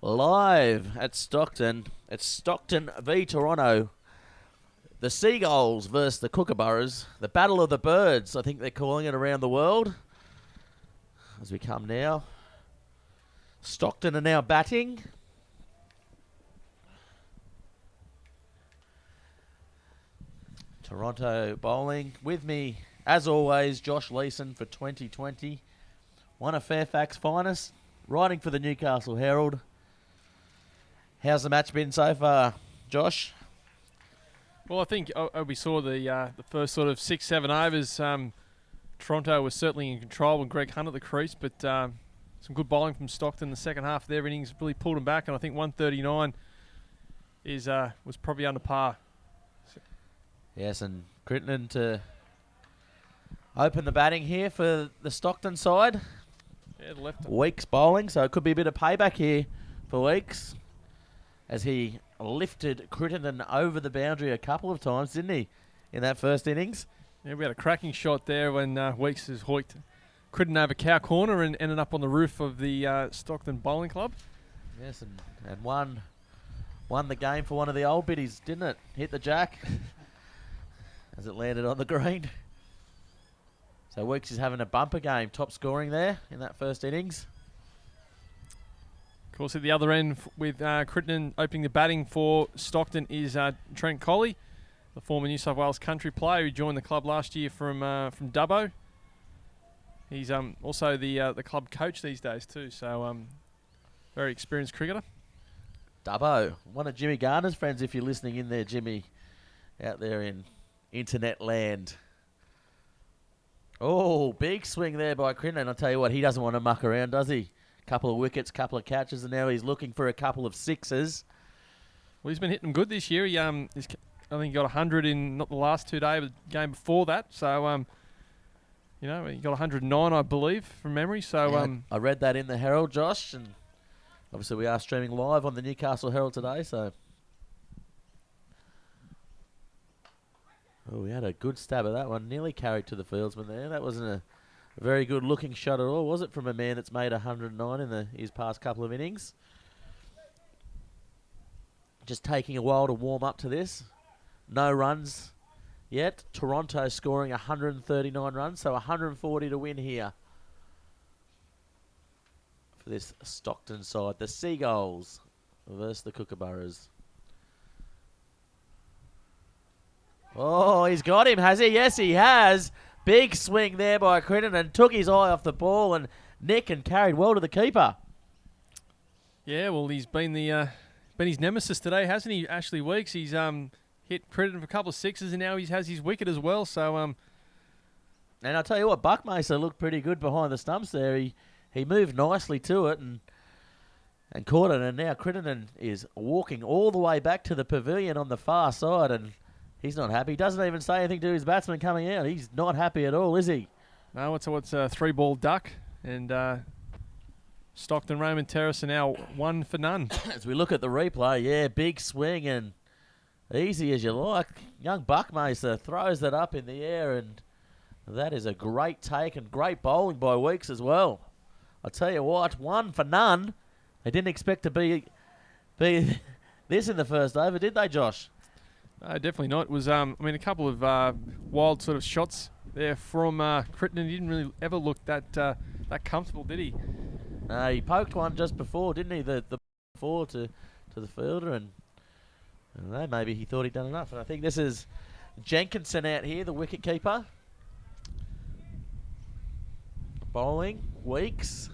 live at Stockton. It's Stockton v Toronto. The Seagulls versus the Kookaburras. The Battle of the Birds, I think they're calling it around the world. As we come now. Stockton are now batting. Toronto bowling. With me, as always, Josh Leeson for 2020. One of Fairfax finest. Writing for the Newcastle Herald. How's the match been so far, Josh? Well, I think we saw the first sort of 6-7 overs. Toronto was certainly in control when Greg Hunt at the crease, but some good bowling from Stockton in the second half of their innings really pulled them back, and I think 139 was probably under par. Yes, and Crittenden to open the batting here for the Stockton side. Yeah, the left. Weeks bowling, so it could be a bit of payback here for Weeks, as he lifted Crittenden over the boundary a couple of times, didn't he, in that first innings? Yeah, we had a cracking shot there when Weeks has hoiked Crittenden over cow corner and ended up on the roof of the Stockton Bowling Club. Yes, and won the game for one of the old biddies, didn't it? Hit the jack as it landed on the green. So Weeks is having a bumper game, top scoring there in that first innings. Of course, at the other end with Crittenden opening the batting for Stockton is Trent Colley, the former New South Wales country player who joined the club last year from Dubbo. He's also the club coach these days too, so very experienced cricketer. Dubbo, one of Jimmy Gardner's friends, if you're listening in there, Jimmy, out there in internet land. Oh, big swing there by Crittenden. I'll tell you what, he doesn't want to muck around, does he? Couple of wickets, couple of catches, and now he's looking for a couple of sixes. Well, he's been hitting them good this year. I think he got 100 in not the last 2 days, but the game before that. So, he got 109, I believe, from memory. So, yeah, I read that in the Herald, Josh, and obviously we are streaming live on the Newcastle Herald today. So, we had a good stab at that one. Nearly carried to the fieldsman there. That wasn't a very good looking shot at all, was it, from a man that's made 109 in his past couple of innings? Just taking a while to warm up to this. No runs yet. Toronto scoring 139 runs, so 140 to win here for this Stockton side. The Seagulls versus the Kookaburras. Oh, he's got him, has he? Yes, he has. Big swing there by Crittenden, took his eye off the ball and nick and carried well to the keeper. Yeah, well, he's been his nemesis today, hasn't he, Ashley Weeks? He's hit Crittenden for a couple of sixes, and now he has his wicket as well. So, and I'll tell you what, Buckmaster looked pretty good behind the stumps there. He moved nicely to it and caught it, and now Crittenden is walking all the way back to the pavilion on the far side, and he's not happy. He doesn't even say anything to his batsman coming out. He's not happy at all, is he? No, it's a 3-ball duck, and Stockton, Raymond Terrace are now 1 for none. As we look at the replay, yeah, big swing and easy as you like. Young Buckmaster throws that up in the air, and that is a great take and great bowling by Weeks as well. I tell you what, 1 for none. They didn't expect to be this in the first over, did they, Josh? No, definitely not. It was, a couple of wild sort of shots there from Crittenden. He didn't really ever look that comfortable, did he? He poked one just before, didn't he? The before to the fielder, and I don't know, maybe he thought he'd done enough. And I think this is Jenkinson out here, the wicket keeper. Bowling, Weeks.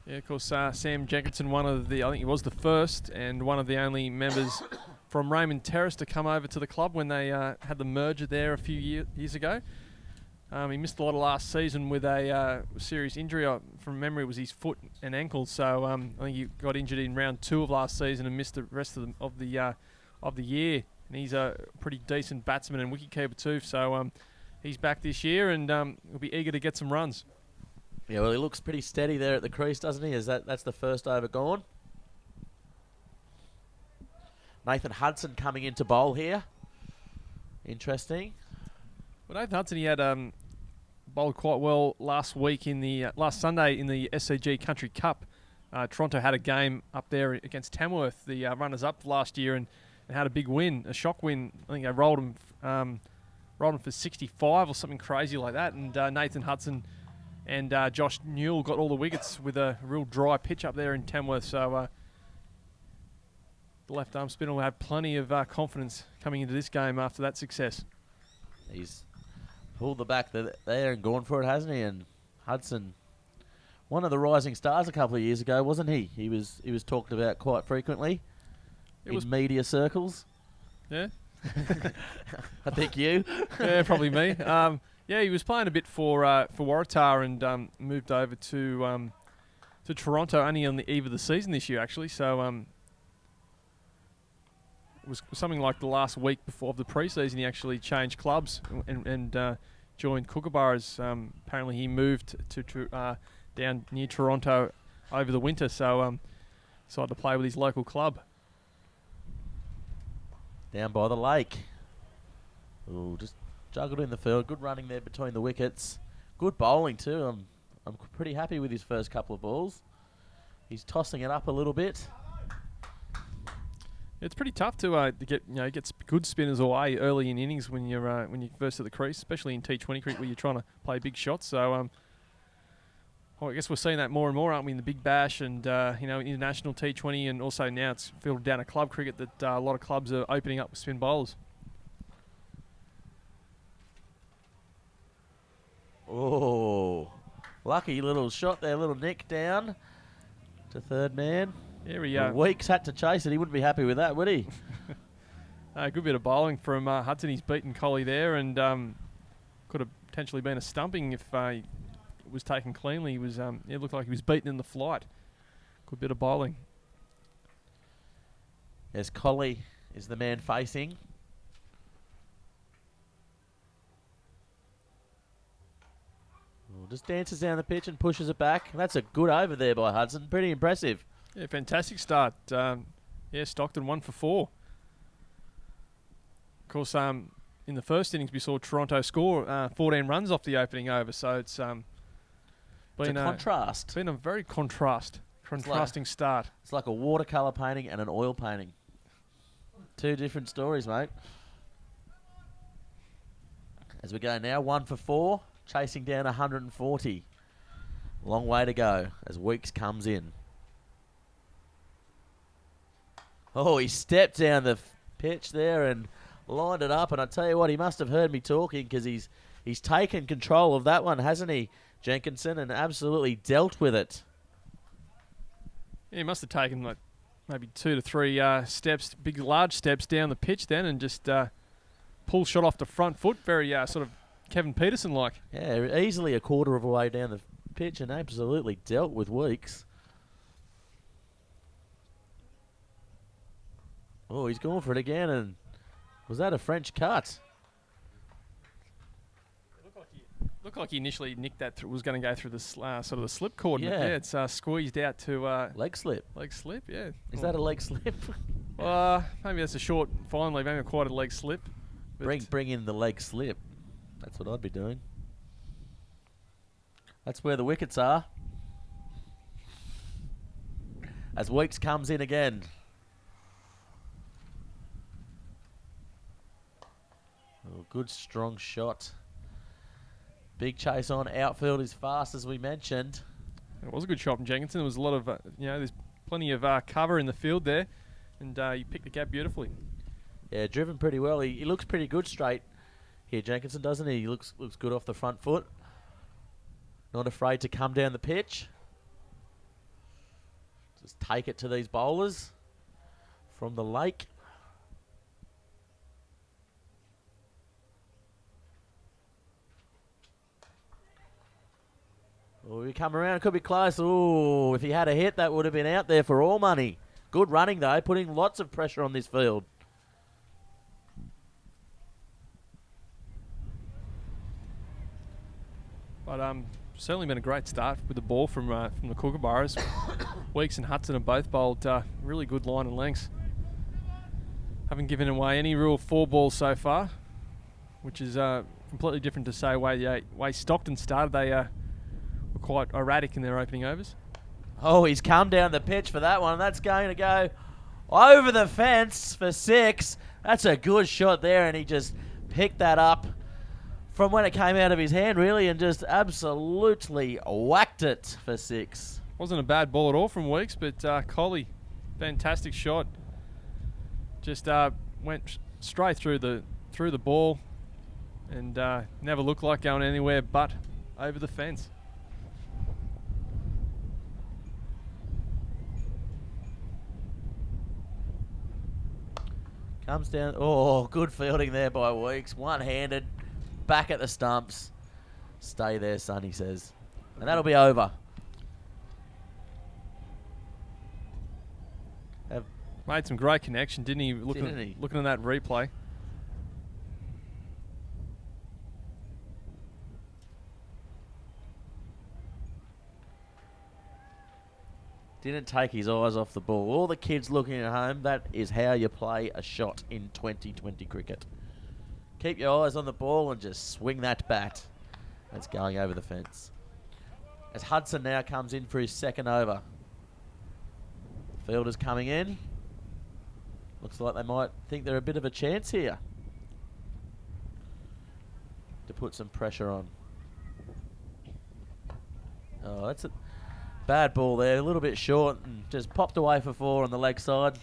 Yeah, of course, Sam Jenkinson, I think he was the first and one of the only members from Raymond Terrace to come over to the club when they had the merger there a few years ago. He missed a lot of last season with a serious injury. From memory, it was his foot and ankle. So I think he got injured in round 2 of last season and missed the rest of the year. And he's a pretty decent batsman and wicketkeeper too. So he's back this year and will be eager to get some runs. Yeah, well, he looks pretty steady there at the crease, doesn't he? That's the first over gone. Nathan Hudson coming into bowl here. Interesting. Well, Nathan Hudson, he had bowled quite well last week in the last Sunday in the SCG Country Cup. Toronto had a game up there against Tamworth, the runners-up last year, and had a big win, a shock win. I think they rolled them for 65 or something crazy like that. And Nathan Hudson and Josh Newell got all the wickets with a real dry pitch up there in Tamworth. So the left arm spinner will have plenty of confidence coming into this game after that success. He's pulled the back there and gone for it, hasn't he? And Hudson, one of the rising stars a couple of years ago, wasn't he? He was talked about quite frequently in media circles. Yeah. I think you. Yeah, probably me. Yeah, he was playing a bit for Waratah and moved over to Toronto only on the eve of the season this year, actually. So it was something like the last week before the preseason. He actually changed clubs and joined Kookaburras. Apparently, he moved to down near Toronto over the winter, so decided to play with his local club. Down by the lake. Ooh, just juggled in the field. Good running there between the wickets. Good bowling too. I'm pretty happy with his first couple of balls. He's tossing it up a little bit. It's pretty tough to get good spinners away early in innings when you're first at the crease, especially in T20 cricket where you're trying to play big shots. So I guess we're seeing that more and more, aren't we, in the Big Bash and international T20, and also now it's filtered down to club cricket that a lot of clubs are opening up with spin bowlers. Oh, lucky little shot there, little nick down to third man. Here Weeks had to chase it. He wouldn't be happy with that, would he? A good bit of bowling from Hudson. He's beaten Colley there, and could have potentially been a stumping if it was taken cleanly. He was it looked like he was beaten in the flight. Good bit of bowling. Yes, Colley is the man facing. Just dances down the pitch and pushes it back. That's a good over there by Hudson. Pretty impressive. Yeah, fantastic start. Stockton 1 for 4. Of course, in the first innings we saw Toronto score 14 runs off the opening over, so it's been a contrast. It's been a very contrasting start. It's like a watercolour painting and an oil painting. Two different stories, mate. As we go now, 1 for 4, chasing down 140. Long way to go as Weeks comes in. Oh, he stepped down the pitch there and lined it up. And I tell you what, he must have heard me talking because he's taken control of that one, hasn't he, Jenkinson, and absolutely dealt with it. Yeah, he must have taken like maybe 2 to 3 steps, large steps down the pitch then, and just pull shot off the front foot. Very sort of Kevin Peterson-like. Yeah, easily a quarter of a way down the pitch and absolutely dealt with Weeks. Oh, he's going for it again, and was that a French cut? Looked like he initially nicked that was going to go through the sort of the slip cord. Yeah. But yeah, it's squeezed out to leg slip. Leg slip, yeah. Is that a leg slip? Maybe that's a short fine leg, maybe quite a leg slip. Bring in the leg slip. That's what I'd be doing. That's where the wickets are. As Weeks comes in again. Oh, good strong shot. Big chase on. Outfield is fast, as we mentioned. It was a good shot from Jenkinson. There was a lot of, there's plenty of cover in the field there, and he picked the gap beautifully. Yeah, driven pretty well. He looks pretty good straight here, Jenkinson, doesn't he? He looks good off the front foot. Not afraid to come down the pitch. Just take it to these bowlers from the lake. Oh, we come around, could be close. Oh, if he had a hit, that would have been out there for all money. Good running, though, putting lots of pressure on this field. But certainly been a great start with the ball from the Kookaburras. Weeks and Hudson have both bowled really good line and lengths. Haven't given away any real 4 balls so far, which is completely different to say way Stockton started. They were quite erratic in their opening overs. Oh, he's come down the pitch for that one. That's going to go over the fence for 6. That's a good shot there, and he just picked that up from when it came out of his hand, really, and just absolutely whacked it for 6. Wasn't a bad ball at all from Weeks, but Collie, fantastic shot. Just went straight through the ball, and never looked like going anywhere but over the fence. Comes down. Oh, good fielding there by Weeks. One-handed, back at the stumps. Stay there, son, he says. And that'll be over. Made some great connection, didn't he? Looking at that replay. Didn't take his eyes off the ball. All the kids looking at home, that is how you play a shot in 2020 cricket. Keep your eyes on the ball and just swing that bat. That's going over the fence. As Hudson now comes in for his second over. Fielders coming in. Looks like they might think they're a bit of a chance here to put some pressure on. Oh, that's a bad ball there. A little bit short and just popped away for 4 on the leg side.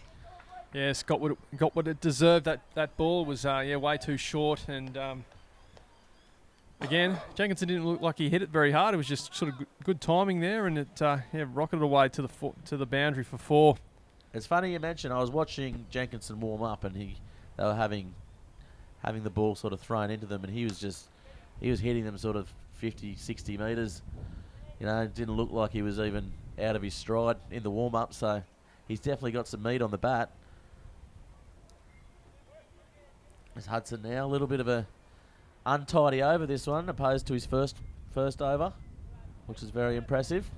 Yeah, Scott got what it deserved. That ball was way too short, and again, Jenkinson didn't look like he hit it very hard. It was just sort of good timing there, and it rocketed away to the boundary for 4. It's funny you mentioned. I was watching Jenkinson warm up, and they were having the ball sort of thrown into them, and he was hitting them sort of 50, 60 metres. You know, it didn't look like he was even out of his stride in the warm up. So he's definitely got some meat on the bat. There's Hudson now, a little bit of a untidy over this one, opposed to his first over, which is very impressive.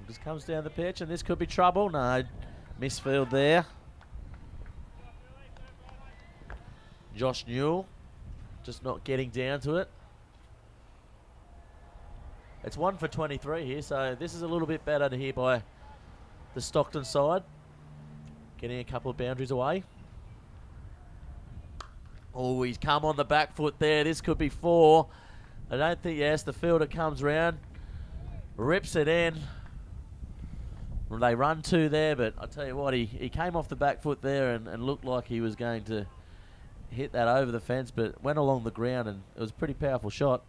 Just comes down the pitch, and this could be trouble. No, misfield there. Josh Newell just not getting down to it. It's 1 for 23 here, so this is a little bit better to hear by the Stockton side. Getting a couple of boundaries away. Oh, he's come on the back foot there. This could be 4. I don't think, yes, the fielder comes round, rips it in. They run 2 there, but I tell you what, he came off the back foot there and looked like he was going to hit that over the fence, but went along the ground, and it was a pretty powerful shot.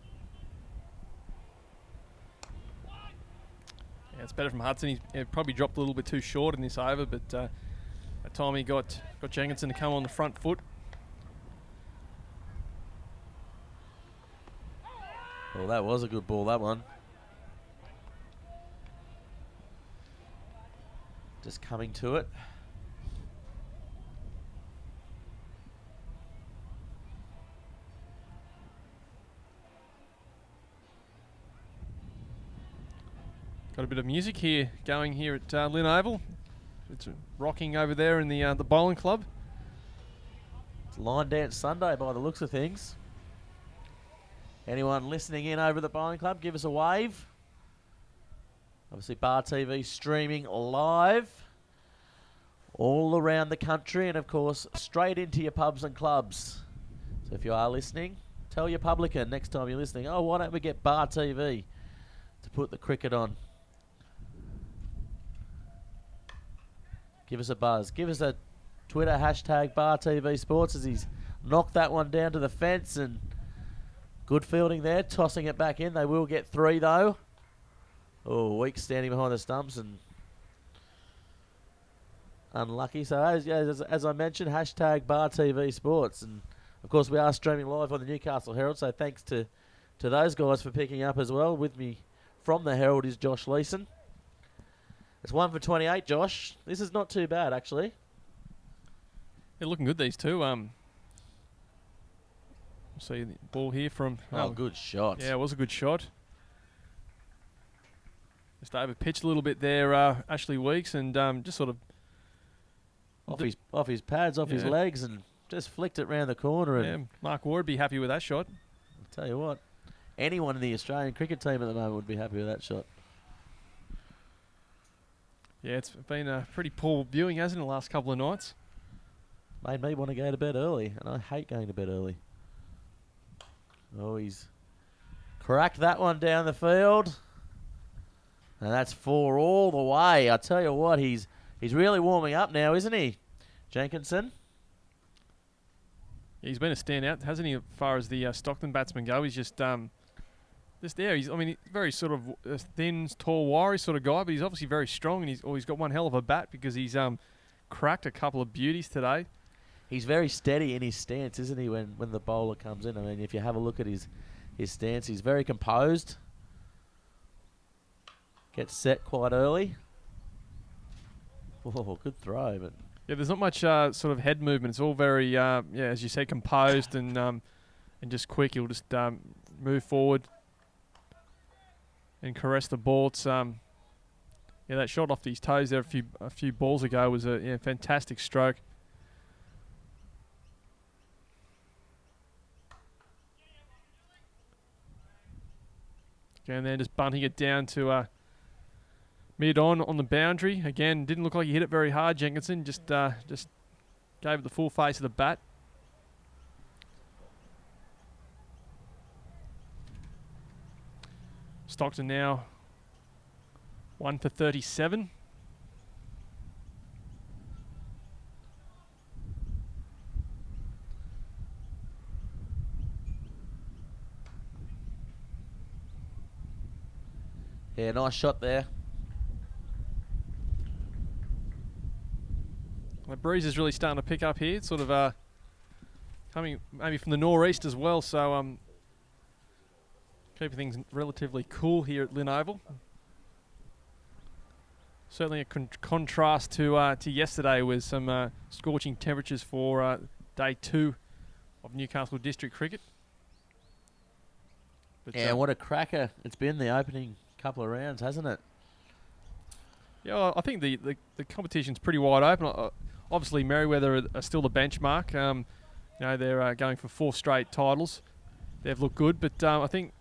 Yeah, it's better from Hudson. He probably dropped a little bit too short in this over, but at time he got Jenkinson to come on the front foot. Well, that was a good ball, that one. Just coming to it. Got a bit of music here going here at Lynn Oval. It's rocking over there in the bowling club. It's Line Dance Sunday by the looks of things. Anyone listening in over the bowling club, give us a wave. Obviously, Bar TV streaming live all around the country, and of course, straight into your pubs and clubs. So if you are listening, tell your publican next time you're listening, oh, why don't we get Bar TV to put the cricket on? Give us a buzz. Give us a Twitter hashtag Bar TV Sports as he's knocked that one down to the fence, and good fielding there, tossing it back in. They will get 3 though. Oh, Weeks standing behind the stumps and unlucky. So as I mentioned, hashtag Bar TV Sports, and of course we are streaming live on the Newcastle Herald. So thanks to those guys for picking up as well. With me from the Herald is Josh Leeson. It's 1 for 28, Josh. This is not too bad, actually. They're looking good, these two. See the ball here from... Oh, good shot. Yeah, it was a good shot. Just over pitched a little bit there, Ashley Weeks, and just sort of off his pads, off his legs, and just flicked it round the corner. And Mark Ward would be happy with that shot. I'll tell you what, anyone in the Australian cricket team at the moment would be happy with that shot. Yeah, it's been a pretty poor viewing, hasn't it, the last couple of nights? Made me want to go to bed early, and I hate going to bed early. Oh, he's cracked that one down the field. And that's 4 all the way. I tell you what, he's really warming up now, isn't he, Jenkinson? Yeah, he's been a standout, hasn't he, as far as the Stockton batsmen go? He's just there. He's very sort of thin, tall, wiry sort of guy, but he's obviously very strong, and he's got one hell of a bat because he's cracked a couple of beauties today. He's very steady in his stance, isn't he, when the bowler comes in? I mean, if you have a look at his stance, he's very composed. Gets set quite early. Oh, good throw. But yeah, there's not much sort of head movement. It's all very, as you say, composed and just quick. He'll just move forward and caress the ball. It's, that shot off his toes there a few balls ago was a fantastic stroke. And then just bunting it down to mid on the boundary. Again, didn't look like he hit it very hard, Jenkinson. Just gave it the full face of the bat. Stockton now 1 for 37. yeah, nice shot there. The breeze is really starting to pick up here. It's sort of coming maybe from the northeast as well, so keeping things relatively cool here at Lynn Oval. Certainly a contrast to yesterday with some scorching temperatures for day 2 of Newcastle District Cricket. But yeah, what a cracker it's been the opening couple of rounds, hasn't it? Yeah, well, I think the competition's pretty wide open. Obviously, Merriweather are still the benchmark. They're going for 4 straight titles. They've looked good, but I think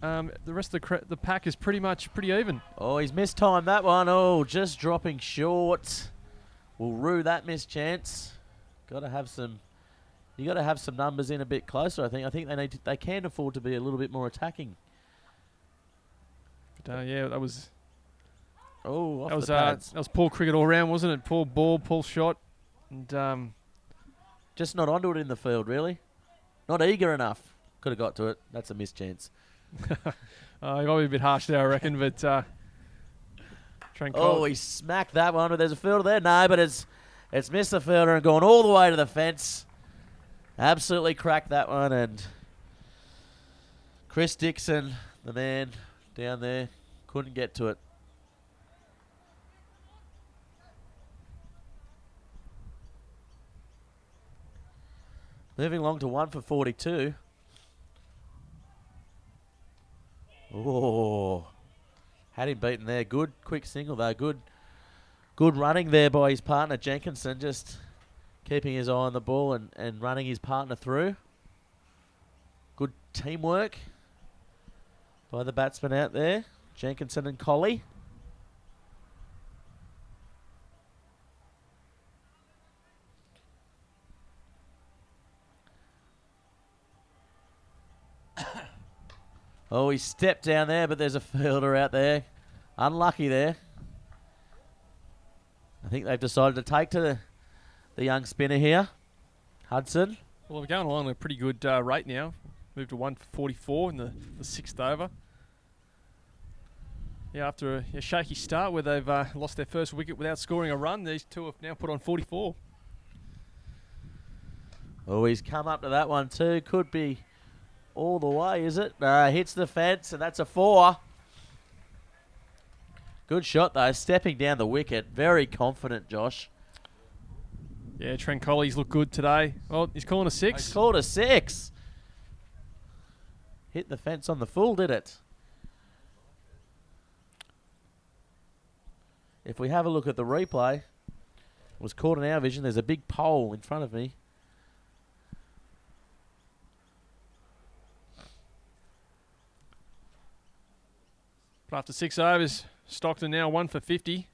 the rest of the pack is pretty even. Oh, he's mistimed that one. Oh, just dropping short. Will rue that missed chance. You got to have some numbers in a bit closer. I think they can afford to be a little bit more attacking. But that was. Oh, that was poor cricket all round, wasn't it? Poor ball, poor shot, and just not onto it in the field, really. Not eager enough. Could have got to it. That's a missed chance. He might be a bit harsh there, I reckon. But oh, he smacked that one. But there's a fielder there. No, but it's missed the fielder and gone all the way to the fence. Absolutely cracked that one, and Chris Dixon, the man down there, couldn't get to it. Moving along to 1 for 42. Oh, had him beaten there. Good quick single though. Good running there by his partner Jenkinson. Just keeping his eye on the ball and running his partner through. Good teamwork by the batsman out there, Jenkinson and Colley. Oh, he stepped down there, but there's a fielder out there. Unlucky there. I think they've decided to take to the young spinner here, Hudson. Well, we're going along at a pretty good rate now. Moved to 1 for 44 in the 6th over. Yeah, after a shaky start where they've lost their first wicket without scoring a run, these two have now put on 44. Oh, he's come up to that one too. Could be all the way, is it? Hits the fence, and that's a 4. Good shot, though. Stepping down the wicket. Very confident, Josh. Yeah, Trent Colley's looked good today. Well, he's calling a 6. He's called a 6. Hit the fence on the full, did it? If we have a look at the replay, was caught in our vision. There's a big pole in front of me. But after 6 overs, Stockton now 1 for 50,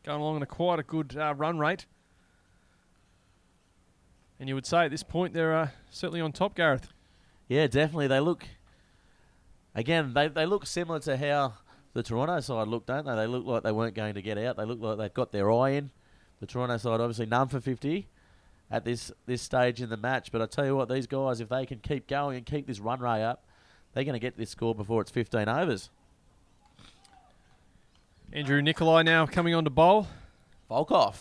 going along at quite a good run rate. And you would say at this point they're certainly on top, Gareth. Yeah, definitely. They look, again, they look similar to how the Toronto side looked, don't they? They look like they weren't going to get out. They look like they've got their eye in. The Toronto side obviously none for 50 at this stage in the match. But I tell you what, these guys, if they can keep going and keep this run rate up, they're going to get this score before it's 15 overs. Andrew Nikolai now coming on to bowl. Volkov,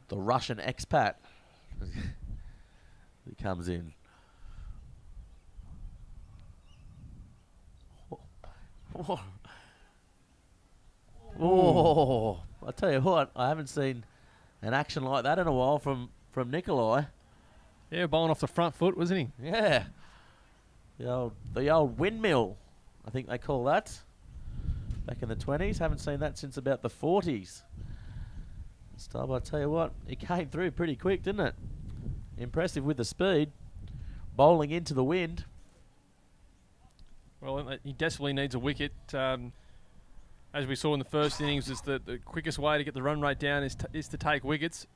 the Russian expat, he comes in. Oh, I tell you what, I haven't seen an action like that in a while from Nikolai. Yeah, bowling off the front foot, wasn't he? Yeah, the old windmill, I think they call that. Back in the 20s, haven't seen that since about the 40s. Style, I tell you what, it came through pretty quick, didn't it? Impressive with the speed, bowling into the wind. Well, he desperately needs a wicket. As we saw in the first innings, is the quickest way to get the run rate down is to take wickets.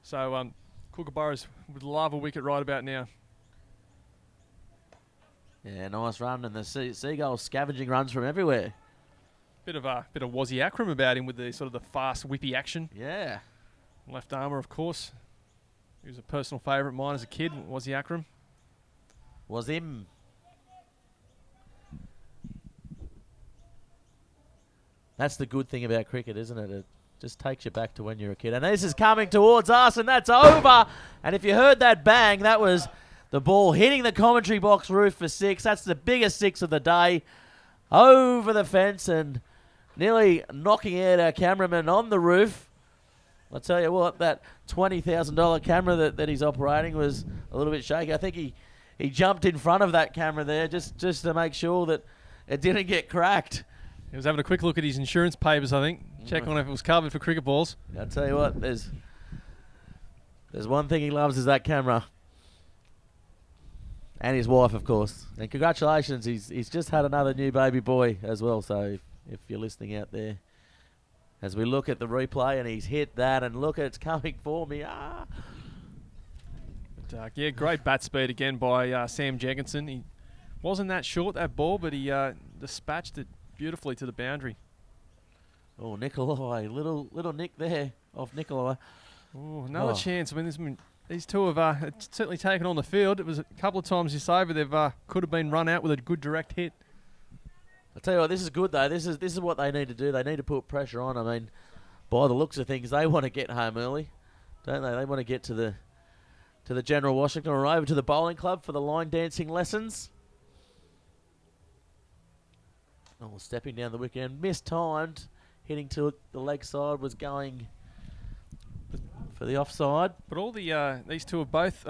So Kookaburras would love a wicket right about now. Yeah, nice run, and the Seagulls scavenging runs from everywhere. Bit of Wazzy Akram about him with the sort of the fast whippy action. Yeah. Left armour, of course. He was a personal favourite of mine as a kid, Wazzy Akram. Was him. That's the good thing about cricket, isn't it? It just takes you back to when you were a kid. And this is coming towards us, and that's over. And if you heard that bang, that was the ball hitting the commentary box roof for 6. That's the biggest 6 of the day. Over the fence and nearly knocking out our cameraman on the roof. I'll tell you what, that $20,000 camera that he's operating was a little bit shaky. I think he jumped in front of that camera there just to make sure that it didn't get cracked. He was having a quick look at his insurance papers, I think, check on if it was covered for cricket balls. I'll tell you what, there's one thing he loves is that camera. And his wife, of course. And congratulations, he's just had another new baby boy as well. So if you're listening out there, as we look at the replay and he's hit that and look, it's coming for me. But, yeah, great bat speed again by Sam Jenkinson. He wasn't that short, that ball, but he dispatched it beautifully to the boundary. Oh, Nikolai, little nick there off Nikolai. Oh, another chance. I mean, these two have certainly taken on the field. It was a couple of times this over. They've could have been run out with a good direct hit. I tell you what, this is good though. This is what they need to do. They need to put pressure on. I mean, by the looks of things, they want to get home early, don't they? They want to get to the General Washington or over to the bowling club for the line dancing lessons. Oh, stepping down the wicket, mistimed, hitting to the leg side, was going for the offside. But all these two have both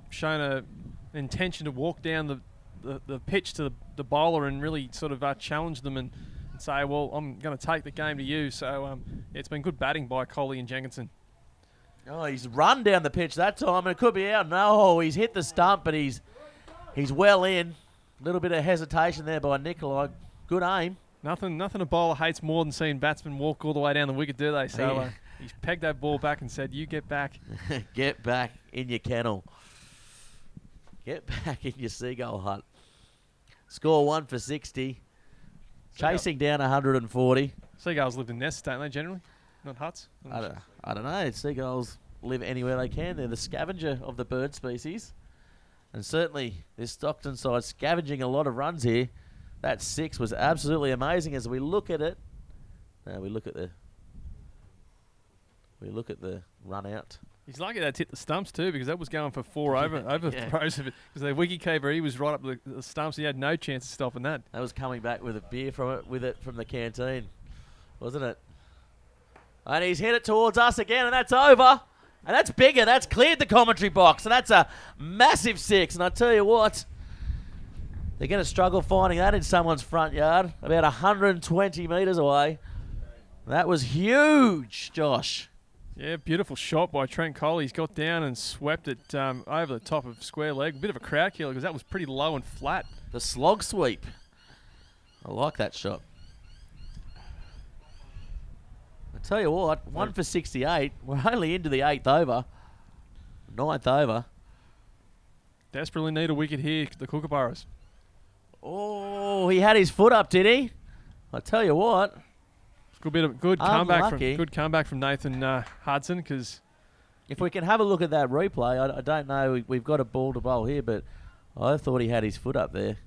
shown an intention to walk down the pitch to the bowler and really sort of challenge them and say, well, I'm going to take the game to you. So it's been good batting by Coley and Jenkinson. Oh, he's run down the pitch that time, and it could be out. No, he's hit the stump, but he's well in. A little bit of hesitation there by Nikolai. Good aim. Nothing a bowler hates more than seeing batsmen walk all the way down the wicket, do they? So he's pegged that ball back and said, you get back. Get back in your kennel. Get back in your seagull hut. Score 1 for 60. Chasing down 140. Seagulls live in nests, don't they, generally? Not huts? I don't know. Seagulls live anywhere they can. They're the scavenger of the bird species. And certainly this Stockton side scavenging a lot of runs here. That 6 was absolutely amazing as we look at it. We look at the run out. He's lucky that hit the stumps too, because that was going for 4 over Yeah. throws of it. Because the wicketkeeper, he was right up the stumps. He had no chance of stopping that. That was coming back with a beer from the canteen, wasn't it? And he's hit it towards us again, and that's over. And that's bigger. That's cleared the commentary box, and that's a massive 6. And I tell you what, they're going to struggle finding that in someone's front yard, about 120 metres away. That was huge, Josh. Yeah, beautiful shot by Trent Coley. He's got down and swept it over the top of square leg. A bit of a crowd killer because that was pretty low and flat. The slog sweep. I like that shot. I tell you what, 1 for 68. We're only into the 8th over. 9th over. Desperately need a wicket here, the Kookaburras. Oh, he had his foot up, did he? I tell you what. Good bit of good comeback from Nathan Hudson. Because if we can have a look at that replay, I don't know. We've got a ball to bowl here, but I thought he had his foot up there.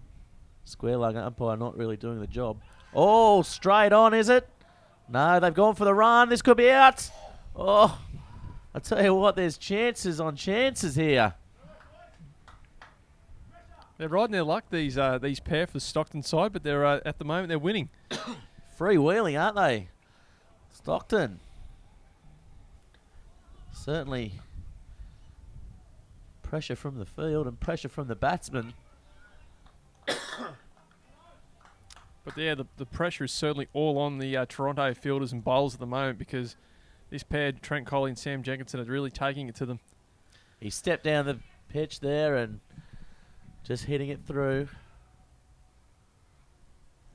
Square leg umpire not really doing the job. Oh, straight on, is it? No, they've gone for the run. This could be out. Oh, I tell you what, there's chances on chances here. They're riding their luck, these pair for the Stockton side, but they're at the moment they're winning. Freewheeling, aren't they? Stockton. Certainly pressure from the field and pressure from the batsman. But yeah, the pressure is certainly all on the Toronto fielders and bowlers at the moment because this pair, Trent Coley and Sam Jenkinson, are really taking it to them. He stepped down the pitch there and just hitting it through.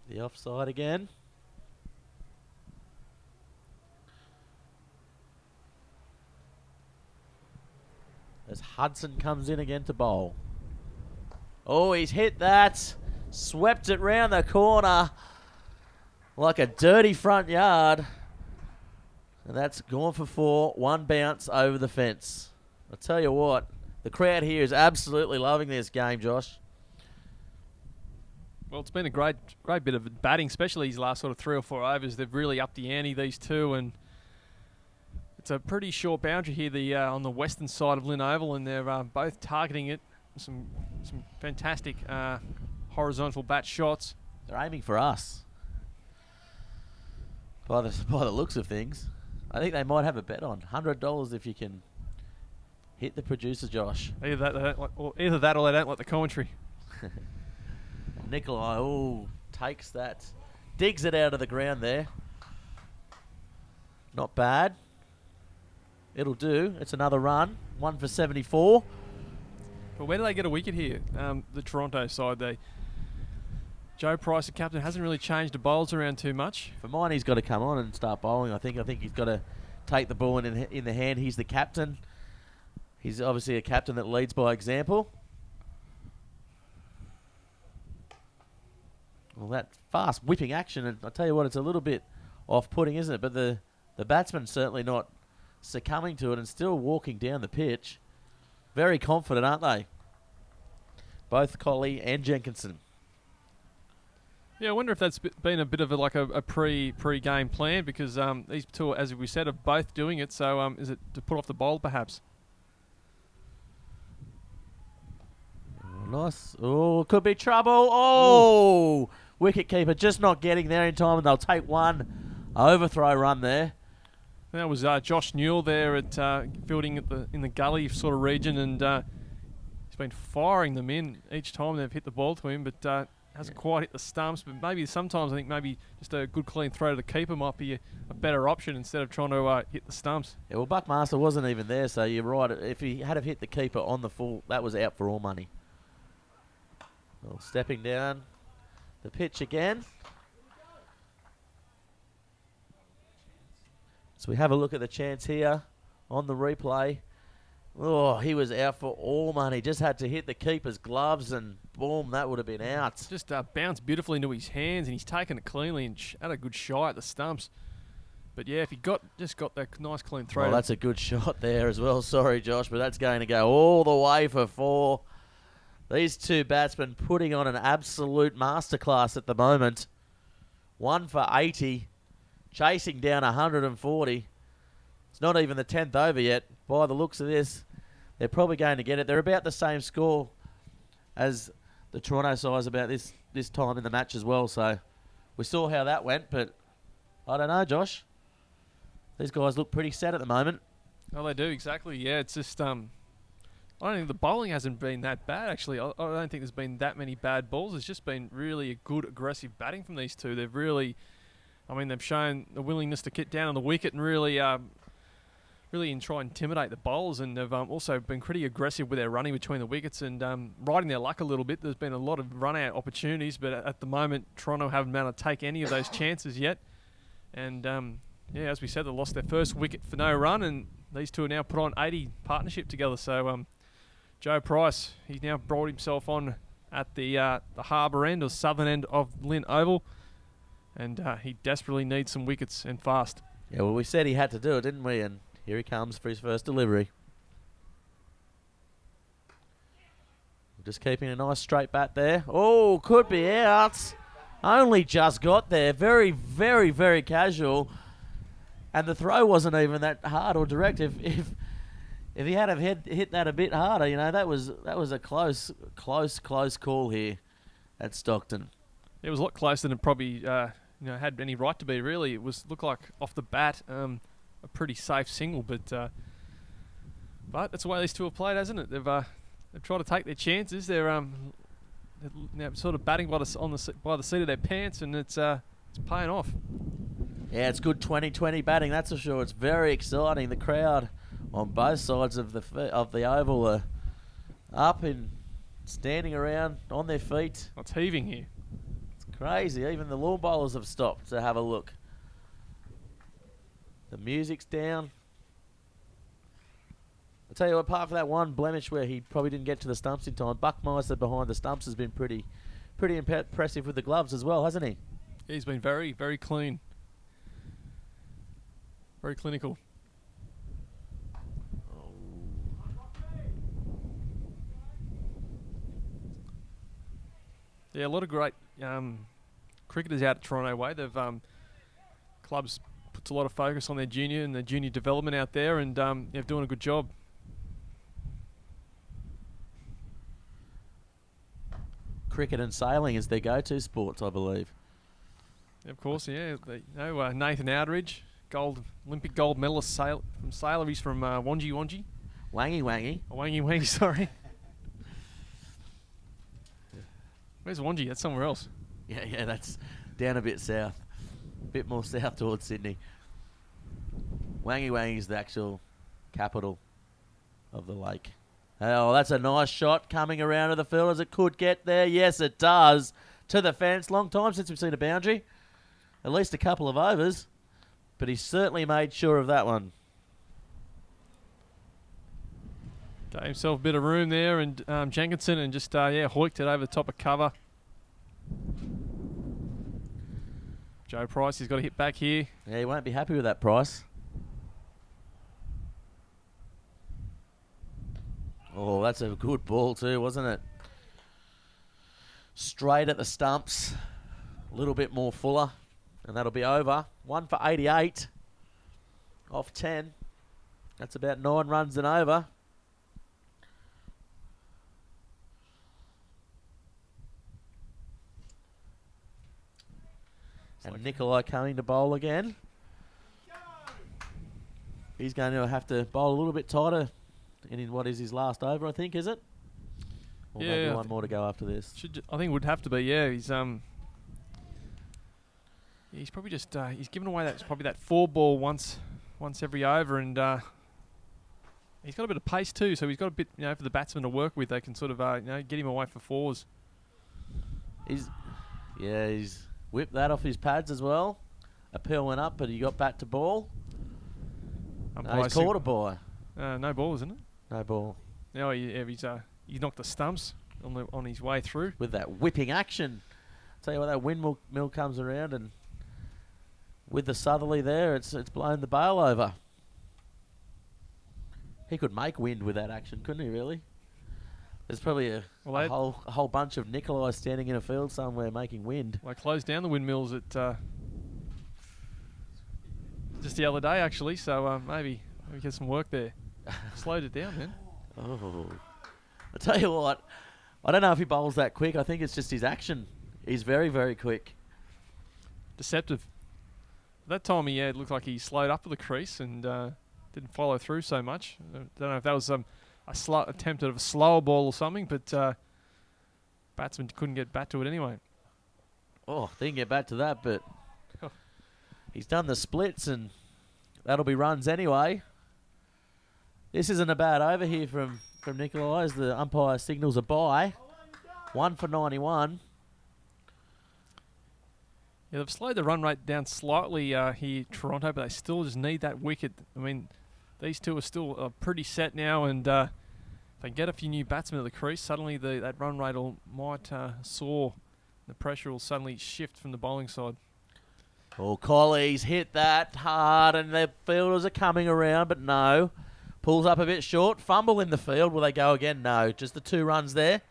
The offside again. As Hudson comes in again to bowl. Oh, he's hit that. Swept it round the corner like a dirty front yard. And that's gone for 4. 1 bounce over the fence. I tell you what, the crowd here is absolutely loving this game, Josh. Well, it's been a great bit of batting, especially these last sort of 3 or 4 overs. They've really upped the ante, these two, and it's a pretty short boundary here on the western side of Lynn Oval, and they're both targeting it. Some fantastic horizontal bat shots. They're aiming for us. By the looks of things. I think they might have a bet on $100 if you can hit the producer, Josh. Either that or they don't like the commentary. Nikolai, takes that. Digs it out of the ground there. Not bad. It'll do. It's another run. 1 for 74. But where do they get a wicket here? The Toronto side, Joe Price, the captain, hasn't really changed the bowls around too much. For mine, he's got to come on and start bowling. I think he's got to take the ball in the hand. He's the captain. He's obviously a captain that leads by example. Well, that fast whipping action, and I tell you what, it's a little bit off-putting, isn't it? But the batsman's certainly not succumbing to it and still walking down the pitch. Very confident, aren't they? Both Coley and Jenkinson. Yeah, I wonder if that's been a bit of a pre-game plan because these two, as we said, are both doing it. So is it to put off the bowl, perhaps? Nice. Oh, could be trouble. Oh, wicket keeper just not getting there in time, and they'll take 1 overthrow run there. And that was Josh Newell there at fielding in the gully sort of region, and he's been firing them in each time they've hit the ball to him, but hasn't quite hit the stumps. But maybe sometimes I think maybe just a good clean throw to the keeper might be a better option instead of trying to hit the stumps. Yeah, well, Buckmaster wasn't even there, so you're right. If he had have hit the keeper on the full, that was out for all money. Well, stepping down the pitch again. So we have a look at the chance here on the replay. Oh, he was out for all money. Just had to hit the keeper's gloves and boom, that would have been out. Just bounced beautifully into his hands and he's taken it cleanly and had a good shot at the stumps. But yeah, if he just got that nice clean throw. Well, that's a good shot there as well. Sorry, Josh, but that's going to go all the way for 4. These two batsmen putting on an absolute masterclass at the moment. 1 for 80. Chasing down 140. It's not even the 10th over yet. By the looks of this, they're probably going to get it. They're about the same score as the Toronto side's about this time in the match as well. So we saw how that went, but I don't know, Josh. These guys look pretty set at the moment. Oh, they do, exactly. Yeah, it's just I don't think the bowling hasn't been that bad, actually. I don't think there's been that many bad balls. It's just been really a good aggressive batting from these two. They've shown the willingness to get down on the wicket and really really try and intimidate the bowlers, and they've also been pretty aggressive with their running between the wickets and riding their luck a little bit. There's been a lot of run-out opportunities, but at the moment, Toronto haven't been able to take any of those chances yet. And, as we said, they lost their first wicket for no run, and these two are now put on 80 partnership together. So Joe Price, he's now brought himself on at the harbour end or southern end of Lynn Oval, and he desperately needs some wickets and fast. Yeah, well, we said he had to do it, didn't we? And here he comes for his first delivery. Just keeping a nice straight bat there. Oh, could be out. Only just got there. Very, very, very casual. And the throw wasn't even that hard or direct. If he had have hit that a bit harder, that was a close call here at Stockton. It was a lot closer than it probably had any right to be. Really, it looked like off the bat a pretty safe single, but that's the way these two have played, hasn't it? They've tried to take their chances. They're now sort of batting by the seat of their pants, and it's paying off. Yeah, it's good 2020 batting, that's for sure. It's very exciting. The crowd on both sides of the oval are up and standing around on their feet. It's heaving here. It's crazy. Even the lawn bowlers have stopped to have a look. The music's down. I'll tell you, apart from that one blemish where he probably didn't get to the stumps in time, Buckmeister behind the stumps has been pretty impressive with the gloves as well, hasn't he? Yeah, he's been very, very clean. Very clinical. Yeah, a lot of great cricketers out at Toronto way. They've clubs puts a lot of focus on their junior and their junior development out there, and they're doing a good job. Cricket and sailing is their go-to sports, I believe. Of course, yeah. Nathan Outridge, Olympic gold medalist from sailor. He's from Wangi. Wangi, sorry. Where's Wangi? That's somewhere else. Yeah, that's down a bit south. A bit more south towards Sydney. Wangi is the actual capital of the lake. Oh, that's a nice shot coming around to the fielders. It could get there. Yes, it does. To the fence. Long time since we've seen a boundary. At least a couple of overs. But he certainly made sure of that one. Got himself a bit of room there, and Jenkinson, and just hoiked it over the top of cover. Joe Price, he's got to hit back here. Yeah, he won't be happy with that, Price. Oh, that's a good ball too, wasn't it? Straight at the stumps. A little bit more fuller, and that'll be over. 1 for 88 off 10. That's about 9 runs and over. And Nikolai coming to bowl again. He's going to have to bowl a little bit tighter in what is his last over, I think, is it? Or maybe one more to go after this. I think it would have to be, yeah. He's probably just he's given away that 4 ball once every over, and he's got a bit of pace too, so he's got a bit for the batsman to work with. They can sort of get him away for 4s. He's whipped that off his pads as well. Appeal went up, but he got back to ball. No, he's caught a ball. No ball, isn't it? No ball. No, he knocked the stumps on his way through with that whipping action. Tell you what, that windmill comes around, and with the southerly there, it's blown the bail over. He could make wind with that action, couldn't he? Really? There's probably a whole bunch of Nikolai standing in a field somewhere making wind. Well, I closed down the windmills at just the other day, actually. So maybe get some work there. Slowed it down, man. Oh, I tell you what, I don't know if he bowls that quick. I think it's just his action. He's very, very quick. Deceptive. That time, it looked like he slowed up at the crease and didn't follow through so much. I don't know if that was a attempt at a slower ball or something, but batsman couldn't get back to it anyway. Oh, didn't get back to that, but he's done the splits, and that'll be runs anyway. This isn't a bad over here from Nikolai as the umpire signals a bye. 1 for 91. Yeah, they've slowed the run rate down slightly here, Toronto, but they still just need that wicket. I mean, these two are still pretty set now, and if they get a few new batsmen at the crease, suddenly that run rate might soar. The pressure will suddenly shift from the bowling side. Oh, Colley's hit that hard, and the fielders are coming around, but no. Pulls up a bit short. Fumble in the field. Will they go again? No. Just the 2 runs there.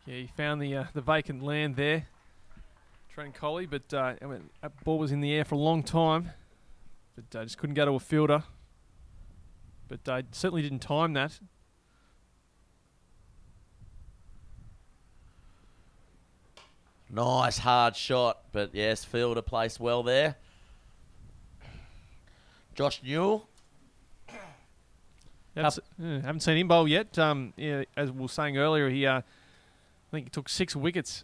Yeah, he found the vacant land there, Trent Colley, but I mean, that ball was in the air for a long time, but just couldn't go to a fielder. But certainly didn't time that. Nice hard shot, but yes, fielder placed well there. Josh Newell. Haven't seen him bowl yet. Yeah, as we were saying earlier, I think he took 6 wickets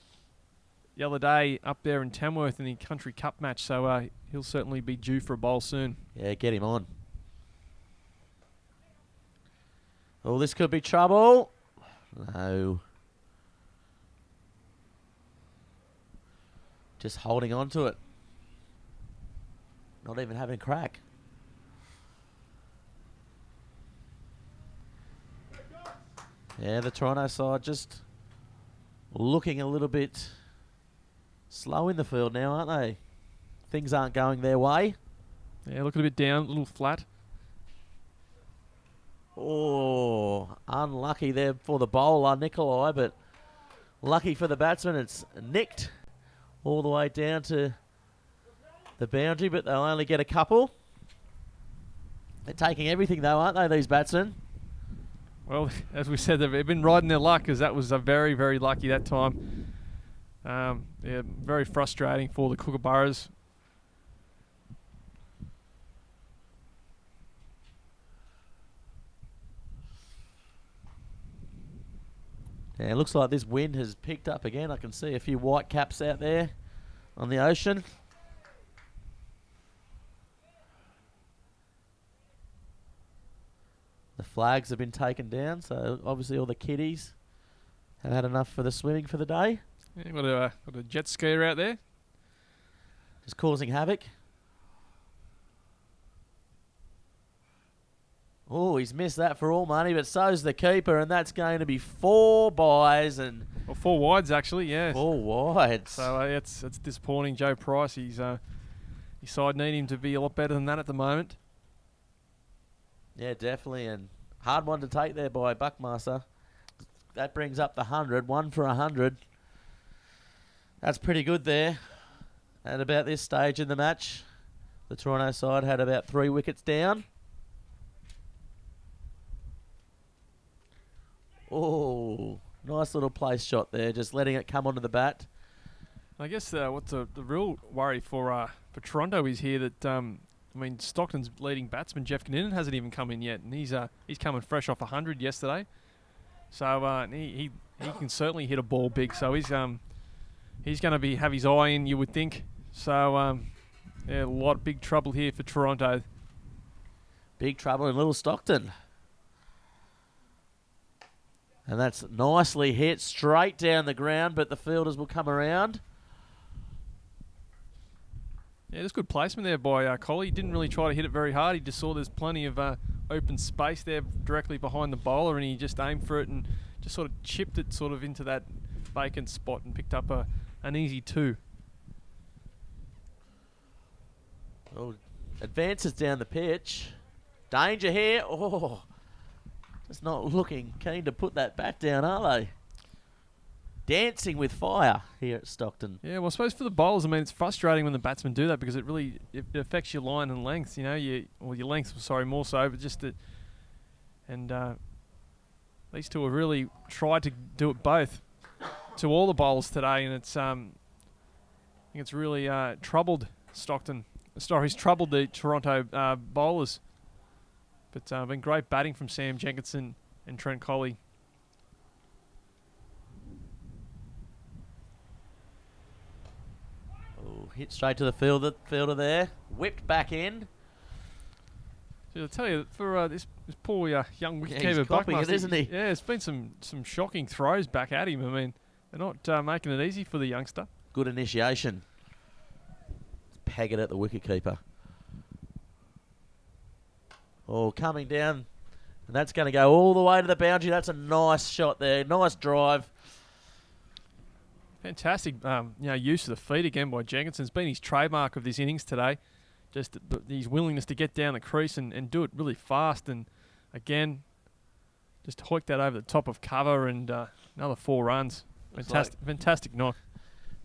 the other day up there in Tamworth in the Country Cup match, so he'll certainly be due for a bowl soon. Yeah, get him on. Oh, this could be trouble. No. Just holding on to it. Not even having a crack. Yeah, the Toronto side just looking a little bit slow in the field now, aren't they? Things aren't going their way. Yeah, looking a bit down, a little flat. Oh, unlucky there for the bowler, Nikolai, but lucky for the batsman. It's nicked all the way down to the boundary, but they'll only get a couple. They're taking everything, though, aren't they, these batsmen? Well, as we said, they've been riding their luck, because that was a very, very lucky that time. Yeah, very frustrating for the Kookaburras. Yeah, it looks like this wind has picked up again. I can see a few white caps out there on the ocean. The flags have been taken down, so obviously all the kiddies have had enough for the swimming for the day. Yeah, got a jet skier out there. Just causing havoc. Oh, he's missed that for all money, but so's the keeper, and that's going to be 4 byes and 4 wides actually, yeah. 4 wides. So it's disappointing. Joe Price, his side need him to be a lot better than that at the moment. Yeah, definitely, and hard one to take there by Buckmaster. That brings up the 100, 1 for 100. That's pretty good there. At about this stage in the match, the Toronto side had about 3 wickets down. Oh, nice little place shot there, just letting it come onto the bat. I guess what's the real worry for Toronto is here that I mean, Stockton's leading batsman Jeff Kinnunen hasn't even come in yet, and he's coming fresh off 100 yesterday. So he can certainly hit a ball big. So he's going to have his eye in, you would think. So yeah, big trouble here for Toronto. Big trouble in Little Stockton. And that's nicely hit straight down the ground, but the fielders will come around. Yeah, there's good placement there by Colley. He didn't really try to hit it very hard. He just saw there's plenty of open space there directly behind the bowler, and he just aimed for it and just sort of chipped it sort of into that vacant spot and picked up an easy 2. Oh, advances down the pitch. Danger here. Oh, just not looking keen to put that bat down, are they? Dancing with fire here at Stockton. Yeah, well, I suppose for the bowlers, I mean, it's frustrating when the batsmen do that because it affects your line and length. You know, your length. Sorry, more so, but just these two have really tried to do it both to all the bowlers today, and it's I think it's really troubled Stockton. Sorry, it's troubled the Toronto bowlers. But been great batting from Sam Jenkinson and Trent Colley. Hit straight to the fielder there. Whipped back in. So I'll tell you, for this poor young he's wicketkeeper copying it, Buckmaster, isn't he? Yeah, it's been some shocking throws back at him. I mean, they're not making it easy for the youngster. Good initiation. Peg it at the wicketkeeper. Oh, coming down. And that's going to go all the way to the boundary. That's a nice shot there. Nice drive. Fantastic, use of the feet again by Jenkinson. It's been his trademark of this innings today. Just his willingness to get down the crease and do it really fast. And again, just hoik that over the top of cover and another 4 runs. Fantastic knock.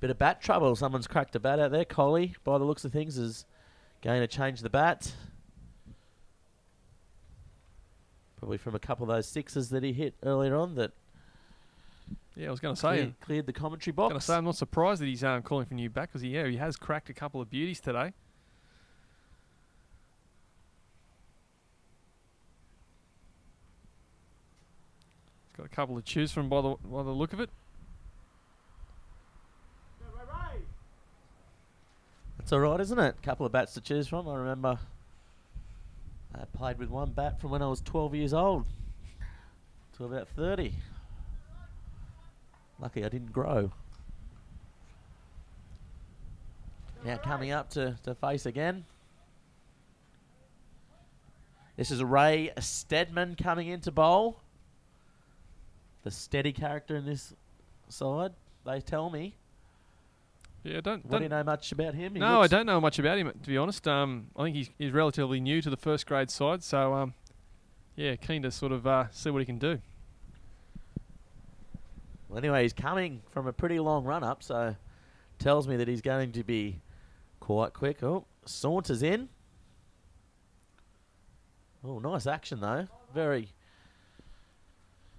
Bit of bat trouble. Someone's cracked a bat out there. Collie, by the looks of things, is going to change the bat. Probably from a couple of those sixes that he hit earlier on that. Yeah, I was going to say cleared the commentary box. Going to say I'm not surprised that he's calling for new bat because he has cracked a couple of beauties today. He's got a couple to choose from by the look of it. That's all right, isn't it? A couple of bats to choose from. I remember I played with one bat from when I was 12 years old to about 30. Lucky I didn't grow. Now coming up to face again. This is Ray Steadman coming into bowl. The steady character in this side, they tell me. Yeah, What do you know much about him? No, I don't know much about him, to be honest. I think he's relatively new to the first grade side, so keen to sort of see what he can do. Well, anyway, he's coming from a pretty long run-up, so tells me that he's going to be quite quick. Oh, saunters in. Oh, nice action, though. Very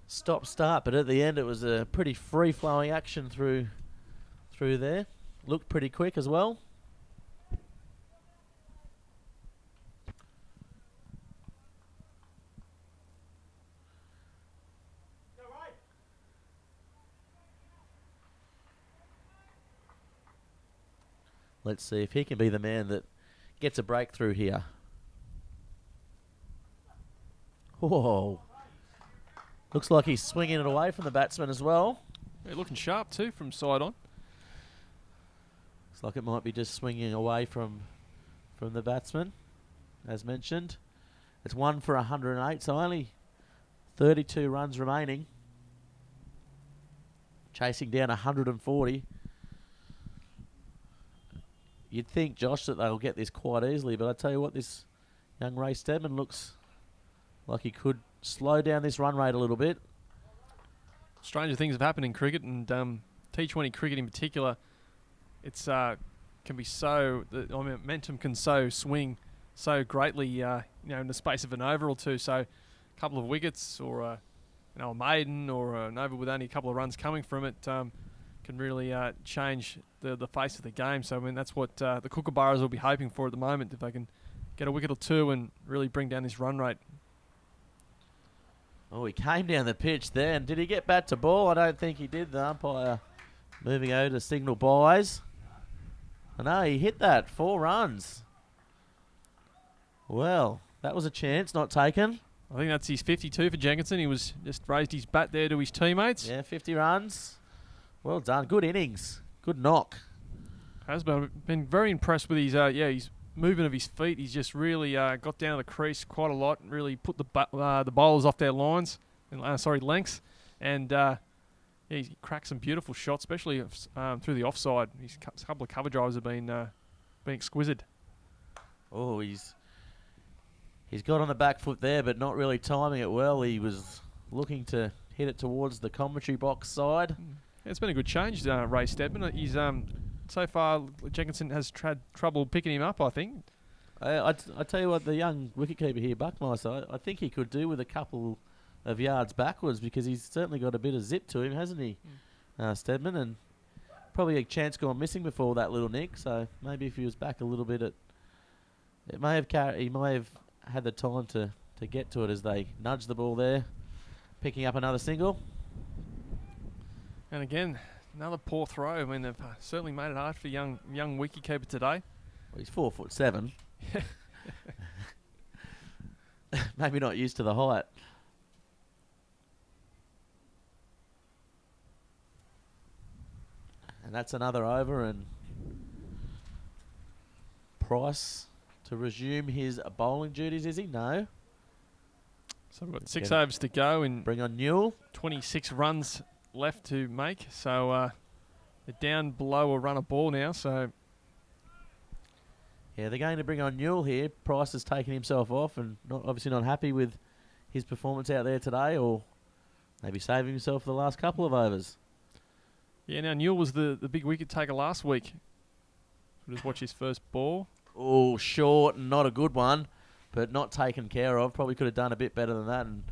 stop-start, but at the end it was a pretty free-flowing action through there. Looked pretty quick as well. Let's see if he can be the man that gets a breakthrough here. Whoa. Looks like he's swinging it away from the batsman as well. Yeah, looking sharp too from side on. Looks like it might be just swinging away from the batsman, as mentioned. It's 1 for 108, so only 32 runs remaining. Chasing down 140. You'd think, Josh, that they'll get this quite easily, but I tell you what, this young Ray Steadman looks like he could slow down this run rate a little bit. Stranger things have happened in cricket, and T20 cricket in particular. It's can be so momentum can swing so greatly, in the space of an over or two. So, a couple of wickets or a maiden or an over with only a couple of runs coming from it can really change the face of the game. So, I mean, that's what the Kookaburras will be hoping for at the moment, if they can get a wicket or two and really bring down this run rate. Oh, he came down the pitch then. Did he get bat to ball? I don't think he did. The umpire moving over to signal buys. I know, he hit that. 4 runs. Well, that was a chance not taken. I think that's his 52 for Jenkinson. He was just raised his bat there to his teammates. Yeah, 50 runs. Well done. Good innings. Good knock. Has been very impressed with his movement of his feet. He's just really got down to the crease quite a lot and really put the bowlers off their lines, lengths. And he cracked some beautiful shots, especially through the offside. His couple of cover drives have been exquisite. Oh, he's got on the back foot there, but not really timing it well. He was looking to hit it towards the commentary box side. Yeah, it's been a good change, Ray Steadman. He's so far Jenkinson has had trouble picking him up, I think. I tell you what, the young wicketkeeper here, Buckmaster, I think he could do with a couple of yards backwards, because he's certainly got a bit of zip to him, hasn't he, Steadman? And probably a chance gone missing before that little nick. So maybe if he was back a little bit, he may have had the time to get to it as they nudge the ball there, picking up another single. And again, another poor throw. I mean, they've certainly made it hard for young wicketkeeper today. Well, he's 4'7". maybe not used to the height. And that's another over, and Price to resume his bowling duties, is he? No. So we've got 6 overs to go and bring on Newell. 26 runs left to make. So they're down below a run a ball now. So yeah, they're going to bring on Newell here. Price has taken himself off and obviously not happy with his performance out there today, or maybe saving himself for the last couple of overs. Yeah, now Newell was the big wicket taker last week. We'll just watch his first ball. Oh, short, not a good one, but not taken care of. Probably could have done a bit better than that. And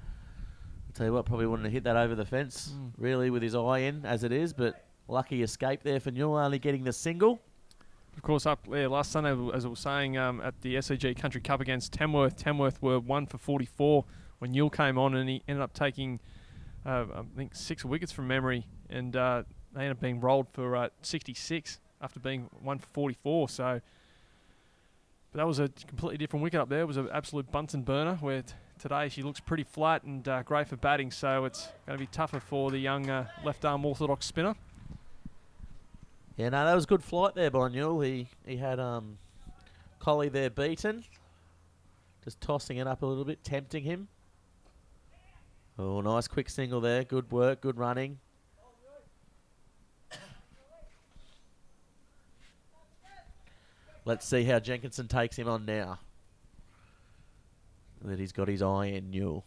I'll tell you what, probably wouldn't have hit that over the fence, really, with his eye in as it is. But lucky escape there for Newell, only getting the single. Of course, up there last Sunday, as I was saying, at the SCG Country Cup against Tamworth were 1 for 44 when Newell came on, and he ended up taking, I think, 6 wickets from memory, and they ended up being rolled for 66 after being 1 for 44. So, but that was a completely different wicket up there. It was an absolute Bunsen burner, where today she looks pretty flat and great for batting. So it's going to be tougher for the young left-arm orthodox spinner. Yeah, no, that was good flight there by Newell. He had Collie there beaten. Just tossing it up a little bit, tempting him. Oh, nice quick single there. Good work, good running. Let's see how Jenkinson takes him on now. That he's got his eye in Newell.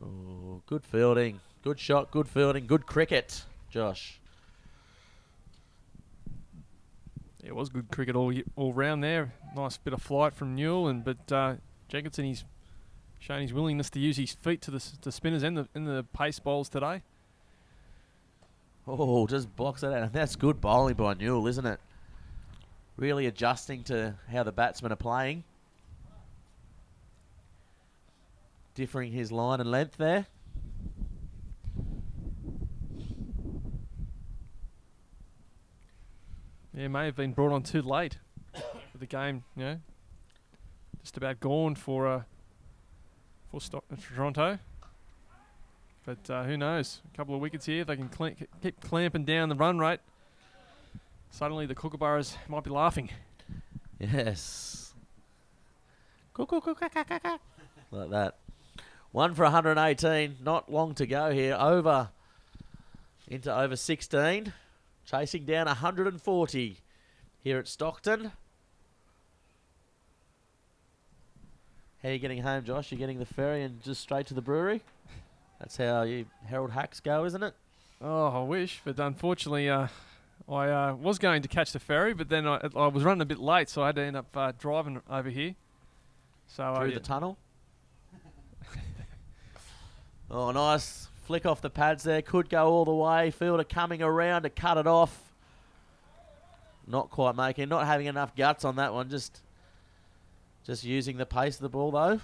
Oh, good fielding. Good shot, good fielding, good cricket, Josh. It was good cricket all round there. Nice bit of flight from Newell, but Jenkinson, he's shown his willingness to use his feet to the spinners and the pace bowls today. Oh, just blocks that out. And that's good bowling by Newell, isn't it? Really adjusting to how the batsmen are playing. Differing his line and length there. Yeah, may have been brought on too late for the game, just about gone for Toronto. But who knows? A couple of wickets here. If they can keep clamping down the run rate, suddenly the Kookaburras might be laughing. Yes. Like that. 1 for 118. Not long to go here. Over into over 16. Chasing down 140 here at Stockton. How are you getting home, Josh? You're getting the ferry and just straight to the brewery? That's how you Harold Hacks go, isn't it? Oh, I wish. But unfortunately, I was going to catch the ferry, but then I was running a bit late, so I had to end up driving over here. So through the tunnel? Oh, nice flick off the pads there. Could go all the way. Fielder coming around to cut it off. Not quite making. Not having enough guts on that one. Just using the pace of the ball, though.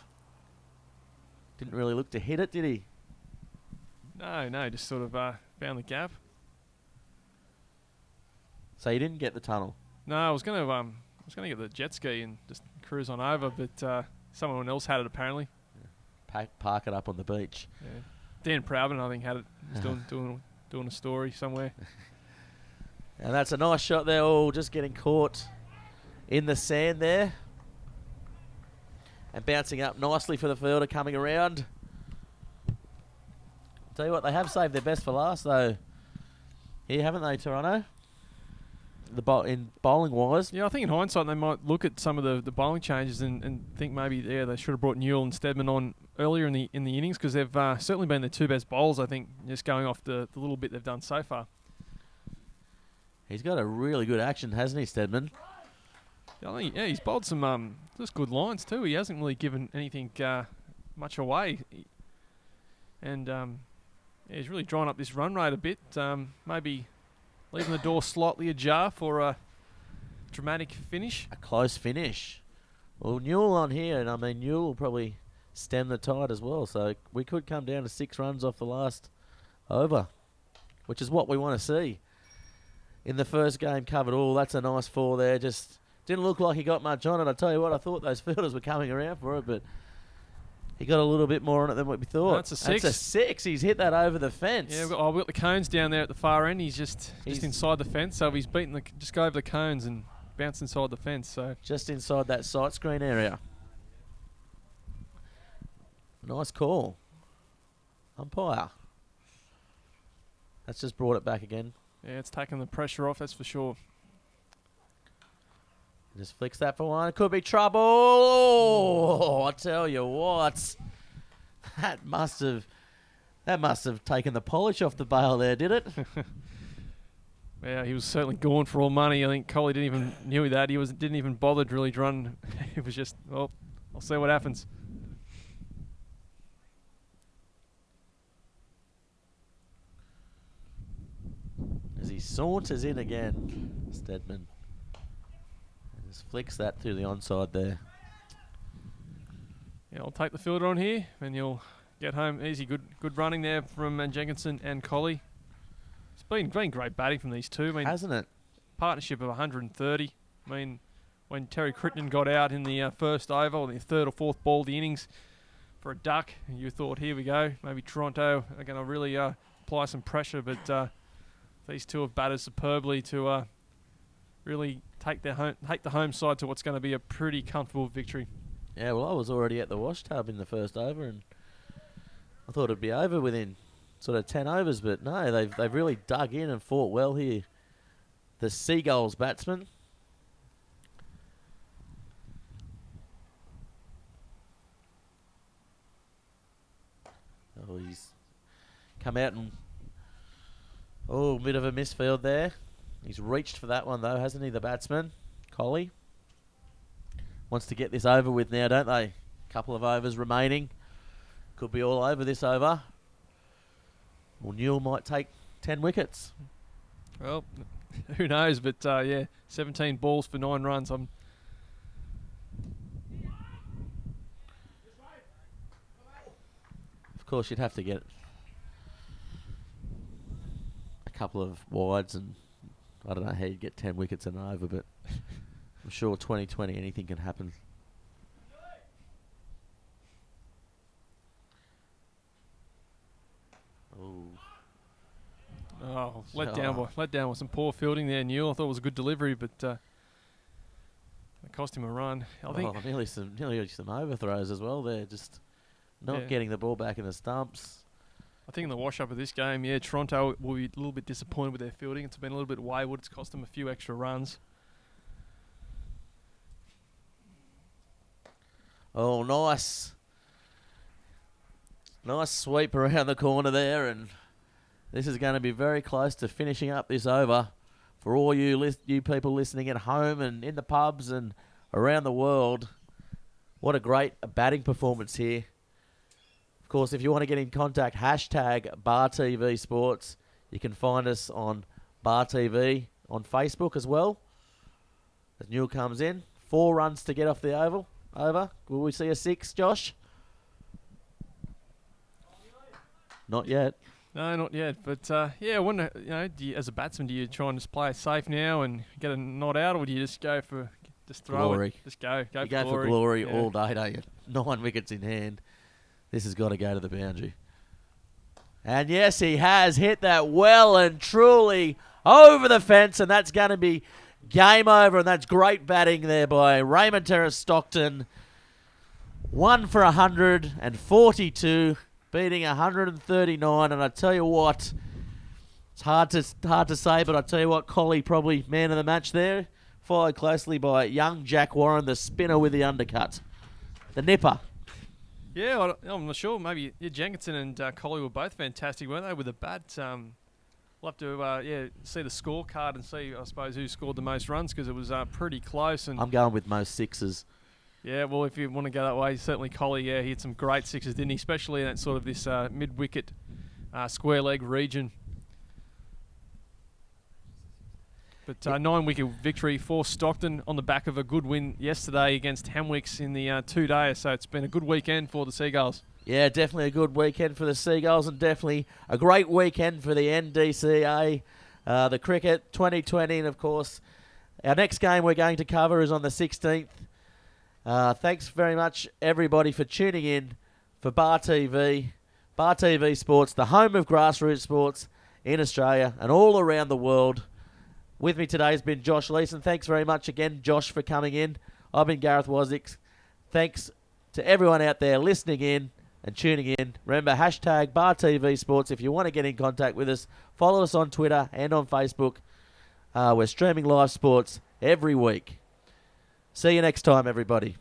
Didn't really look to hit it, did he? No. Just sort of found the gap. So you didn't get the tunnel? No, I was going to get the jet ski and just cruise on over, but someone else had it apparently. Park it up on the beach. Yeah. Dan Proudman, I think, had it. He's doing a story somewhere. And that's a nice shot there. Oh, just getting caught in the sand there. And bouncing up nicely for the fielder coming around. Tell you what, they have saved their best for last, though. Here, haven't they, Toronto? In bowling wise. Yeah, I think in hindsight they might look at some of the bowling changes and think maybe they should have brought Newell and Steadman on earlier in the innings, because they've certainly been the two best bowlers, I think, just going off the little bit they've done so far. He's got a really good action, hasn't he, Steadman? Yeah, I think, he's bowled some just good lines too. He hasn't really given anything much away, and he's really drawn up this run rate a bit. Maybe leaving the door slightly ajar for a dramatic finish. A close finish. Well, Newell on here, and I mean Newell will probably stem the tide as well. So we could come down to 6 runs off the last over, which is what we want to see. In the first game, covered all. That's a nice 4 there. Just Didn't look like he got much on it. I tell you what, I thought those fielders were coming around for it, but he got a little bit more on it than what we thought. That's a 6. That's a 6. He's hit that over the fence. Yeah, we've got the cones down there at the far end. He's just inside the fence, so he's beaten just go over the cones and bounce inside the fence. So just inside that sight screen area. Nice call. Umpire. That's just brought it back again. Yeah, it's taken the pressure off, that's for sure. Just flicks that for one. It could be trouble. Oh, I tell you what. That must have taken the polish off the bail there, did it? Yeah, he was certainly gone for all money. I think Coley didn't even knew that. He didn't even bother to really run. It was just, well, I'll see what happens. As he saunters in again, Steadman. And just flicks that through the onside there. Yeah, I'll take the fielder on here, and you'll get home easy. Good running there from Jenkinson and Coley. It's been great batting from these two. I mean, hasn't it? Partnership of 130. I mean, when Terry Crittenden got out in the first over, or the third or fourth ball of the innings for a duck, you thought, here we go. Maybe Toronto are going to really apply some pressure, but these two have batted superbly to really take the home side to what's going to be a pretty comfortable victory. Yeah, well, I was already at the wash tub in the first over, and I thought it'd be over within sort of 10 overs, but no, they've really dug in and fought well here. The Seagulls batsman. Oh, he's come out and a bit of a misfield there. He's reached for that one though, hasn't he, the batsman, Coley? Wants to get this over with now, don't they? Couple of overs remaining. Could be all over this over. Well, Newell might take 10 wickets. Well, who knows? But yeah, 17 balls for 9 runs. Of course, you'd have to get a couple of wides, and I don't know how you'd get 10 wickets and over, but I'm sure 2020 anything can happen. Oh, let down with some poor fielding there, Newell. I thought it was a good delivery, but it cost him a run. I think nearly some overthrows as well there, just not getting the ball back in the stumps. I think in the wash-up of this game, yeah, Toronto will be a little bit disappointed with their fielding. It's been a little bit wayward. It's cost them a few extra runs. Oh, nice. Nice sweep around the corner there, and this is going to be very close to finishing up this over for all you people listening at home and in the pubs and around the world. What a great batting performance here. Of course, if you want to get in contact, hashtag BarTV Sports. You can find us on BarTV on Facebook as well. As Newell comes in, 4 runs to get off the over. Will we see a 6, Josh? Not yet. No, not yet. But yeah, I wonder, as a batsman, do you try and just play it safe now and get a not out, or do you just go for throw glory? It, just go you for glory. For glory all day, don't you? 9 wickets in hand. This has got to go to the boundary. And yes, he has hit that well and truly over the fence, and that's going to be game over, and that's great batting there by Raymond Terrace Stockton. 1 for 142, beating 139, and I tell you what, it's hard to say, but I tell you what, Coley probably man of the match there, followed closely by young Jack Warren, the spinner with the undercut, the nipper. Yeah, I'm not sure. Maybe Jenkinson and Coley were both fantastic, weren't they, with the bat? We'll have to see the scorecard and see, I suppose, who scored the most runs, because it was pretty close. And I'm going with most 6s. Yeah, well, if you want to go that way, certainly Coley, he had some great 6s, didn't he? Especially in that sort of this mid-wicket square leg region. But 9-wicket victory for Stockton on the back of a good win yesterday against Hamwicks in the 2 days. So it's been a good weekend for the Seagulls. Yeah, definitely a good weekend for the Seagulls, and definitely a great weekend for the NDCA, the cricket 2020, and of course Our next game we're going to cover is on the 16th. Thanks very much, everybody, for tuning in for Bar TV. Bar TV Sports, the home of grassroots sports in Australia and all around the world. With me today has been Josh Leeson. Thanks very much again, Josh, for coming in. I've been Gareth Wozniak. Thanks to everyone out there listening in and tuning in. Remember, hashtag Bar TV Sports if you want to get in contact with us. Follow us on Twitter and on Facebook. We're streaming live sports every week. See you next time, everybody.